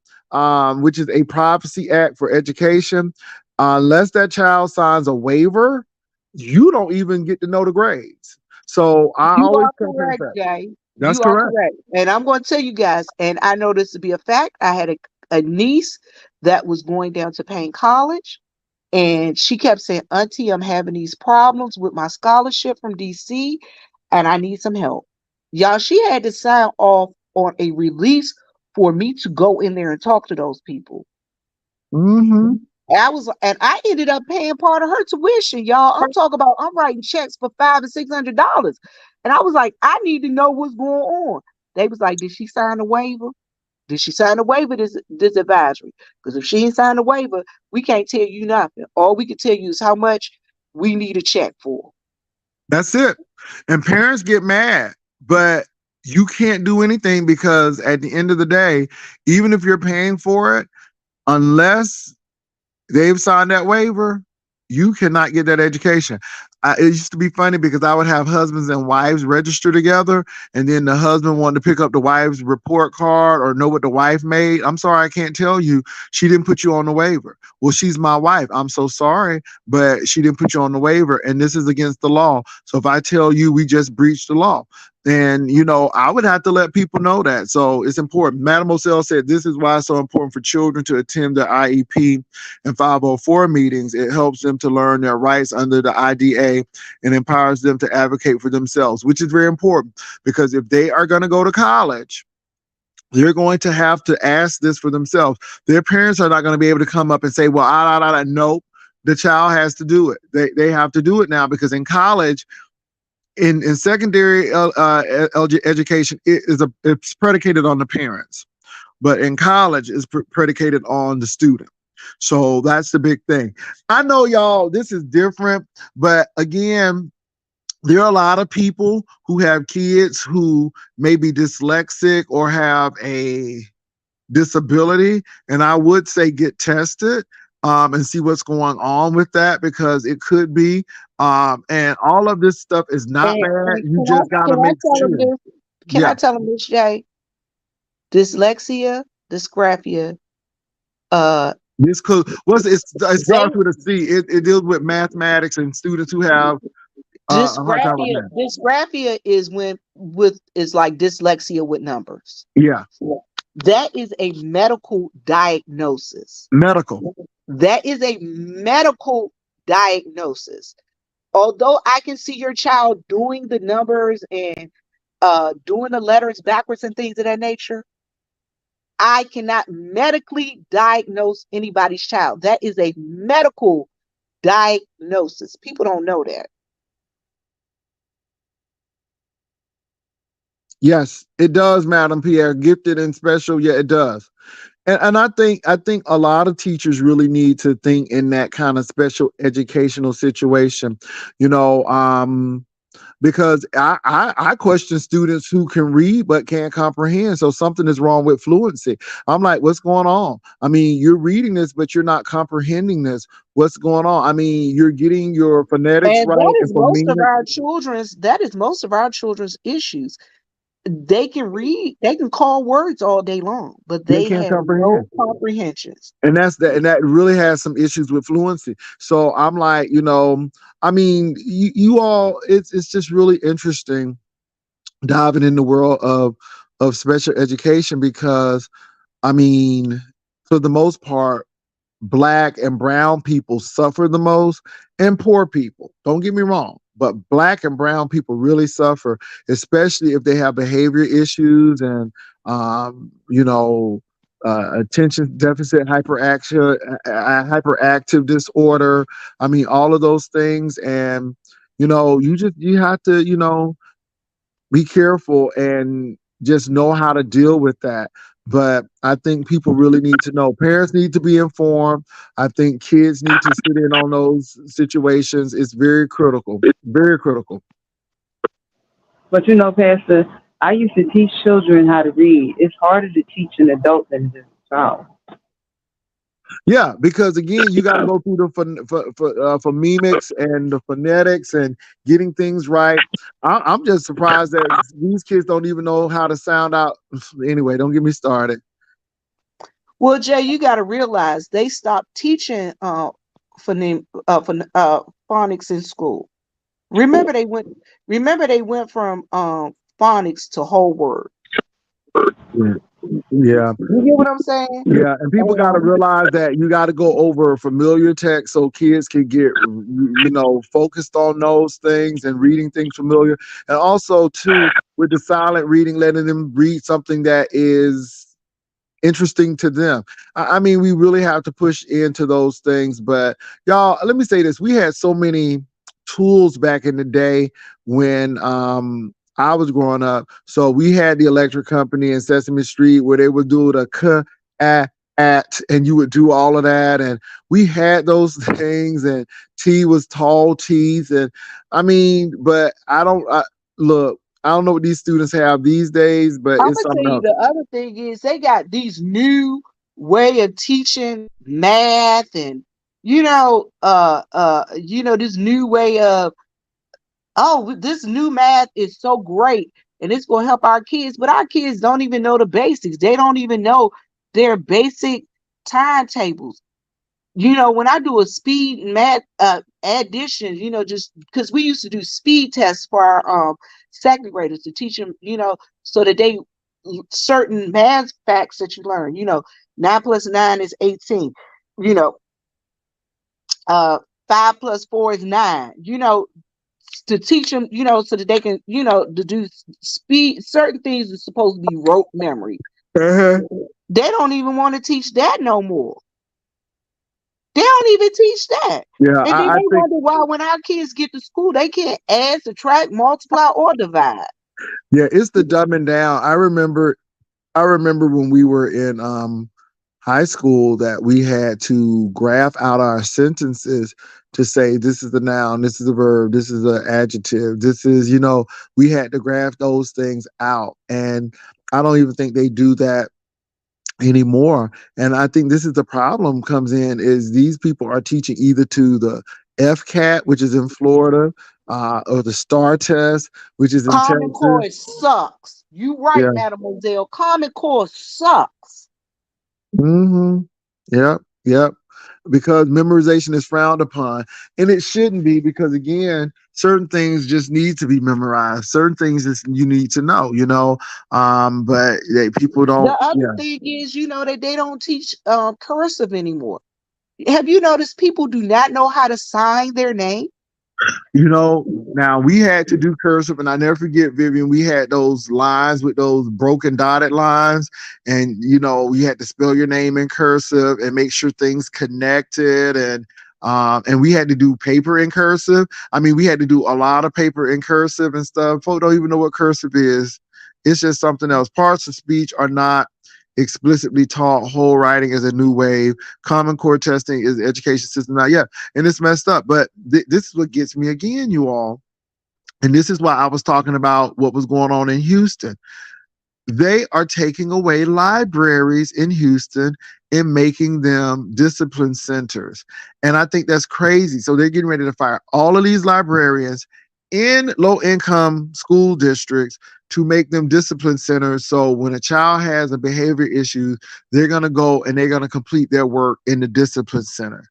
which is a Privacy Act for education, unless that child signs a waiver, you don't even get to know the grades. So I You always are tell parents correct, that. Jay. That's You are correct. correct. And I'm going to tell you guys, and I know this to be a fact. I had a niece that was going down to Payne College, and she kept saying, Auntie, I'm having these problems with my scholarship from DC, and I need some help. Y'all, she had to sign off on a release for me to go in there and talk to those people. Mm-hmm. And I ended up paying part of her tuition, y'all. I'm talking about I'm writing checks for $500 and $600. And I was like, I need to know what's going on. They was like, did she sign a waiver? Did she sign a waiver this advisory? Because if she ain't signed a waiver, we can't tell you nothing. All we can tell you is how much we need a check for. That's it. And parents get mad, but you can't do anything, because at the end of the day, even if you're paying for it, unless they've signed that waiver, you cannot get that education. It used to be funny because I would have husbands and wives register together, and then the husband wanted to pick up the wife's report card or know what the wife made. I'm sorry, I can't tell you. She didn't put you on the waiver. Well, she's my wife. I'm so sorry, but she didn't put you on the waiver, and this is against the law. So if I tell you, we just breached the law. And, I would have to let people know that. So it's important. Madam O'Sell said, this is why it's so important for children to attend the IEP and 504 meetings. It helps them to learn their rights under the IDA and empowers them to advocate for themselves, which is very important, because if they are going to go to college, they're going to have to ask this for themselves. Their parents are not going to be able to come up and say, well, nope, the child has to do it. They have to do it now, because in college, in secondary education, it's predicated on the parents, but in college, it's predicated on the student. So that's the big thing. I know, y'all, this is different, but again, there are a lot of people who have kids who may be dyslexic or have a disability, and I would say get tested and see what's going on with that, because it could be. And all of this stuff is not bad. And You just got to can I make tell them sure. this? Can Yeah. I tell them this, Jay? Dyslexia, dysgraphia, uh, This could it they starts with a C. It deals with mathematics and students who have a hard time with math. dysgraphia is when with is like dyslexia with numbers. Yeah. That is a medical diagnosis. Medical. That is a medical diagnosis. Although I can see your child doing the numbers and doing the letters backwards and things of that nature, I cannot medically diagnose anybody's child. That is a medical diagnosis. People don't know that. Yes, it does, Madam Pierre. Gifted and special, yeah, it does. And I think a lot of teachers really need to think in that kind of special educational situation. You know, because I question students who can read but can't comprehend. So something is wrong with fluency. I'm like, what's going on? I mean, you're reading this, but you're not comprehending this. What's going on? I mean, you're getting your phonetics And right and phonemics. that is most of our children's issues. They can read, they can call words all day long, but They they can't have no comprehend. comprehensions. And that's that, and that really has some issues with fluency. So I'm like, I mean, you all, it's just really interesting diving in the world of special education, because I mean, for the most part, black and brown people suffer the most, and poor people. Don't get me wrong, but black and brown people really suffer, especially if they have behavior issues and you know, attention deficit hyperactive disorder. I mean, all of those things, and you have to be careful and just know how to deal with that. But I think people really need to know. Parents need to be informed. I think kids need to sit in on those situations. It's very critical. Very critical. But Pastor, I used to teach children how to read. It's harder to teach an adult than it is a child. Yeah, because again, you got to go through the phonemics and the phonetics and getting things right. I'm just surprised that these kids don't even know how to sound out. Anyway, don't get me started. Well, Jay, you got to realize they stopped teaching phonics in school. Remember they went. Remember they went from phonics to whole word. Yeah. Yeah. You get what I'm saying? Yeah, and people got to Um, realize that you got to go over familiar text so kids can get, focused on those things and reading things familiar. And also, too, with the silent reading, letting them read something that is interesting to them. I mean, we really have to push into those things. But y'all, let me say this: we had so many tools back in the day when I was growing up. So we had the electric company in Sesame Street where they would do the at, and you would do all of that. And we had those things, and T was tall teeth. And I mean, but look, I don't know what these students have these days, but I'm it's gonna tell something you else. the other thing is they got these new way of teaching math and this new way of this new math is so great and it's gonna help our kids, but our kids don't even know the basics. They don't even know their basic timetables. When I do a speed math addition, just because we used to do speed tests for our second graders to teach them, so that they certain math facts that you learn. 9 plus 9 is 18. You know, uh, 5 plus 4 is 9. To teach them, so that they can, to do speed. Certain things are supposed to be rote memory. Uh-huh. They don't even want to teach that no more. They don't even teach that. Yeah, And then I they think, wonder why when our kids get to school, they can't add, subtract, multiply, or divide. yeah, it's the dumbing down. I remember when we were in high school that we had to graph out our sentences to say this is the noun, this is a verb, this is an adjective, this is, we had to graph those things out. And I don't even think they do that anymore. And I think this is the problem comes in is these people are teaching either to the FCAT, which is in Florida, or the STAR test, which is in Common Texas. Core sucks. You right, Yeah. Mademoiselle. Common Core sucks. Mm-hmm. Yep. Yep. Because memorization is frowned upon, and it shouldn't be, because again, certain things just need to be memorized. Certain things just you need to know. But people The don't. other Yeah. thing is, that they don't teach cursive anymore. Have you noticed people do not know how to sign their name? Now we had to do cursive, and I never forget, Vivian, we had those lines with those broken dotted lines, and we had to spell your name in cursive and make sure things connected, and we had to do paper in cursive. I mean, we had to do a lot of paper in cursive and stuff. Folks don't even know what cursive is. It's just something else. Parts of speech are not explicitly taught. Whole writing is a new wave. Common core testing is the education system now. Yeah, and it's messed up. But this is what gets me again, you all. And this is why I was talking about what was going on in Houston. They are taking away libraries in Houston and making them discipline centers. And I think that's crazy. So they're getting ready to fire all of these librarians in low income school districts to make them discipline centers. So when a child has a behavior issue, they're going to go and they're going to complete their work in the discipline center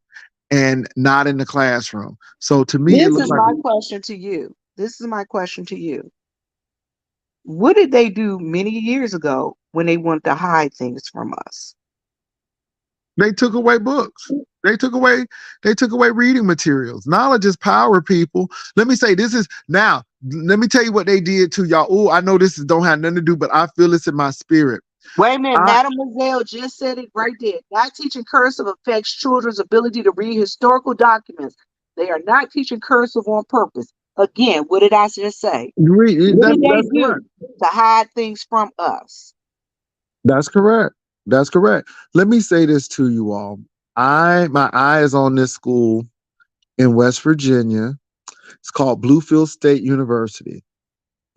and not in the classroom. So to me, it This looks is like my question to you. This is my question to you. What did they do many years ago when they wanted to hide things from us? they took away books. They took away reading materials. Knowledge is power, people. Let me say this is now. Let me tell you what they did to y'all. Oh, I know this is, don't have nothing to do, but I feel this in my spirit. Wait a minute, I Mademoiselle just said it right there. Not teaching cursive affects children's ability to read historical documents. They are not teaching cursive on purpose. Again, what did I just say? read. What did they That's do correct. to hide things from us? That's correct. That's correct. Let me say this to you all. My eye is on this school in West Virginia. It's called Bluefield State University.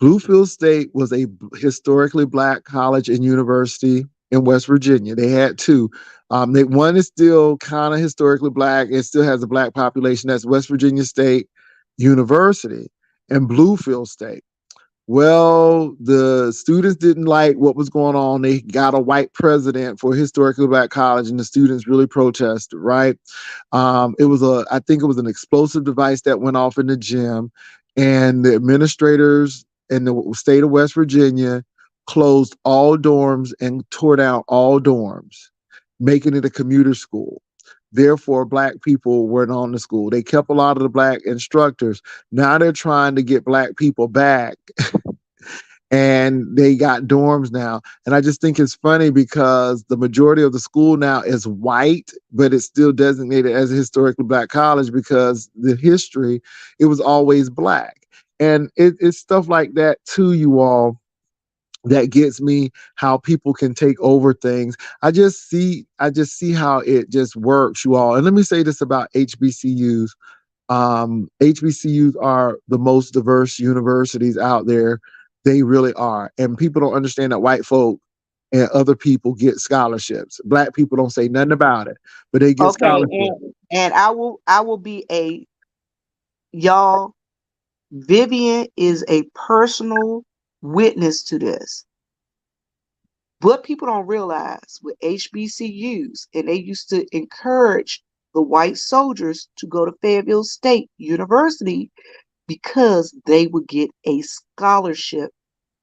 Bluefield State was a historically black college and university in West Virginia. They had two. One is still kind of historically black. It still has a black population. That's West Virginia State University and Bluefield State. Well, the students didn't like what was going on. They got a white president for a historically black college, and the students really protested, right? I think it was an explosive device that went off in the gym, and the administrators in the state of West Virginia closed all dorms and tore down all dorms, making it a commuter school. Therefore, black people weren't on the school. They kept a lot of the black instructors. Now they're trying to get black people back and they got dorms now. And I just think it's funny because the majority of the school now is white, but it's still designated as a historically black college because the history, it was always black. And it's stuff like that too, you all, that gets me, how people can take over things. I just see how it just works, you all. And let me say this about HBCUs. HBCUs are the most diverse universities out there. They really are. And people don't understand that white folk and other people get scholarships. Black people don't say nothing about it, but they get Okay, scholarships. and I will be a y'all. Vivian is a personal witness to this. What people don't realize with HBCUs, and they used to encourage the white soldiers to go to Fayetteville State University because they would get a scholarship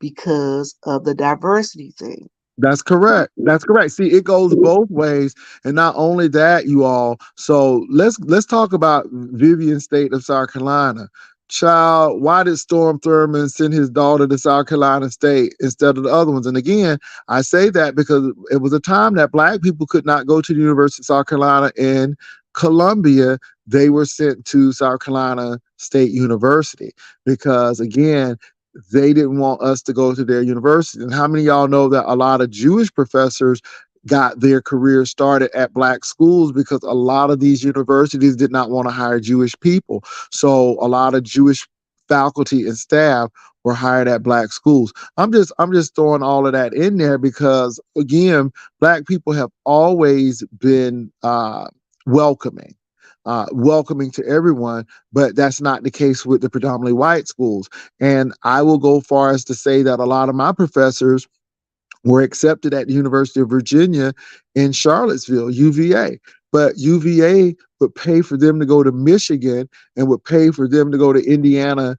because of the diversity thing. That's correct. That's correct. See, it goes both ways, and not only that, you all. So let's talk about Vivian State of South Carolina. Child, why did Storm Thurmond send his daughter to South Carolina State instead of the other ones? And again, I say that because it was a time that black people could not go to the University of South Carolina in Columbia. They were sent to South Carolina State University because, again, they didn't want us to go to their university. And how many of y'all know that a lot of Jewish professors got their career started at black schools because a lot of these universities did not want to hire Jewish people. So a lot of Jewish faculty and staff were hired at black schools. I'm just throwing all of that in there because, again, black people have always been welcoming. Welcoming to everyone, but that's not the case with the predominantly white schools. And I will go far as to say that a lot of my professors were accepted at the University of Virginia in Charlottesville, UVA. But UVA would pay for them to go to Michigan and would pay for them to go to Indiana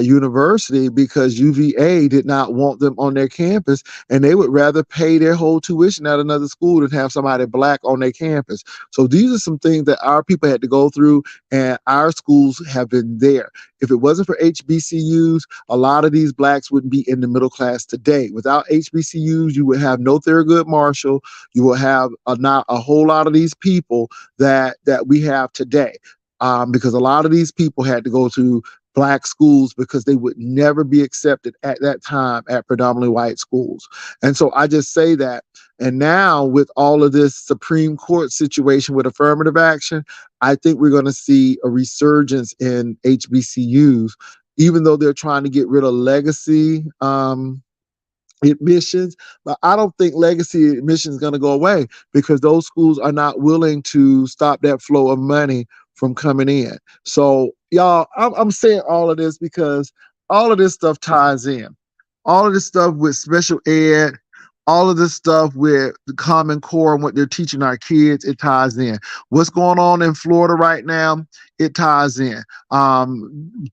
University because UVA did not want them on their campus, and they would rather pay their whole tuition at another school than have somebody black on their campus. So these are some things that our people had to go through, and our schools have been there. If it wasn't for HBCUs, a lot of these blacks wouldn't be in the middle class today. Without HBCUs, you would have no Thurgood Marshall. You will have not a whole lot of these people that we have today, because a lot of these people had to go to black schools because they would never be accepted at that time at predominantly white schools. And so I just say that. And now with all of this Supreme Court situation with affirmative action, I think we're going to see a resurgence in HBCUs even though they're trying to get rid of legacy admissions. But I don't think legacy admission is going to go away because those schools are not willing to stop that flow of money from coming in. So, y'all, I'm saying all of this because all of this stuff ties in. All of this stuff with special ed, all of this stuff with the Common Core and what they're teaching our kids, it ties in. What's going on in Florida right now, it ties in.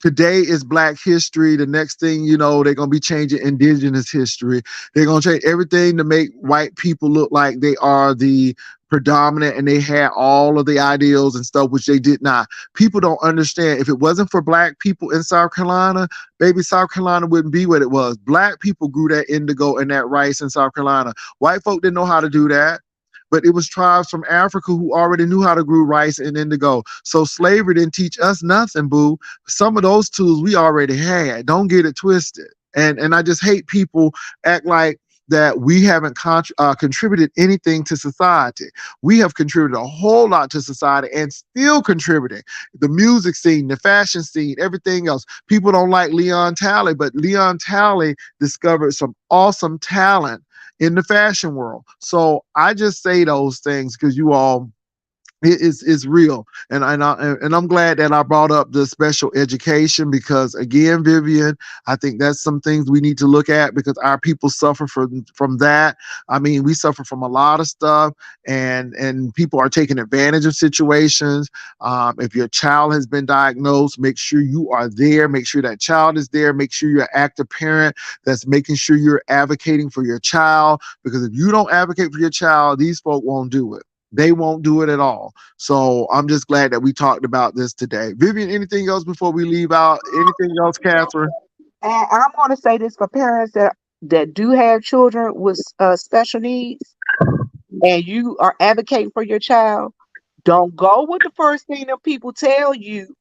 Today is Black History. The next thing you know, they're going to be changing Indigenous history. They're going to change everything to make white people look like they are the predominant and they had all of the ideals and stuff, which they did not. People don't understand. If it wasn't for Black people in South Carolina, baby, South Carolina wouldn't be what it was. Black people grew that indigo and that rice in South Carolina. White folk didn't know how to do that. But it was tribes from Africa who already knew how to grow rice and indigo. So slavery didn't teach us nothing, boo. Some of those tools we already had. Don't get it twisted. And I just hate people act like that we haven't contributed anything to society. We have contributed a whole lot to society and still contributing. The music scene, the fashion scene, everything else. People don't like Leon Talley, but Leon Talley discovered some awesome talent in the fashion world. So I just say those things because you all, it's real, and I'm glad that I brought up the special education because again, Vivian, I think that's some things we need to look at because our people suffer from that. I mean, we suffer from a lot of stuff, and people are taking advantage of situations. If your child has been diagnosed, make sure you are there. Make sure that child is there. Make sure you're an active parent that's making sure you're advocating for your child because if you don't advocate for your child, these folk won't do it. They won't do it at all. So I'm just glad that we talked about this today. Vivian, anything else before we leave out? Anything else, Catherine? And I'm going to say this for parents that do have children with special needs, and you are advocating for your child. Don't go with the first thing that people tell you.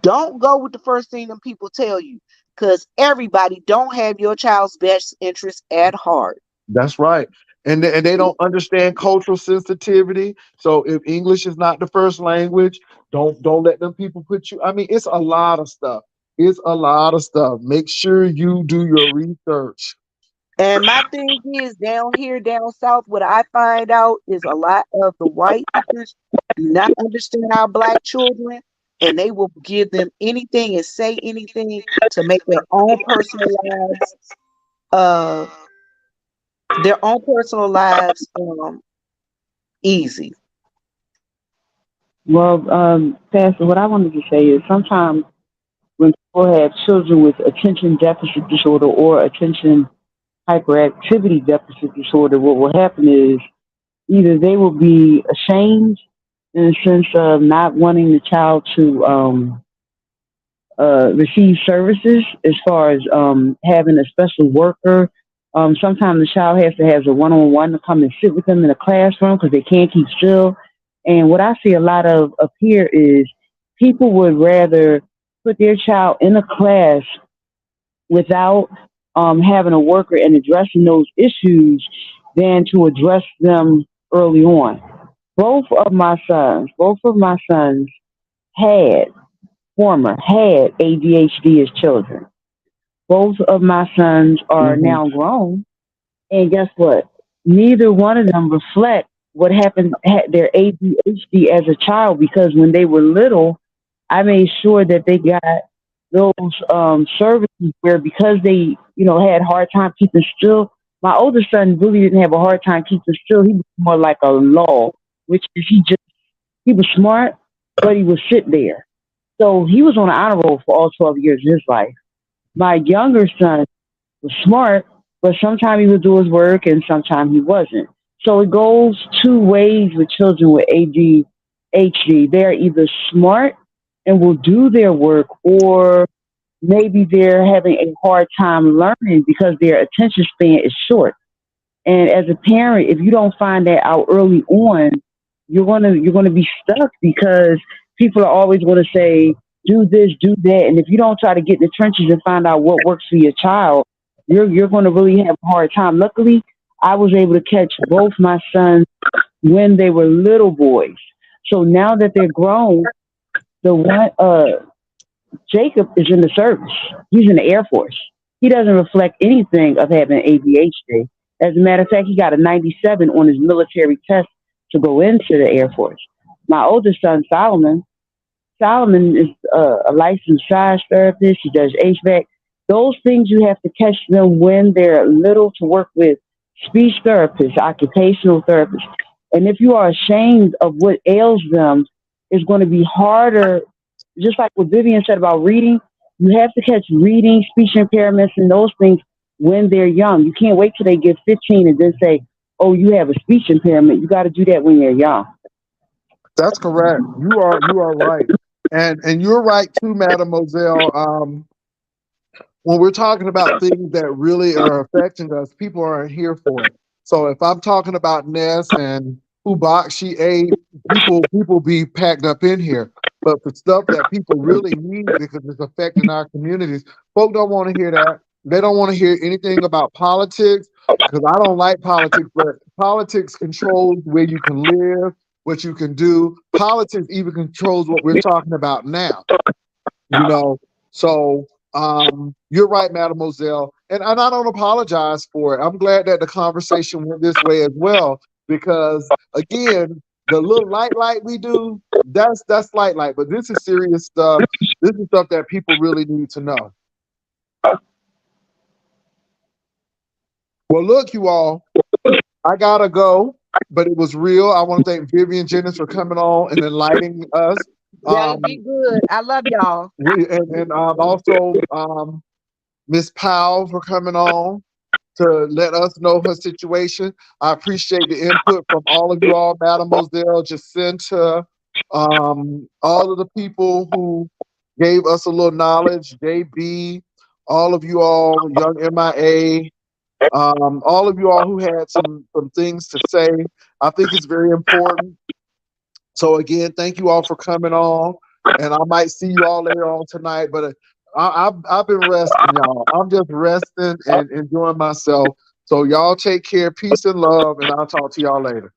Don't go with the first thing that people tell you, because everybody don't have your child's best interest at heart. That's right. And they don't understand cultural sensitivity. So if English is not the first language, don't let them people put you. I mean, it's a lot of stuff. It's a lot of stuff. Make sure you do your research. And my thing is, down here, down south, what I find out is a lot of the white teachers do not understand our Black children, and they will give them anything and say anything to make uh, their own personal lives easy. Well, Pastor, what I wanted to say is sometimes when people have children with attention deficit disorder or attention hyperactivity deficit disorder, what will happen is either they will be ashamed in the sense of not wanting the child to receive services as far as having a special worker. Sometimes the child has to have a one-on-one to come and sit with them in a classroom because they can't keep still. And what I see a lot of up here is people would rather put their child in a class without having a worker and addressing those issues than to address them early on. Both of my sons had ADHD as children. Both of my sons are now grown, and guess what? Neither one of them reflect what happened had their ADHD as a child because when they were little, I made sure that they got those services where because they, had a hard time keeping still. My older son really didn't have a hard time keeping still. He was more like a lull, which is he was smart, but he would sit there. So he was on an honor roll for all 12 years of his life. My younger son was smart, but sometimes he would do his work and sometimes he wasn't. So it goes two ways with children with ADHD. They're either smart and will do their work, or maybe they're having a hard time learning because their attention span is short. And as a parent, if you don't find that out early on, you're gonna be stuck because people are always going to say, do this, do that. And if you don't try to get in the trenches and find out what works for your child, you're going to really have a hard time. Luckily, I was able to catch both my sons when they were little boys. So now that they're grown, the Jacob is in the service. He's in the Air Force. He doesn't reflect anything of having ADHD. As a matter of fact, he got a 97 on his military test to go into the Air Force. My oldest son, Solomon is a licensed massage therapist. He does HVAC. Those things you have to catch them when they're little to work with speech therapists, occupational therapists. And if you are ashamed of what ails them, it's going to be harder. Just like what Vivian said about reading, you have to catch reading, speech impairments, and those things when they're young. You can't wait till they get 15 and then say, oh, you have a speech impairment. You got to do that when you're young. That's correct. You are right. And you're right too, Mademoiselle. When we're talking about things that really are affecting us, people aren't here for it. So if I'm talking about Ness and who box she ate, people be packed up in here. But for stuff that people really need because it's affecting our communities, folk don't want to hear that. They don't want to hear anything about politics because I don't like politics, but politics controls where you can live, what you can do. Politics even controls what we're talking about now. You know, so you're right, Mademoiselle, and I don't apologize for it. I'm glad that the conversation went this way as well, because again, the little light we do, that's light, but this is serious stuff. This is stuff that people really need to know. Well, look, you all, I gotta go, but it was real. I want to thank Vivian Jennings for coming on and enlightening us. That'll be good. I love y'all. And also Miss Powell for coming on to let us know her situation. I appreciate the input from all of you all, Mademoiselle, Jacinta, all of the people who gave us a little knowledge, JB, all of you all, Young MIA, all of you all who had some things to say. I think it's very important. So again, thank you all for coming on, and I might see you all later on tonight. But I've been resting, y'all. I'm just resting and enjoying myself. So y'all take care, peace and love, and I'll talk to y'all later.